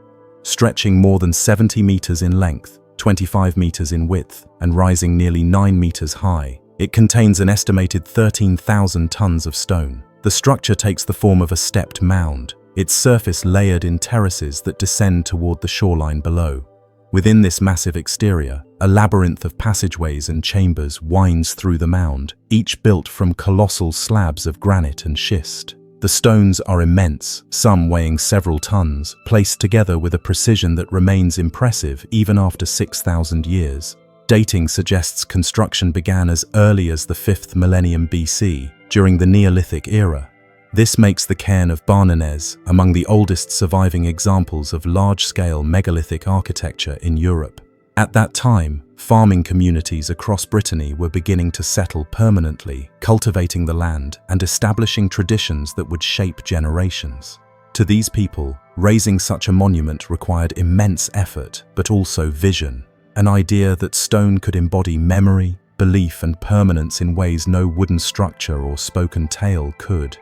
Stretching more than 70 meters in length, 25 meters in width, and rising nearly 9 meters high, it contains an estimated 13,000 tons of stone. The structure takes the form of a stepped mound, its surface layered in terraces that descend toward the shoreline below. Within this massive exterior, a labyrinth of passageways and chambers winds through the mound, each built from colossal slabs of granite and schist. The stones are immense, some weighing several tons, placed together with a precision that remains impressive even after 6,000 years. Dating suggests construction began as early as the 5th millennium BC, during the Neolithic era. This makes the cairn of Barnenez among the oldest surviving examples of large-scale megalithic architecture in Europe. At that time, farming communities across Brittany were beginning to settle permanently, cultivating the land and establishing traditions that would shape generations. To these people, raising such a monument required immense effort, but also vision, an idea that stone could embody memory, belief, and permanence in ways no wooden structure or spoken tale could.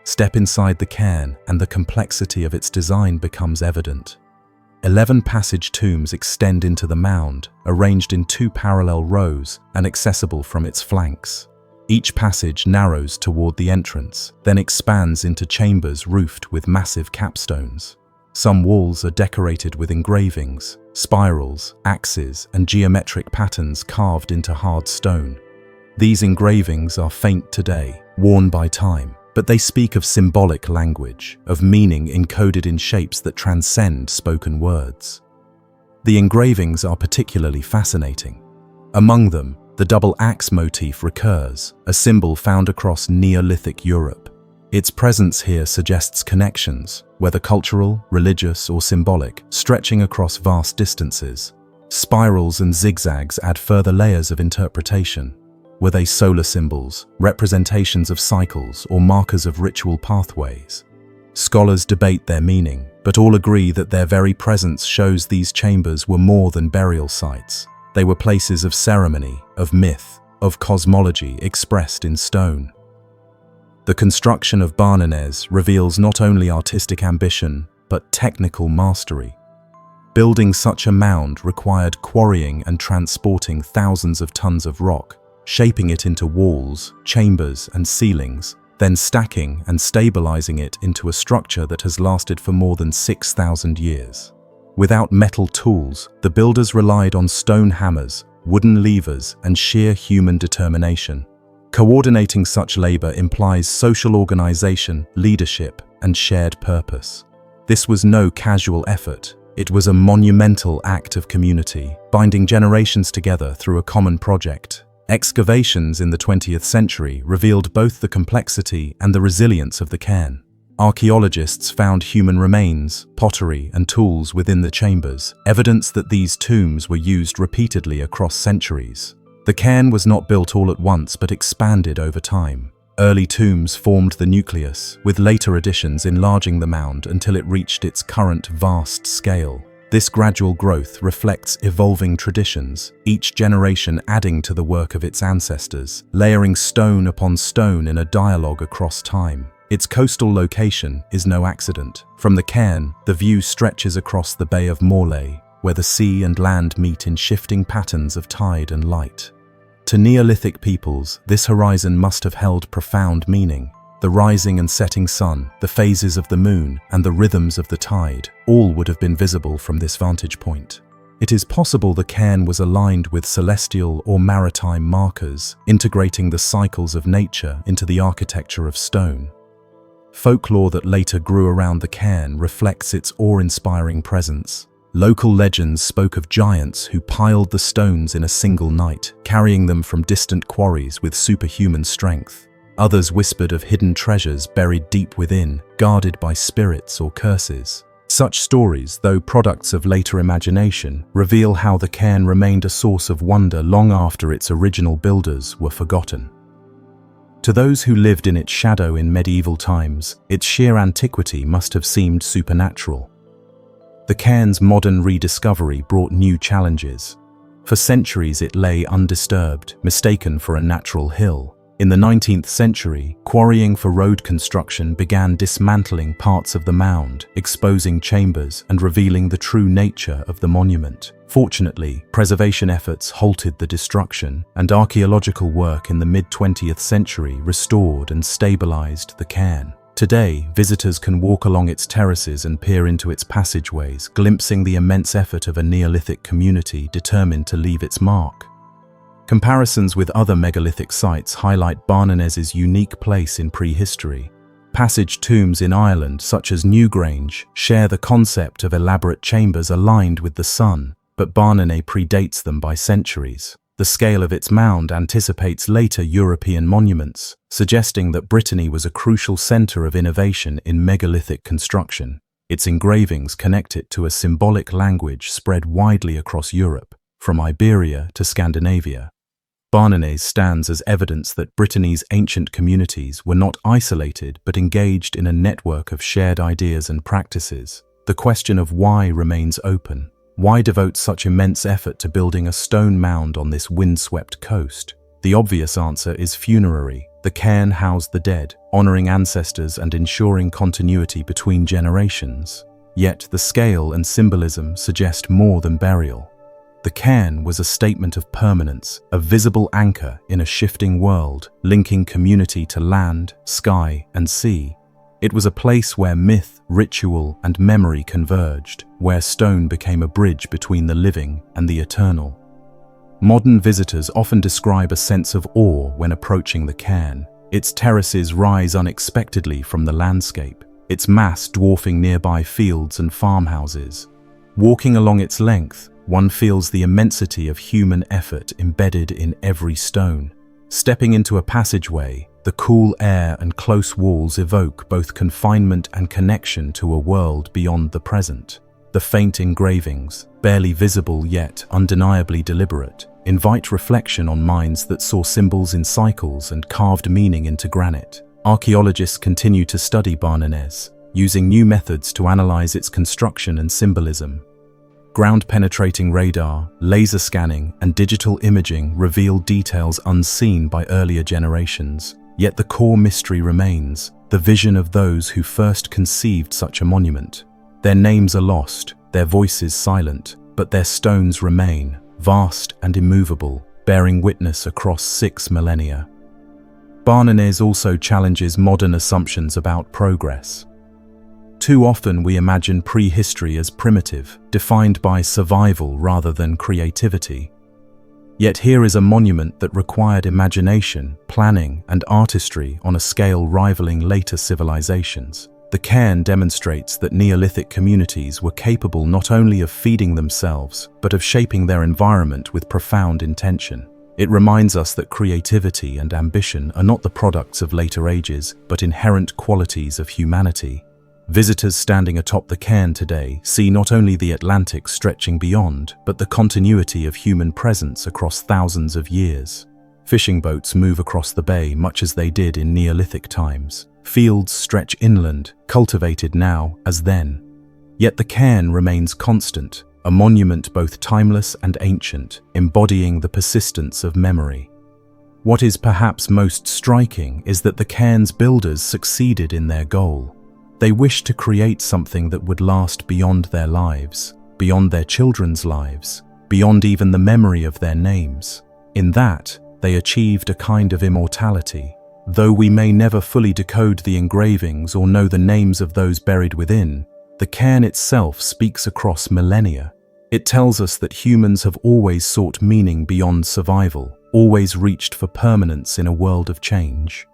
Step inside the cairn, and the complexity of its design becomes evident. 11 passage tombs extend into the mound, arranged in 2 parallel rows and accessible from its flanks. Each passage narrows toward the entrance, then expands into chambers roofed with massive capstones. Some walls are decorated with engravings, spirals, axes, and geometric patterns carved into hard stone. These engravings are faint today, worn by time, but they speak of symbolic language, of meaning encoded in shapes that transcend spoken words. The engravings are particularly fascinating. Among them, the double axe motif recurs, a symbol found across Neolithic Europe. Its presence here suggests connections, whether cultural, religious, or symbolic, stretching across vast distances. Spirals and zigzags add further layers of interpretation. Were they solar symbols, representations of cycles, or markers of ritual pathways? Scholars debate their meaning, but all agree that their very presence shows these chambers were more than burial sites. They were places of ceremony, of myth, of cosmology expressed in stone. The construction of Barnenez reveals not only artistic ambition, but technical mastery. Building such a mound required quarrying and transporting thousands of tons of rock, shaping it into walls, chambers, and ceilings, then stacking and stabilizing it into a structure that has lasted for more than 6,000 years. Without metal tools, the builders relied on stone hammers, wooden levers, and sheer human determination. Coordinating such labor implies social organization, leadership, and shared purpose. This was no casual effort. It was a monumental act of community, binding generations together through a common project. Excavations in the 20th century revealed both the complexity and the resilience of the cairn. Archaeologists found human remains, pottery, and tools within the chambers, evidence that these tombs were used repeatedly across centuries. The cairn was not built all at once but expanded over time. Early tombs formed the nucleus, with later additions enlarging the mound until it reached its current vast scale. This gradual growth reflects evolving traditions, each generation adding to the work of its ancestors, layering stone upon stone in a dialogue across time. Its coastal location is no accident. From the cairn, the view stretches across the Bay of Morlaix, where the sea and land meet in shifting patterns of tide and light. To Neolithic peoples, this horizon must have held profound meaning. The rising and setting sun, the phases of the moon, and the rhythms of the tide, all would have been visible from this vantage point. It is possible the cairn was aligned with celestial or maritime markers, integrating the cycles of nature into the architecture of stone. Folklore that later grew around the cairn reflects its awe-inspiring presence. Local legends spoke of giants who piled the stones in a single night, carrying them from distant quarries with superhuman strength. Others whispered of hidden treasures buried deep within, guarded by spirits or curses. Such stories, though products of later imagination, reveal how the cairn remained a source of wonder long after its original builders were forgotten. To those who lived in its shadow in medieval times, its sheer antiquity must have seemed supernatural. The cairn's modern rediscovery brought new challenges. For centuries it lay undisturbed, mistaken for a natural hill. In the 19th century, quarrying for road construction began dismantling parts of the mound, exposing chambers and revealing the true nature of the monument. Fortunately, preservation efforts halted the destruction, and archaeological work in the mid-20th century restored and stabilized the cairn. Today, visitors can walk along its terraces and peer into its passageways, glimpsing the immense effort of a Neolithic community determined to leave its mark. Comparisons with other megalithic sites highlight Barnanes's unique place in prehistory. Passage tombs in Ireland, such as Newgrange, share the concept of elaborate chambers aligned with the sun, but Barnanes predates them by centuries. The scale of its mound anticipates later European monuments, suggesting that Brittany was a crucial center of innovation in megalithic construction. Its engravings connect it to a symbolic language spread widely across Europe, from Iberia to Scandinavia. Barnanes stands as evidence that Brittany's ancient communities were not isolated but engaged in a network of shared ideas and practices. The question of why remains open. Why devote such immense effort to building a stone mound on this windswept coast? The obvious answer is funerary. The cairn housed the dead, honoring ancestors and ensuring continuity between generations. Yet the scale and symbolism suggest more than burial. The cairn was a statement of permanence, a visible anchor in a shifting world, linking community to land, sky, and sea. It was a place where myth, ritual, and memory converged, where stone became a bridge between the living and the eternal. Modern visitors often describe a sense of awe when approaching the cairn. Its terraces rise unexpectedly from the landscape, its mass dwarfing nearby fields and farmhouses. Walking along its length, one feels the immensity of human effort embedded in every stone. Stepping into a passageway, the cool air and close walls evoke both confinement and connection to a world beyond the present. The faint engravings, barely visible yet undeniably deliberate, invite reflection on minds that saw symbols in cycles and carved meaning into granite. Archaeologists continue to study Barnanes, using new methods to analyze its construction and symbolism. Ground-penetrating radar, laser scanning, and digital imaging reveal details unseen by earlier generations. Yet the core mystery remains, the vision of those who first conceived such a monument. Their names are lost, their voices silent, but their stones remain, vast and immovable, bearing witness across 6 millennia. Barnanes also challenges modern assumptions about progress. Too often we imagine prehistory as primitive, defined by survival rather than creativity. Yet here is a monument that required imagination, planning, and artistry on a scale rivaling later civilizations. The cairn demonstrates that Neolithic communities were capable not only of feeding themselves, but of shaping their environment with profound intention. It reminds us that creativity and ambition are not the products of later ages, but inherent qualities of humanity. Visitors standing atop the cairn today see not only the Atlantic stretching beyond, but the continuity of human presence across thousands of years. Fishing boats move across the bay much as they did in Neolithic times. Fields stretch inland, cultivated now as then. Yet the cairn remains constant, a monument both timeless and ancient, embodying the persistence of memory. What is perhaps most striking is that the cairn's builders succeeded in their goal. They wished to create something that would last beyond their lives, beyond their children's lives, beyond even the memory of their names. In that, they achieved a kind of immortality. Though we may never fully decode the engravings or know the names of those buried within, the cairn itself speaks across millennia. It tells us that humans have always sought meaning beyond survival, always reached for permanence in a world of change.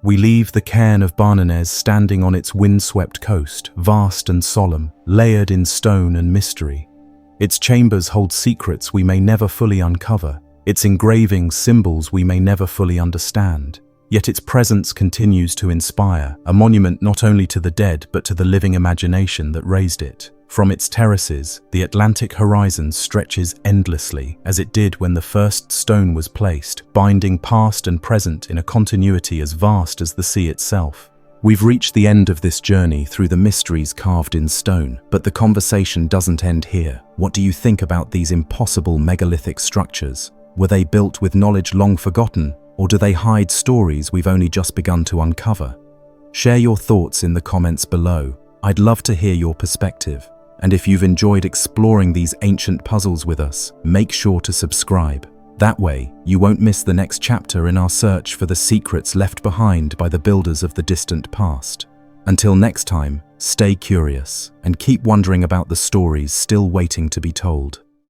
We leave the cairn of Barnanez standing on its windswept coast, vast and solemn, layered in stone and mystery. Its chambers hold secrets we may never fully uncover, its engravings symbols we may never fully understand. Yet its presence continues to inspire, a monument not only to the dead but to the living imagination that raised it. From its terraces, the Atlantic horizon stretches endlessly, as it did when the first stone was placed, binding past and present in a continuity as vast as the sea itself. We've reached the end of this journey through the mysteries carved in stone, but the conversation doesn't end here. What do you think about these impossible megalithic structures? Were they built with knowledge long forgotten, or do they hide stories we've only just begun to uncover? Share your thoughts in the comments below. I'd love to hear your perspective. And if you've enjoyed exploring these ancient puzzles with us, make sure to subscribe. That way, you won't miss the next chapter in our search for the secrets left behind by the builders of the distant past. Until next time, stay curious and keep wondering about the stories still waiting to be told.